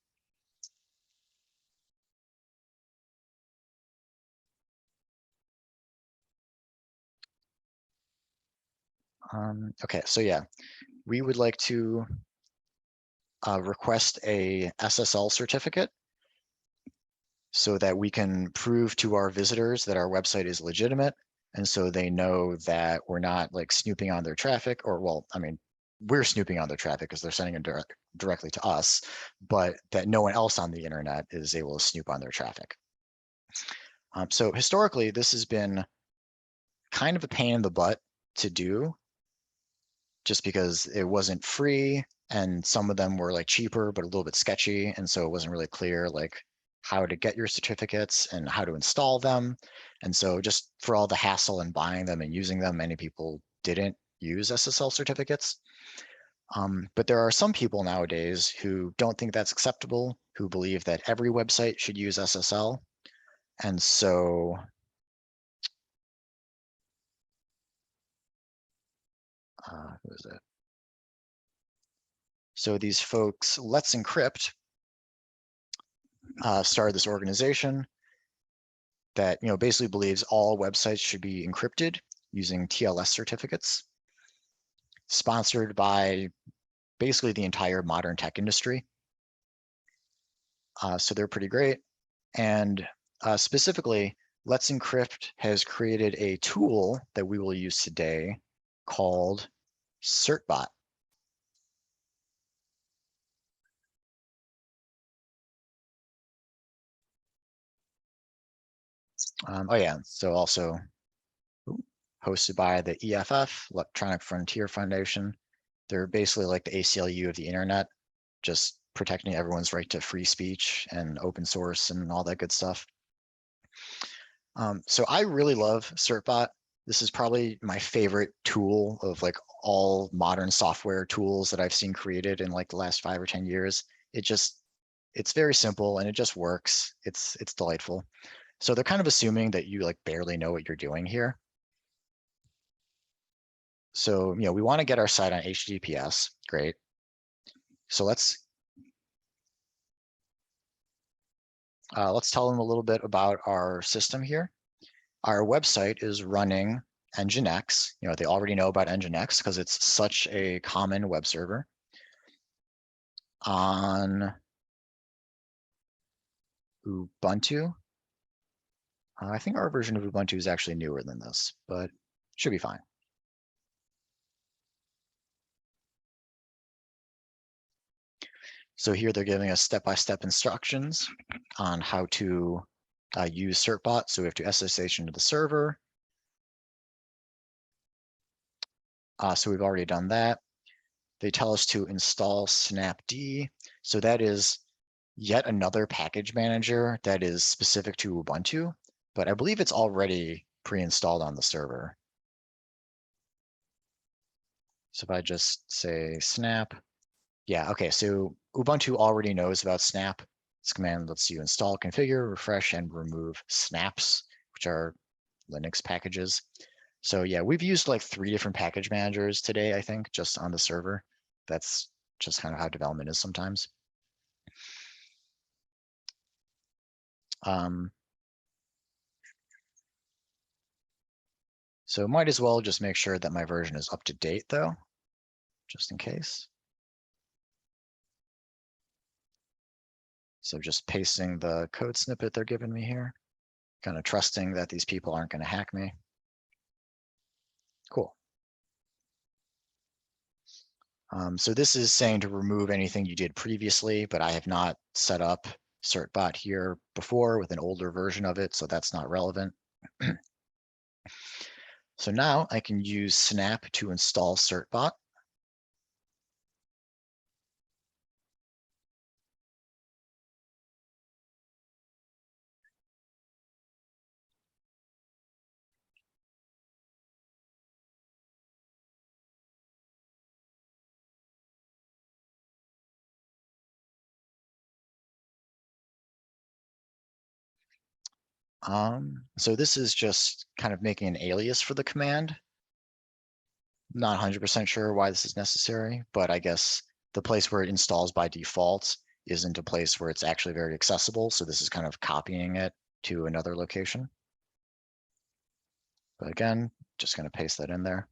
Okay, so yeah, we would like to request a SSL certificate so that we can prove to our visitors that our website is legitimate. And so they know that we're not like snooping on their traffic, or well, I mean, we're snooping on their traffic because they're sending it directly to us, but that no one else on the internet is able to snoop on their traffic. So historically, this has been kind of a pain in the butt to do, just because it wasn't free and some of them were like cheaper, but a little bit sketchy. And so it wasn't really clear like how to get your certificates and how to install them. And so just for all the hassle in buying them and using them, many people didn't use SSL certificates. But there are some people nowadays who don't think that's acceptable, who believe that every website should use SSL. And so who is it? So these folks, Let's Encrypt, started this organization that basically believes all websites should be encrypted using TLS certificates, sponsored by basically the entire modern tech industry. So they're pretty great. And specifically, Let's Encrypt has created a tool that we will use today called Certbot. Oh yeah, so also hosted by the EFF, Electronic Frontier Foundation. They're basically like the ACLU of the internet, just protecting everyone's right to free speech and open source and all that good stuff. So I really love Certbot. This is probably my favorite tool of like all modern software tools that I've seen created in like the last 5 or 10 years. It's very simple and it just works. It's delightful. So they're kind of assuming that you like barely know what you're doing here. So, we want to get our site on HTTPS. Great. So let's tell them a little bit about our system here. Our website is running Nginx. They already know about Nginx because it's such a common web server on Ubuntu. I think our version of Ubuntu is actually newer than this, but should be fine. So here they're giving us step-by-step instructions on how to use Certbot. So we have to SSH into the server. So we've already done that. They tell us to install snapd. So that is yet another package manager that is specific to Ubuntu, but I believe it's already pre-installed on the server. So if I just say snap, yeah, okay, so Ubuntu already knows about snap. This command lets you install, configure, refresh, and remove snaps, which are Linux packages. So yeah, we've used like 3 different package managers today, I think, just on the server. That's just kind of how development is sometimes. So might as well just make sure that my version is up to date though, just in case. So just pasting the code snippet they're giving me here, kind of trusting that these people aren't going to hack me. Cool. So this is saying to remove anything you did previously, but I have not set up Certbot here before with an older version of it, so that's not relevant. So now I can use snap to install Certbot. So this is just kind of making an alias for the command. Not 100% sure why this is necessary, but I guess the place where it installs by default isn't a place where it's actually very accessible. So this is kind of copying it to another location. But again, just going to paste that in there.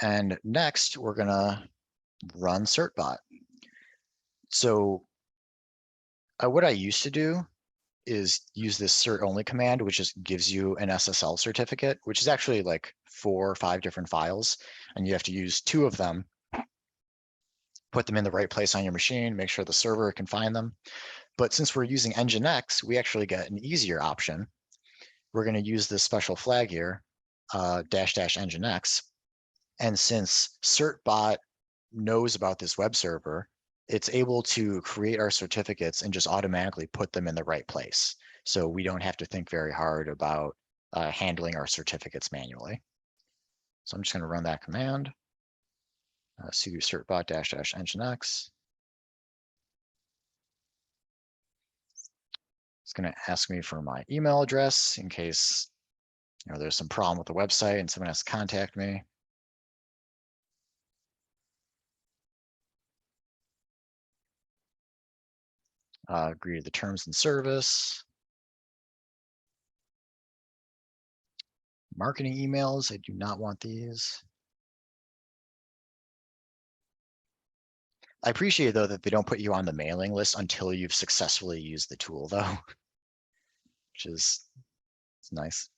And next, we're going to run Certbot. So what I used to do is use this cert only command, which just gives you an SSL certificate, which is actually like 4 or 5 different files. And you have to use 2 of them, put them in the right place on your machine, make sure the server can find them. But since we're using Nginx, we actually get an easier option. we're going to use this special flag here, --Nginx. And since Certbot knows about this web server, it's able to create our certificates and just automatically put them in the right place. So we don't have to think very hard about handling our certificates manually. So I'm just going to run that command, sudo certbot --Nginx. It's going to ask me for my email address in case there's some problem with the website and someone has to contact me. Agree to the terms and service. Marketing emails, I do not want these. I appreciate though that they don't put you on the mailing list until you've successfully used the tool though, which is nice.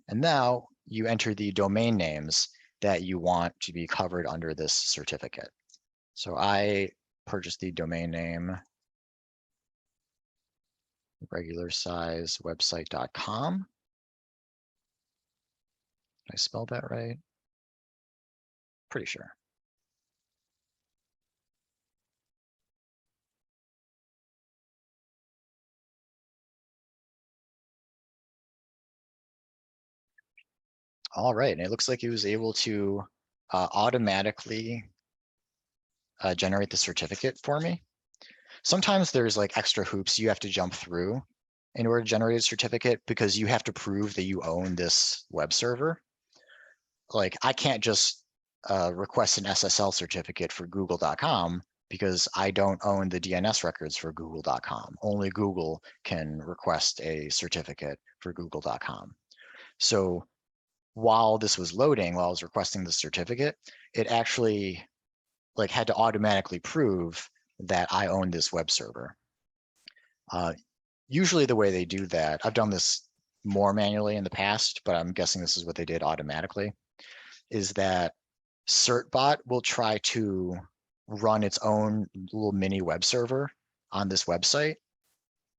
And now you enter the domain names that you want to be covered under this certificate. So I purchased the domain name regular-size-website.com. Did I spell that right? Pretty sure. All right, and it looks like it was able to automatically generate the certificate for me. Sometimes there's like extra hoops you have to jump through in order to generate a certificate because you have to prove that you own this web server. Like I can't just request an SSL certificate for google.com because I don't own the DNS records for google.com. Only Google can request a certificate for google.com. So while this was loading, while I was requesting the certificate, it actually like had to automatically prove that I own this web server. Usually the way they do that, I've done this more manually in the past, but I'm guessing this is what they did automatically, is that Certbot will try to run its own little mini web server on this website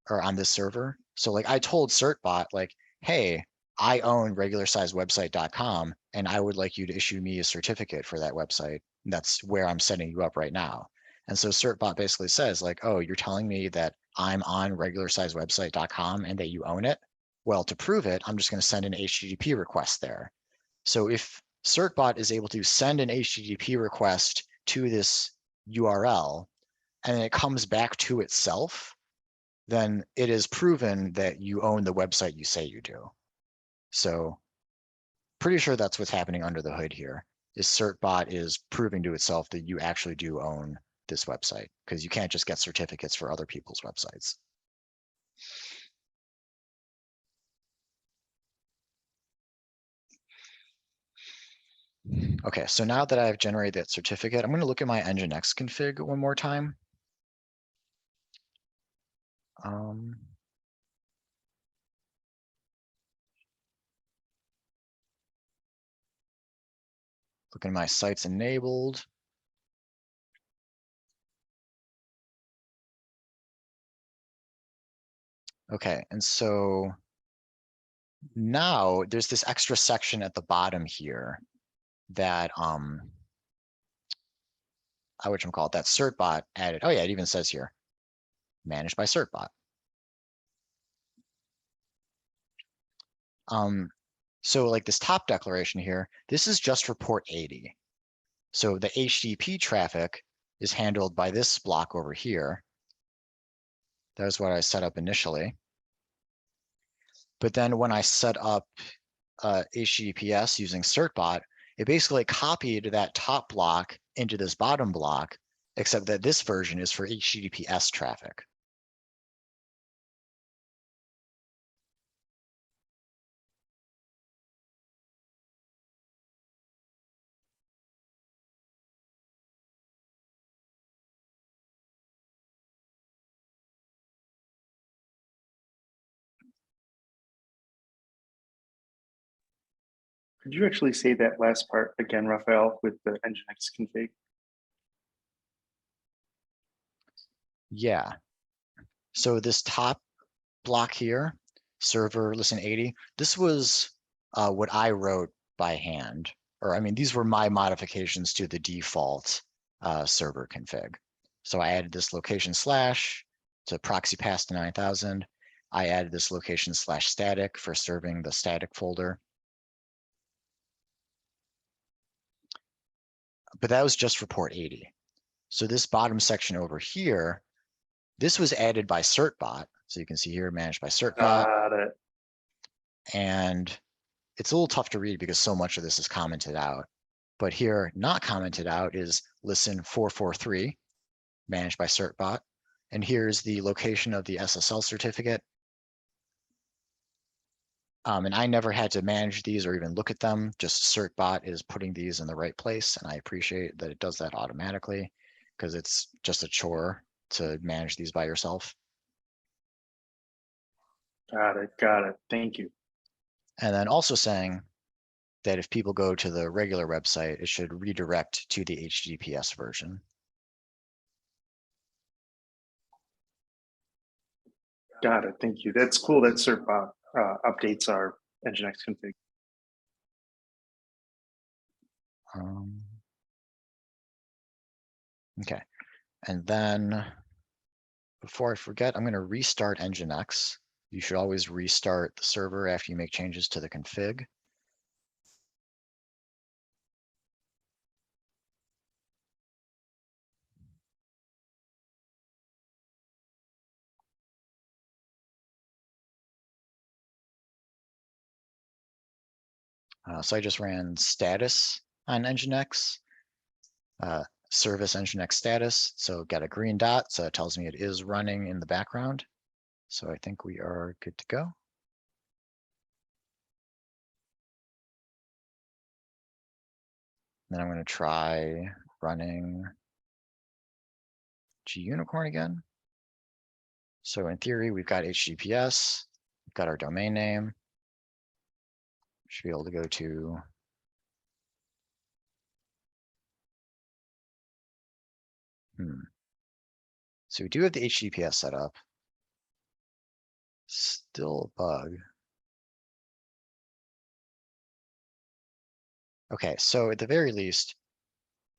or on this server. So like I told Certbot like, hey, I own regular-size-website.com and I would like you to issue me a certificate for that website. And that's where I'm setting you up right now. And so Certbot basically says like, oh, you're telling me that I'm on regular-size-website.com and that you own it? Well, to prove it, I'm just going to send an HTTP request there. So if Certbot is able to send an HTTP request to this URL and it comes back to itself, then it is proven that you own the website you say you do. So pretty sure that's what's happening under the hood here, is Certbot is proving to itself that you actually do own this website, because you can't just get certificates for other people's websites. Okay, so now that I've generated that certificate, I'm going to look at my Nginx config one more time. Looking at my sites enabled. Okay, and so now there's this extra section at the bottom here that whatchamacallit, that Certbot added. Oh yeah, it even says here, managed by Certbot. So like this top declaration here, this is just for port 80. So the HTTP traffic is handled by this block over here. That was what I set up initially. But then when I set up HTTPS using Certbot, it basically copied that top block into this bottom block, except that this version is for HTTPS traffic. Could you actually say that last part again, Raphael, with the Nginx config? Yeah. So this top block here server listen 80. This was what I wrote by hand, or I mean, these were my modifications to the default server config. So I added this location slash to proxy pass to 9000. I added this location slash static for serving the static folder. But that was just for port 80. So this bottom section over here, this was added by Certbot. So you can see here, managed by Certbot. Got it. And it's a little tough to read because so much of this is commented out. But here, not commented out is listen 443, managed by Certbot. And here's the location of the Ssl certificate. And I never had to manage these or even look at them. Just Certbot is putting these in the right place. And I appreciate that it does that automatically because it's just a chore to manage these by yourself. Got it. Got it. Thank you. And then also saying that if people go to the regular website, it should redirect to the HTTPS version. Got it. Thank you. That's cool that Certbot updates our Nginx config. Okay, and then before I forget, I'm going to restart Nginx. You should always restart the server after you make changes to the config. So I just ran status on Nginx, service Nginx status. So got a green dot, so it tells me it is running in the background. So I think we are good to go. Then I'm going to try running Unicorn again. So in theory, we've got HTTPS, we've got our domain name. Should be able to go to So we do have the HTTPS set up. Still a bug. Okay, so at the very least,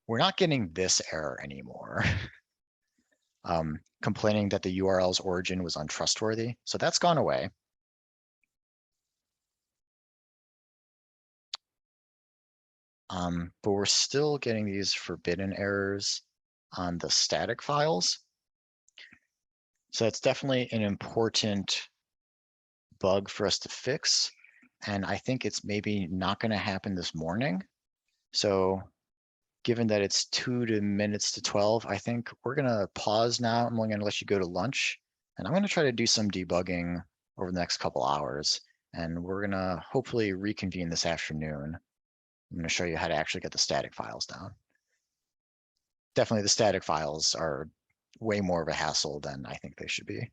we're not getting this error anymore. Complaining that the URL's origin was untrustworthy. So that's gone away. But we're still getting these forbidden errors on the static files. So that's definitely an important bug for us to fix. And I think it's maybe not going to happen this morning. So given that it's 2 minutes to 12, I think we're going to pause now. I'm only going to let you go to lunch. And I'm going to try to do some debugging over the next couple hours. And we're going to hopefully reconvene this afternoon. I'm going to show you how to actually get the static files down. Definitely the static files are way more of a hassle than I think they should be.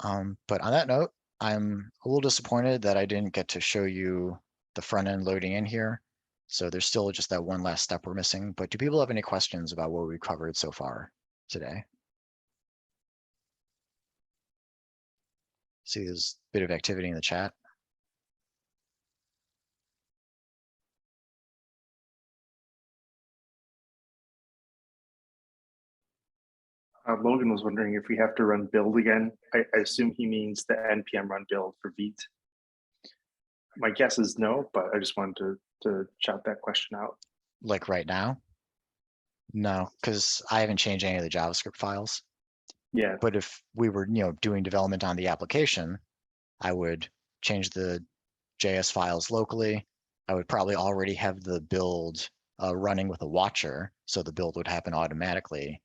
But on that note, I'm a little disappointed that I didn't get to show you the front end loading in here. So there's still just that one last step we're missing. But do people have any questions about what we covered so far today? See, there's a bit of activity in the chat. Logan was wondering if we have to run build again. I assume he means the npm run build for Vite. My guess is no, but I just wanted to shout that question out. Like right now? No, because I haven't changed any of the JavaScript files. Yeah. But if we were, doing development on the application, I would change the JS files locally. I would probably already have the build running with a watcher, so the build would happen automatically.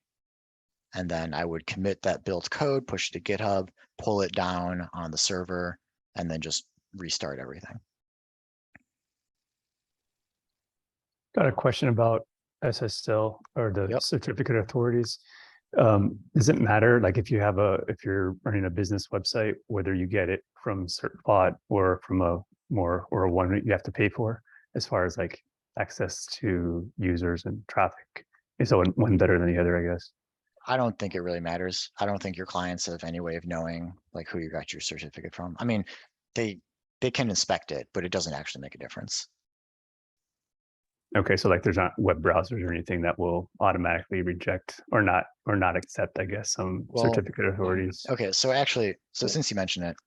And then I would commit that build code, push it to GitHub, pull it down on the server, and then just restart everything. Got a question about SSL or the certificate authorities. Does it matter, like if you're running a business website, whether you get it from Certbot or from a one that you have to pay for, as far as like access to users and traffic? So one better than the other, I guess. I don't think it really matters. I don't think your clients have any way of knowing like who you got your certificate from. I mean, they can inspect it, but it doesn't actually make a difference. Okay, so like there's not web browsers or anything that will automatically reject or not accept, I guess, some Well, certificate authorities. Okay, so actually, since you mentioned it,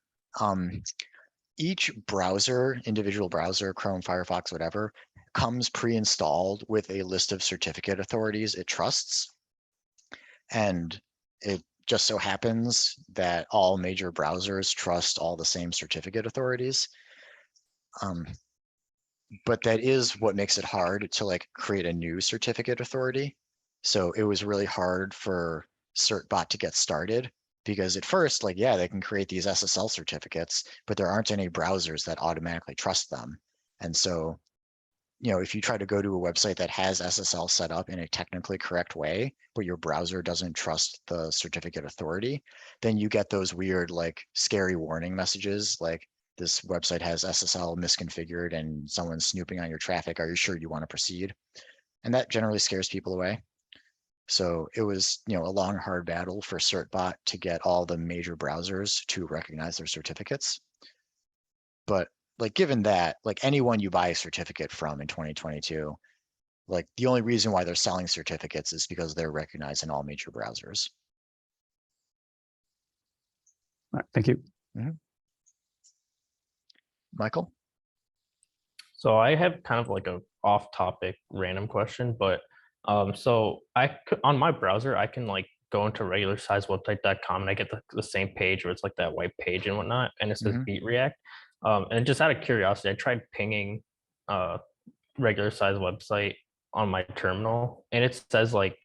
each browser, individual browser, Chrome, Firefox, whatever, comes pre-installed with a list of certificate authorities it trusts. And it just so happens that all major browsers trust all the same certificate authorities. But that is what makes it hard to like create a new certificate authority. So it was really hard for Certbot to get started because at first, like, yeah, they can create these SSL certificates, but there aren't any browsers that automatically trust them. And so, you know, if you try to go to a website that has SSL set up in a technically correct way, but your browser doesn't trust the certificate authority, then you get those weird, like, scary warning messages, like, this website has SSL misconfigured and someone's snooping on your traffic. Are you sure you want to proceed? And that generally scares people away. So it was, you know, a long, hard battle for Certbot to get all the major browsers to recognize their certificates. But like, given that, like anyone you buy a certificate from in 2022, like the only reason why they're selling certificates is because they're recognized in all major browsers. All right, thank you. Michael? So I have kind of like a off-topic random question, but so on my browser, I can like go into regular-sized-website.com and I get the same page where it's like that white page and whatnot, and it says beat react. And just out of curiosity, I tried pinging regular size website on my terminal, and it says like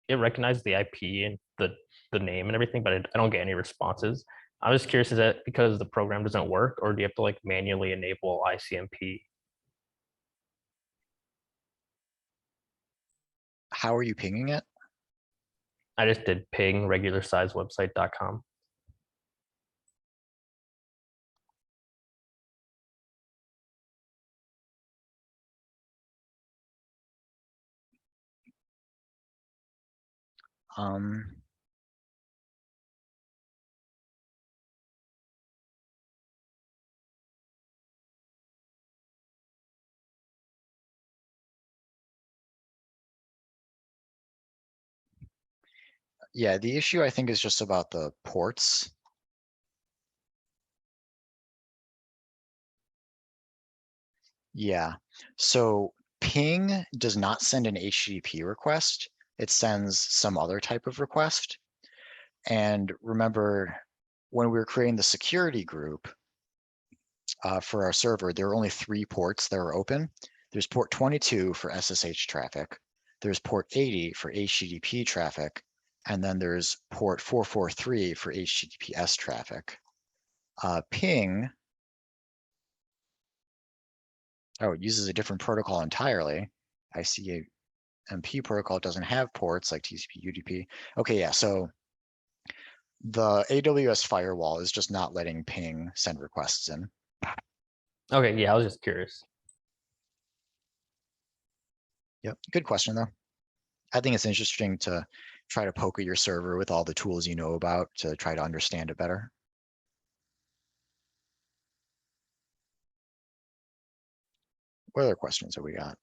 it recognizes the IP and the name and everything, but I don't get any responses. I was curious, is that because the program doesn't work, or do you have to like manually enable ICMP? How are you pinging it? I just did ping regular-sized-website.com. Yeah, the issue I think is just about the ports. Yeah, so ping does not send an HTTP request. It sends some other type of request. And remember, when we were creating the security group for our server, there were only 3 ports that were open. There's port 22 for SSH traffic. There's port 80 for HTTP traffic. And then there's port 443 for HTTPS traffic. Ping, oh, it uses a different protocol entirely. ICMP protocol doesn't have ports like TCP, UDP. Okay, yeah, so the AWS firewall is just not letting ping send requests in. Okay, yeah, I was just curious. Yep, good question though. I think it's interesting to try to poke at your server with all the tools you know about to try to understand it better. What other questions have we got?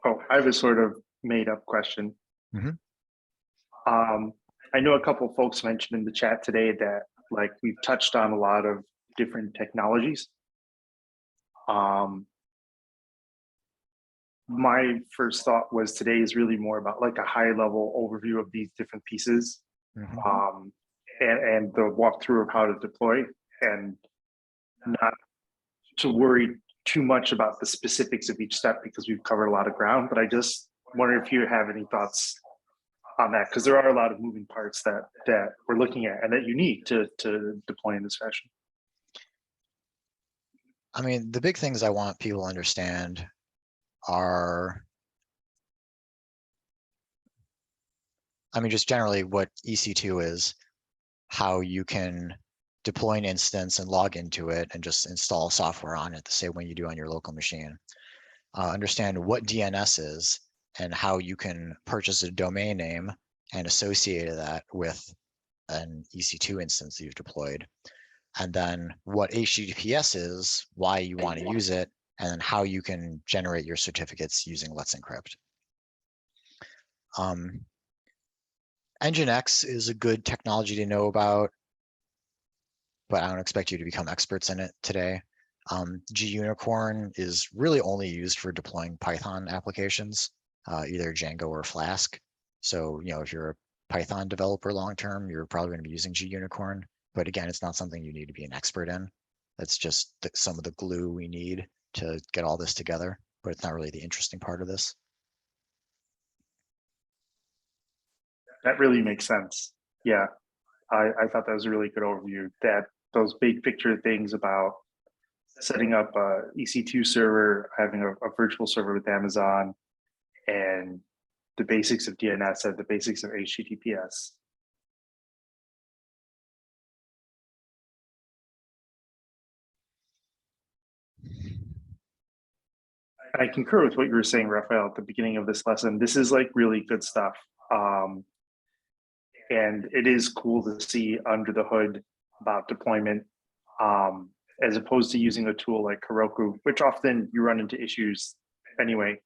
Oh, I have a sort of made up question. I know a couple of folks mentioned in the chat today that like we've touched on a lot of different technologies. My first thought was today is really more about like a high level overview of these different pieces and the walkthrough of how to deploy, and not to worry too much about the specifics of each step because we've covered a lot of ground. But I just wonder if you have any thoughts on that, because there are a lot of moving parts that we're looking at and that you need to deploy in this fashion. I mean, the big things I want people to understand are I mean, just generally what EC2 is, how you can deploy an instance and log into it and just install software on it the same way you do on your local machine. Understand what DNS is and how you can purchase a domain name and associate that with an EC2 instance that you've deployed. And then what HTTPS is, why you want to use it, and then how you can generate your certificates using Let's Encrypt. Nginx is a good technology to know about, but I don't expect you to become experts in it today. Gunicorn is really only used for deploying Python applications, either Django or Flask. So, if you're a Python developer long-term, you're probably going to be using Gunicorn. But again, it's not something you need to be an expert in. That's just some of the glue we need to get all this together, but it's not really the interesting part of this. That really makes sense. Yeah, I thought that was a really good overview. That those big picture things about setting up a EC2 server, having a virtual server with Amazon, and the basics of DNS and the basics of HTTPS. I concur with what you were saying, Raphael, at the beginning of this lesson. This is like really good stuff. And it is cool to see under the hood about deployment, as opposed to using a tool like Heroku, which often you run into issues anyway.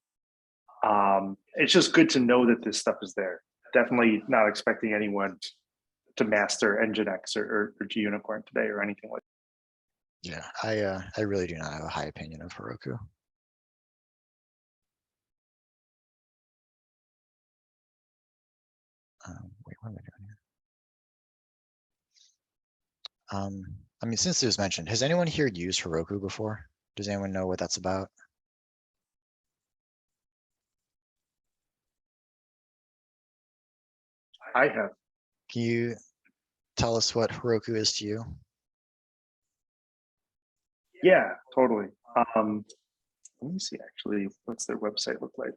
It's just good to know that this stuff is there. Definitely not expecting anyone to master Nginx or Gunicorn today or anything like that. Yeah, I really do not have a high opinion of Heroku. Wait, what am I doing here? I mean, since it was mentioned, has anyone here used Heroku before? Does anyone know what that's about? I have. Can you tell us what Heroku is to you? Yeah, totally. Let me see, actually, what's their website look like?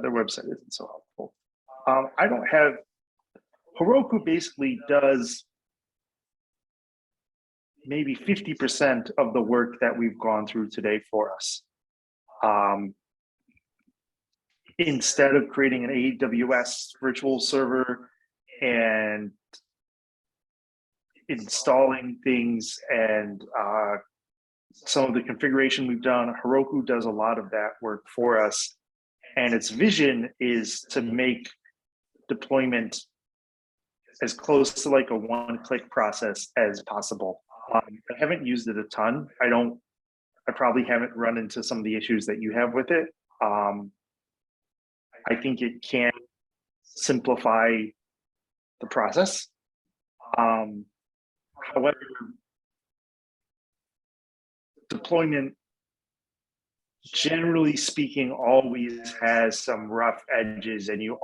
Their website isn't so helpful. I don't have, Heroku basically does maybe 50% of the work that we've gone through today for us. Instead of creating an AWS virtual server and installing things and some of the configuration we've done, Heroku does a lot of that work for us. And its vision is to make deployment as close to like a one-click process as possible. I haven't used it a ton. I probably haven't run into some of the issues that you have with it. I think it can simplify the process. However, deployment, generally speaking, always has some rough edges, and you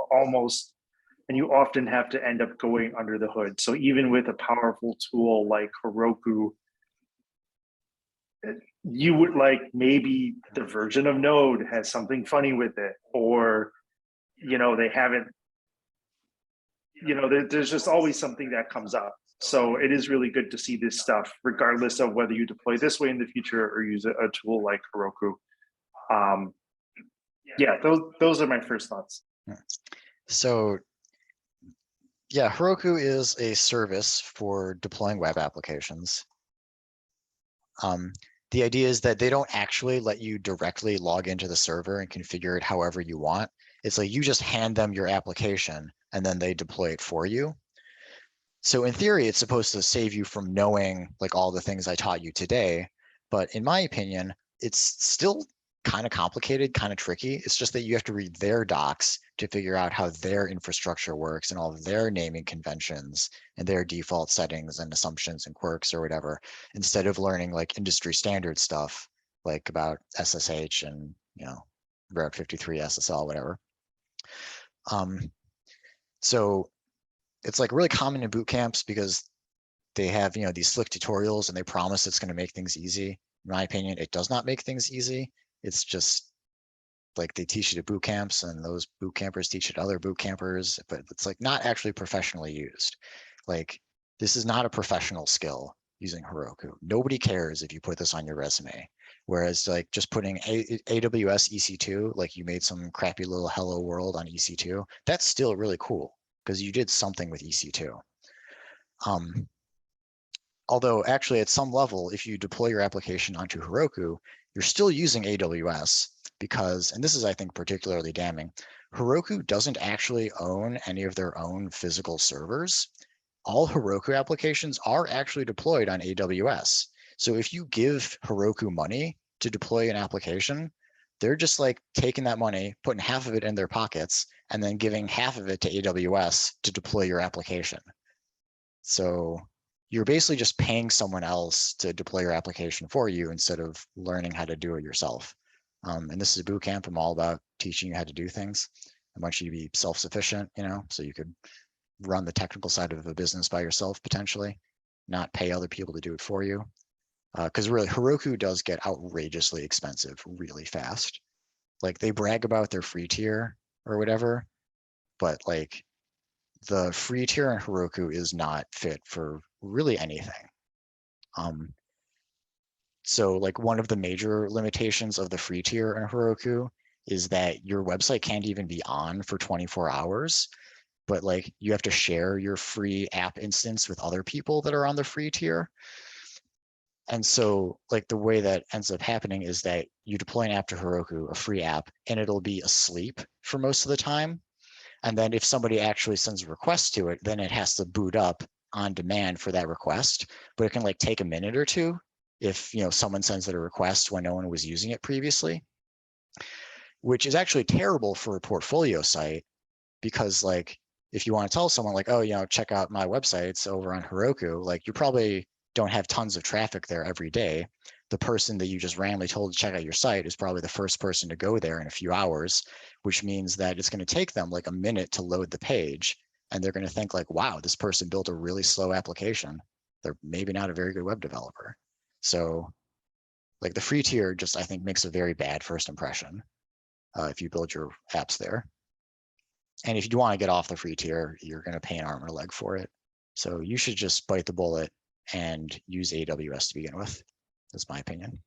often have to end up going under the hood. So even with a powerful tool like Heroku, you would like, maybe the version of Node has something funny with it, or they haven't, there's just always something that comes up. So it is really good to see this stuff, regardless of whether you deploy this way in the future or use a tool like Heroku. Yeah, those are my first thoughts. So yeah, Heroku is a service for deploying web applications. The idea is that they don't actually let you directly log into the server and configure it however you want. It's like you just hand them your application and then they deploy it for you. So in theory, it's supposed to save you from knowing like all the things I taught you today. But in my opinion, it's still kind of complicated, kind of tricky. It's just that you have to read their docs to figure out how their infrastructure works and all of their naming conventions and their default settings and assumptions and quirks or whatever, instead of learning like industry standard stuff like about SSH and Route 53 SSL, whatever. So it's like really common in boot camps because they have these slick tutorials and they promise it's going to make things easy. In my opinion, it does not make things easy. It's just like they teach it at boot camps, and those boot campers teach it to other boot campers, but it's like not actually professionally used. Like this is not a professional skill using Heroku. Nobody cares if you put this on your resume. Whereas like just putting AWS EC2, like you made some crappy little hello world on EC2, that's still really cool because you did something with EC2. Although actually at some level, if you deploy your application onto Heroku, you're still using AWS because, and this is I think particularly damning, Heroku doesn't actually own any of their own physical servers. All Heroku applications are actually deployed on AWS. So if you give Heroku money to deploy an application, they're just like taking that money, putting half of it in their pockets, and then giving half of it to AWS to deploy your application. So you're basically just paying someone else to deploy your application for you instead of learning how to do it yourself. And this is a boot camp. I'm all about teaching you how to do things. I want you to be self-sufficient, you know, so you could run the technical side of a business by yourself potentially, not pay other people to do it for you. Because really, Heroku does get outrageously expensive really fast. Like they brag about their free tier or whatever, but like the free tier in Heroku is not fit for really anything. So like one of the major limitations of the free tier in Heroku is that your website can't even be on for 24 hours, but like you have to share your free app instance with other people that are on the free tier. And so like the way that ends up happening is that you deploy an app to Heroku, a free app, and it'll be asleep for most of the time. And then if somebody actually sends a request to it, then it has to boot up on demand for that request. But it can like take a minute or two if someone sends it a request when no one was using it previously, which is actually terrible for a portfolio site because like if you want to tell someone like, oh, check out my websites over on Heroku, like you probably don't have tons of traffic there every day. The person that you just randomly told to check out your site is probably the first person to go there in a few hours, which means that it's going to take them like a minute to load the page. And they're going to think like, wow, this person built a really slow application. They're maybe not a very good web developer. So like the free tier just, I think, makes a very bad first impression if you build your apps there. And if you want to get off the free tier, you're going to pay an arm and a leg for it. So you should just bite the bullet and use AWS to begin with. That's my opinion.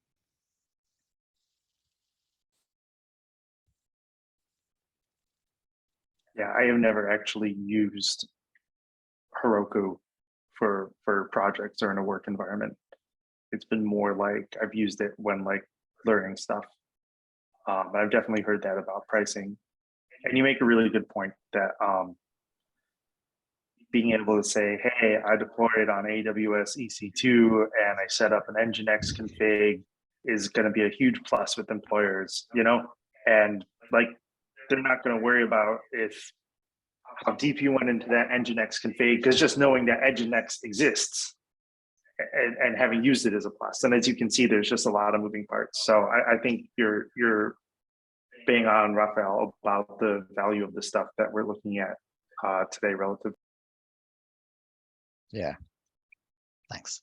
Yeah, I have never actually used Heroku for projects or in a work environment. It's been more like I've used it when like learning stuff. I've definitely heard that about pricing. And you make a really good point that being able to say, hey, I deployed on AWS EC2 and I set up an Nginx config is going to be a huge plus with employers, and like they're not going to worry about how deep you went into that Nginx config, because just knowing that Nginx exists and having used it is a plus. And as you can see, there's just a lot of moving parts. So I think you're bang on, Raphael, about the value of the stuff that we're looking at today relative. Yeah, thanks.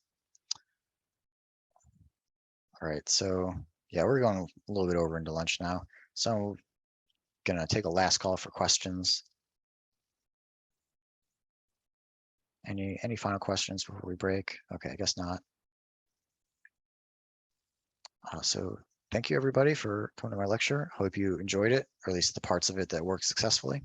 All right, so yeah, we're going a little bit over into lunch now. So I'm gonna take a last call for questions. Any final questions before we break? Okay, I guess not. So thank you everybody for coming to my lecture. Hope you enjoyed it, or at least the parts of it that worked successfully.